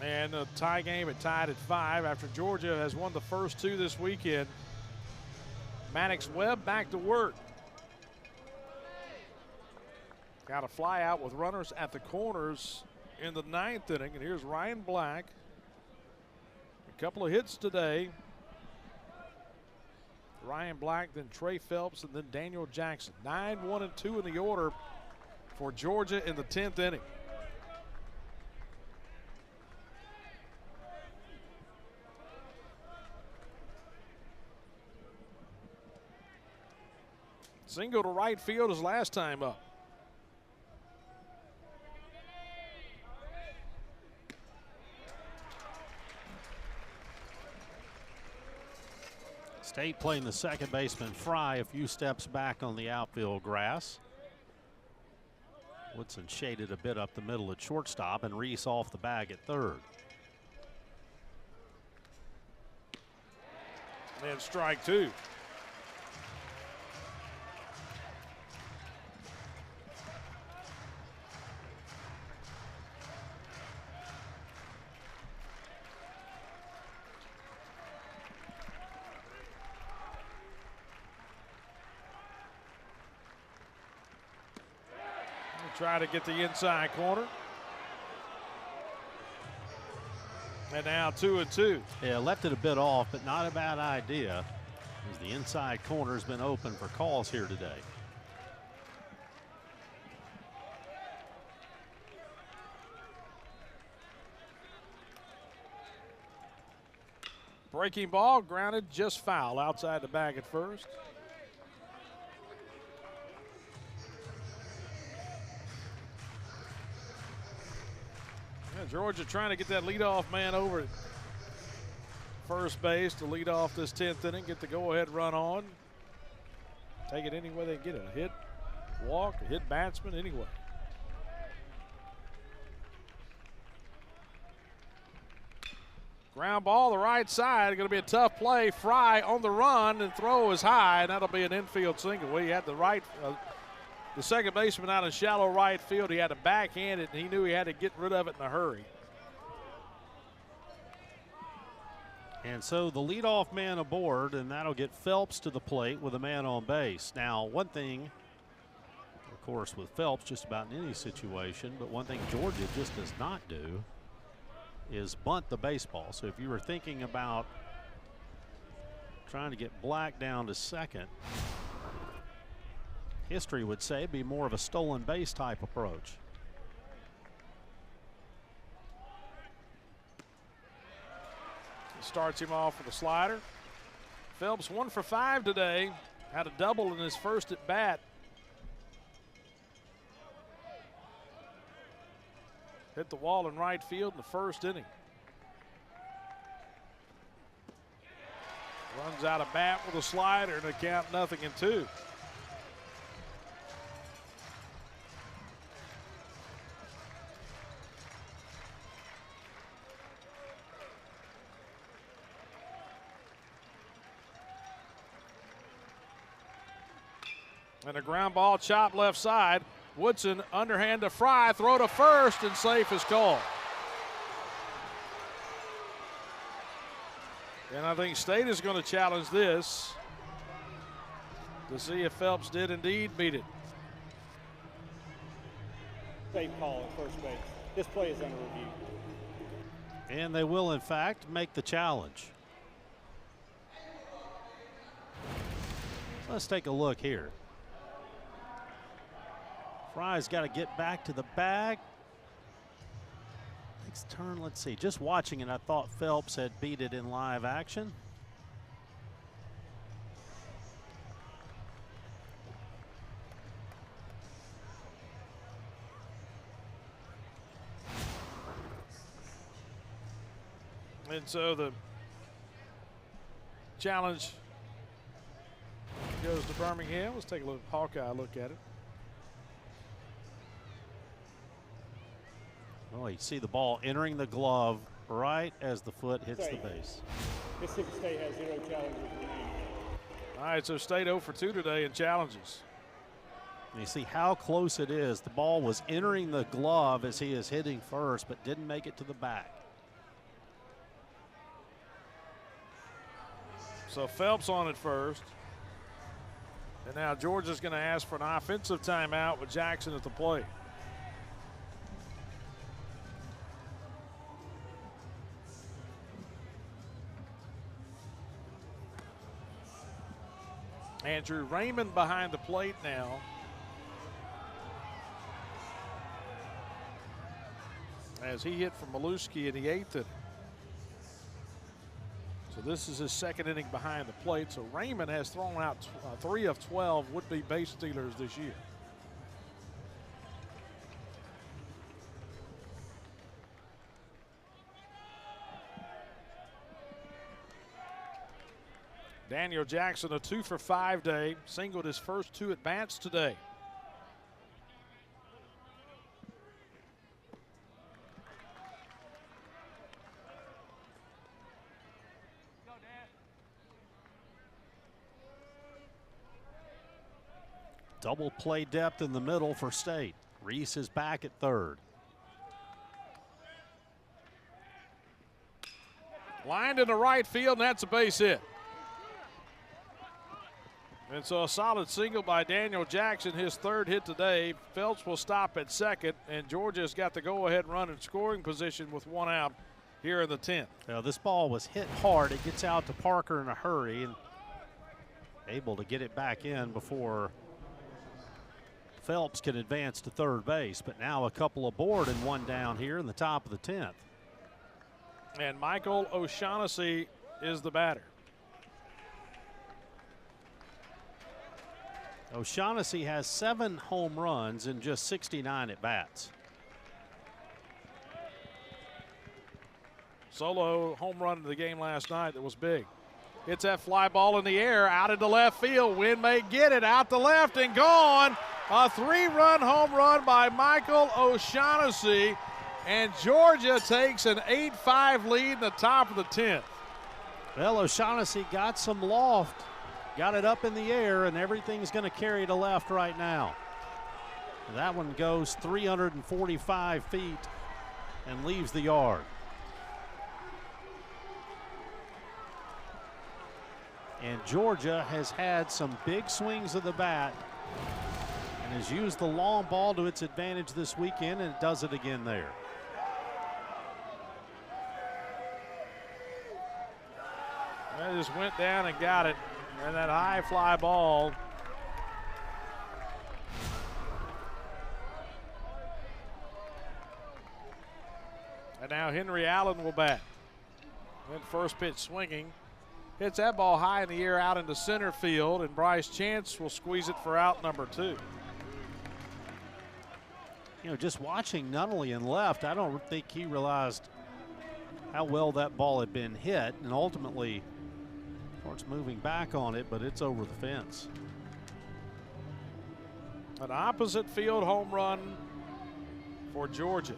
And a tie game, it tied at 5 after Georgia has won the first 2 this weekend. Maddox Webb back to work. Got a fly out with runners at the corners in the 9th inning. And here's Ryan Black. A couple of hits today. Ryan Black, then Trey Phelps, and then Daniel Jackson. 9, 1, and 2 in the order for Georgia in the 10th inning. Single to right field his last time up. State playing the second baseman Fry a few steps back on the outfield grass. Woodson shaded a bit up the middle at shortstop, and Reese off the bag at third. And strike 2. Try to get the inside corner. And now 2-2. Yeah, left it a bit off, but not a bad idea, as the inside corner has been open for calls here today. Breaking ball, grounded, just foul outside the bag at first. Georgia trying to get that leadoff man over at first base to lead off this 10th inning, get the go-ahead run on. Take it any way they get it. A hit, walk, a hit batsman, anyway. Ground ball, the right side. Going to be a tough play. Fry on the run, and throw is high, and that'll be an infield single. Well, he had the right. The second baseman out in shallow right field. He had to backhand it, and he knew he had to get rid of it in a hurry. And so the leadoff man aboard, and that'll get Phelps to the plate with a man on base. Now, one thing, of course, with Phelps, just about in any situation, but one thing Georgia just does not do is bunt the baseball. So if you were thinking about trying to get Black down to second, history would say it'd be more of a stolen base type approach. Starts him off with a slider. Phelps 1 for 5 today. Had a double in his first at bat. Hit the wall in right field in the first inning. Runs out of bat with a slider and a count 0-2. And a ground ball chop left side. Woodson underhand to Fry, throw to first, and safe is called. And I think State is going to challenge this to see if Phelps did indeed beat it. Safe call at first base. This play is under review. And they will, in fact, make the challenge. Let's take a look here. Fry's got to get back to the bag. Next turn, let's see. Just watching it, I thought Phelps had beat it in live action. And so the challenge goes to Birmingham. Let's take a look, Hawkeye look at it. Oh, you see the ball entering the glove right as the foot hits the base. Mississippi State has 0 challenges remaining. All right, so State 0 for 2 today in challenges. And you see how close it is. The ball was entering the glove as he is hitting first, but didn't make it to the back. So Phelps on it first. And now Georgia's going to ask for an offensive timeout with Jackson at the plate. Andrew Raymond behind the plate now. As he hit for Maluski in the 8th inning. So this is his second inning behind the plate. So Raymond has thrown out 3 of 12 would-be base stealers this year. Daniel Jackson, a 2 for 5 day, singled his first 2 at-bats today. Double play depth in the middle for State. Reese is back at third. Lined into right field, and that's a base hit. And so a solid single by Daniel Jackson, his 3rd hit today. Phelps will stop at second, and Georgia's got the go-ahead run in scoring position with 1 out here in the 10th. Now this ball was hit hard. It gets out to Parker in a hurry and able to get it back in before Phelps can advance to third base. But now a couple aboard and 1 down here in the top of the 10th. And Michael O'Shaughnessy is the batter. O'Shaughnessy has 7 home runs in just 69 at-bats. Solo home run of the game last night that was big. Hits that fly ball in the air out into left field. Wynn may get it out to left and gone. A 3-run home run by Michael O'Shaughnessy. And Georgia takes an 8-5 lead in the top of the 10th. Well, O'Shaughnessy got some loft. Got it up in the air, and everything's going to carry to left right now. That one goes 345 feet and leaves the yard. And Georgia has had some big swings of the bat and has used the long ball to its advantage this weekend, and it does it again there. That just went down and got it. And that high fly ball. And now Henry Allen will bat. And first pitch swinging. Hits that ball high in the air out into center field, and Bryce Chance will squeeze it for out number 2. You know, just watching Nunnally in left, I don't think he realized how well that ball had been hit, and ultimately starts moving back on it, but it's over the fence. An opposite field home run for Georgia.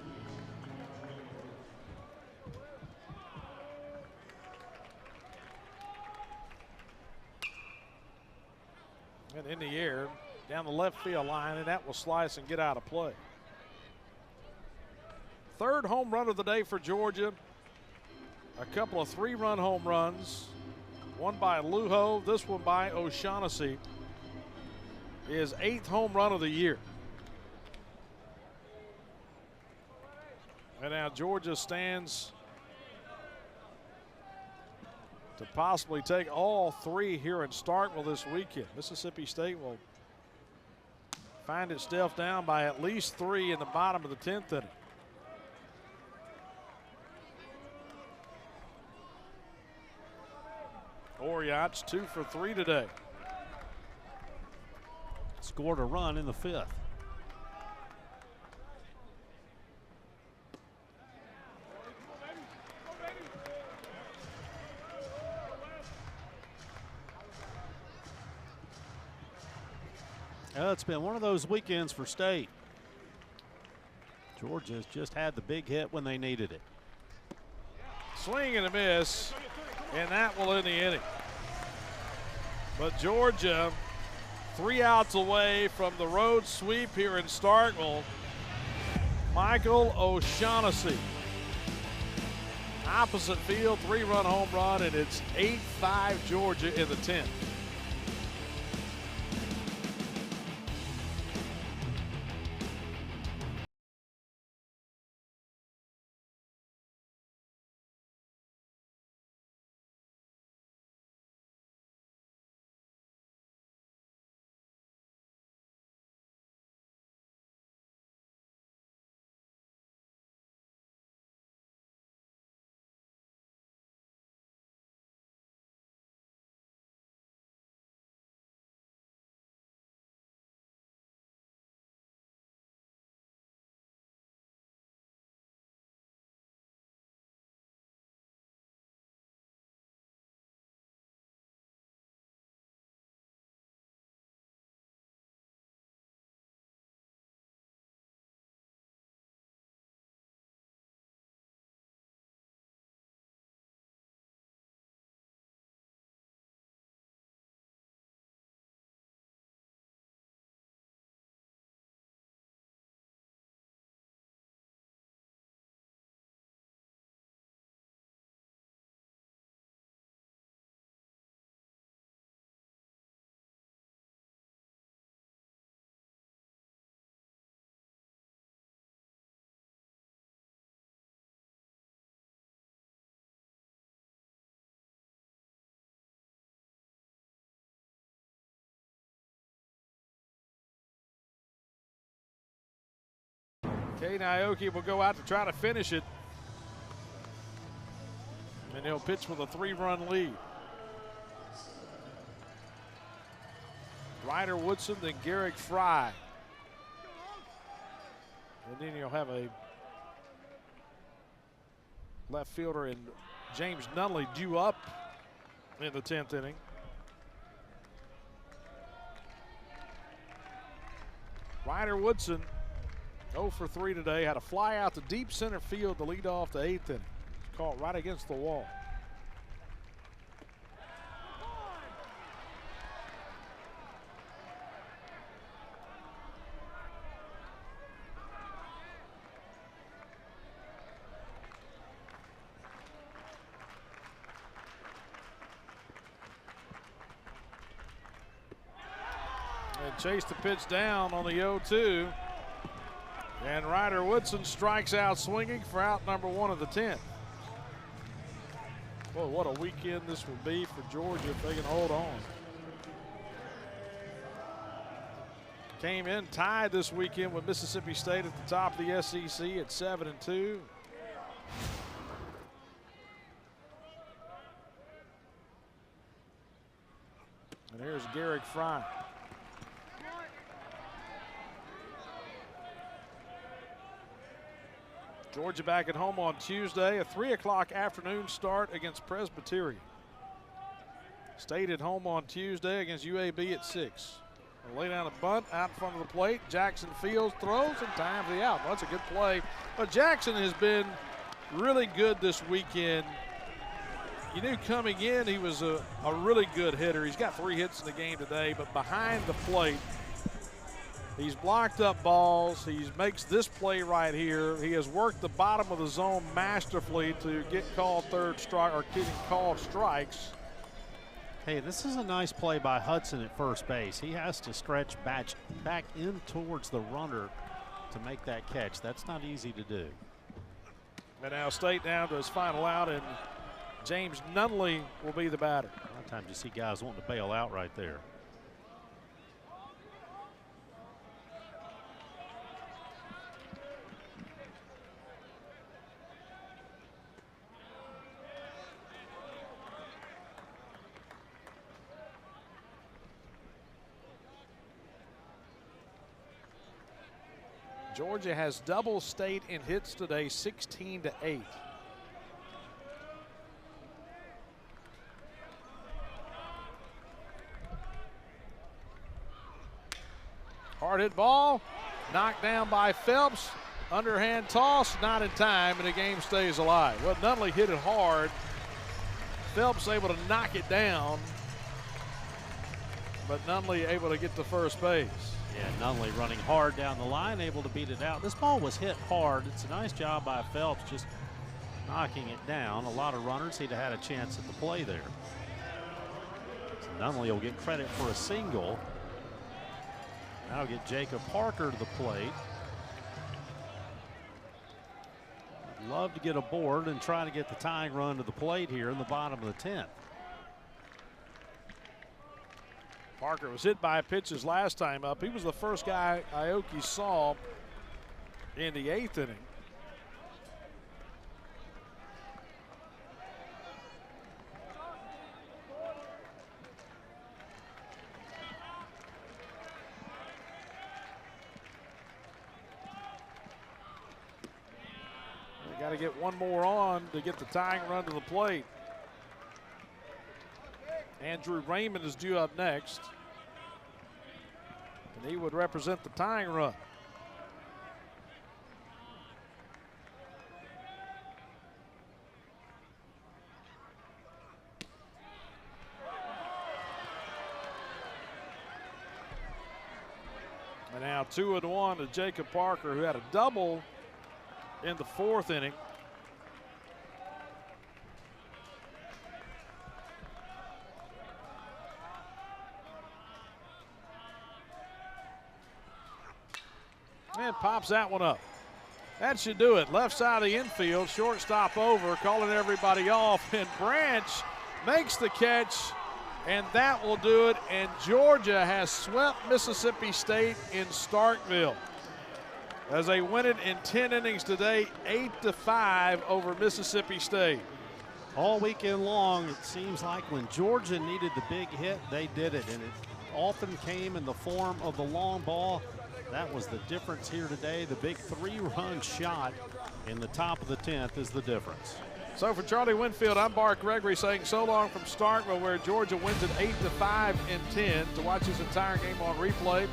And in the air, down the left field line, and that will slice and get out of play. 3rd home run of the day for Georgia. A couple of 3-run home runs. One by Lujo, this one by O'Shaughnessy. His 8th home run of the year. And now Georgia stands to possibly take all 3 here in Starkville this weekend. Mississippi State will find itself down by at least 3 in the bottom of the 10th inning. Oriat's 2 for 3 today. Scored a run in the 5th. It's been one of those weekends for State. Georgia's just had the big hit when they needed it. Swing and a miss, and that will end the inning. But Georgia 3 outs away from the road sweep here in Starkville. Michael O'Shaughnessy opposite field, 3-run home run, and it's 8-5 Georgia in the 10th. Caden Aoki will go out to try to finish it. And he'll pitch with a 3-run lead. Ryder Woodson, then Garrick Fry. And then you'll have a left fielder in James Nunley due up in the 10th inning. Ryder Woodson 0 for 3 today. Had a fly out to deep center field to lead off the 8th inning. Caught right against the wall. And chased the pitch down on the 0-2. And Ryder Woodson strikes out swinging for out number 1 of the 10th. Boy, what a weekend this will be for Georgia if they can hold on. Came in tied this weekend with Mississippi State at the top of the SEC at 7-2. And here's Garrick Fry. Georgia back at home on Tuesday, a 3 o'clock afternoon start against Presbyterian. State at home on Tuesday against UAB at 6. They'll lay down a bunt out in front of the plate. Jackson Fields throws and time for the out. Well, that's a good play. But Jackson has been really good this weekend. You knew coming in he was a really good hitter. He's got 3 hits in the game today, but behind the plate, he's blocked up balls. He makes this play right here. He has worked the bottom of the zone masterfully to get called third strike or getting called strikes. Hey, this is a nice play by Hudson at first base. He has to stretch back in towards the runner to make that catch. That's not easy to do. And now State down to his final out, and James Nunley will be the batter. A lot of times you see guys wanting to bail out right there. Georgia has double State in hits today, 16-8. Hard hit ball, knocked down by Phelps. Underhand toss, not in time, and the game stays alive. Well, Nunley hit it hard. Phelps able to knock it down, but Nunley able to get to first base. Yeah, Nunley running hard down the line, able to beat it out. This ball was hit hard. It's a nice job by Phelps, just knocking it down. A lot of runners, he'd have had a chance at the play there. So Nunley will get credit for a single. Now get Jacob Parker to the plate. Love to get aboard and try to get the tying run to the plate here in the bottom of the 10th. Parker was hit by pitches last time up. He was the first guy Aoki saw in the 8th inning. Got to get one more on to get the tying run to the plate. Andrew Raymond is due up next, and he would represent the tying run. And now 2-1 to Jacob Parker, who had a double in the 4th inning. And pops that one up. That should do it. Left side of the infield, shortstop over, calling everybody off, and Branch makes the catch, and that will do it. And Georgia has swept Mississippi State in Starkville as they win it in 10 innings today, 8-5 over Mississippi State. All weekend long, it seems like when Georgia needed the big hit, they did it, and it often came in the form of the long ball. That was the difference here today. The big 3-run shot in the top of the 10th is the difference. So for Charlie Winfield, I'm Bart Gregory saying so long from Starkville, where Georgia wins it 8-5 in 10. To watch this entire game on replay,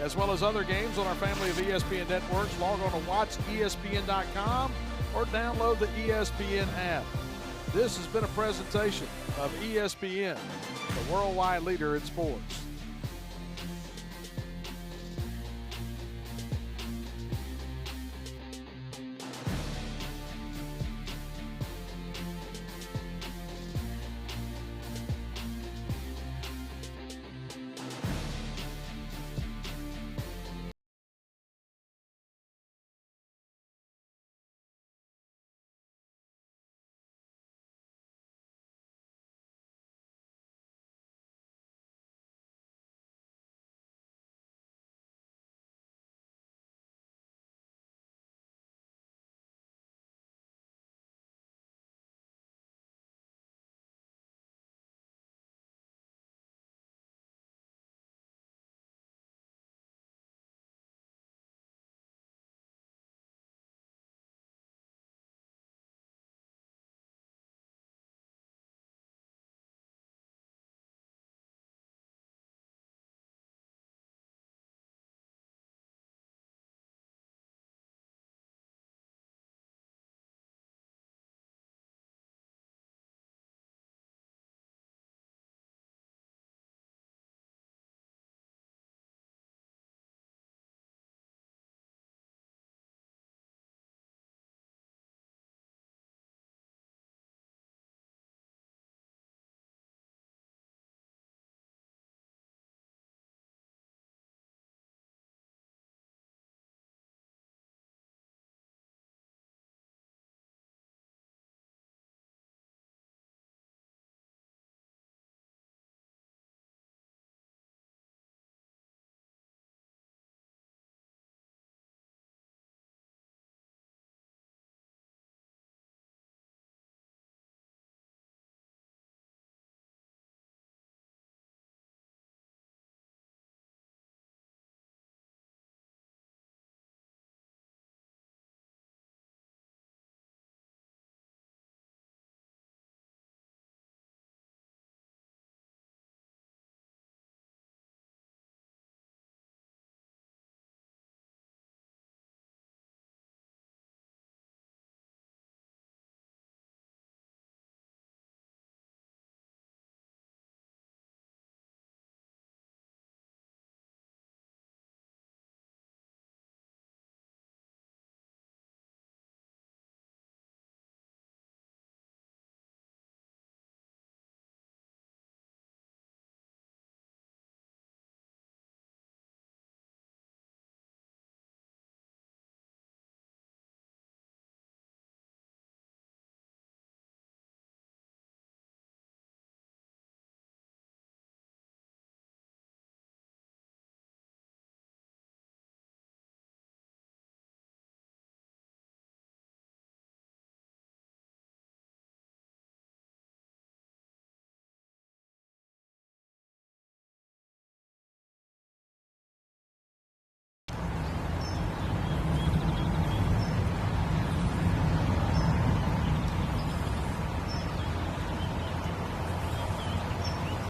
as well as other games on our family of ESPN networks, log on to watchespn.com or download the ESPN app. This has been a presentation of ESPN, the worldwide leader in sports.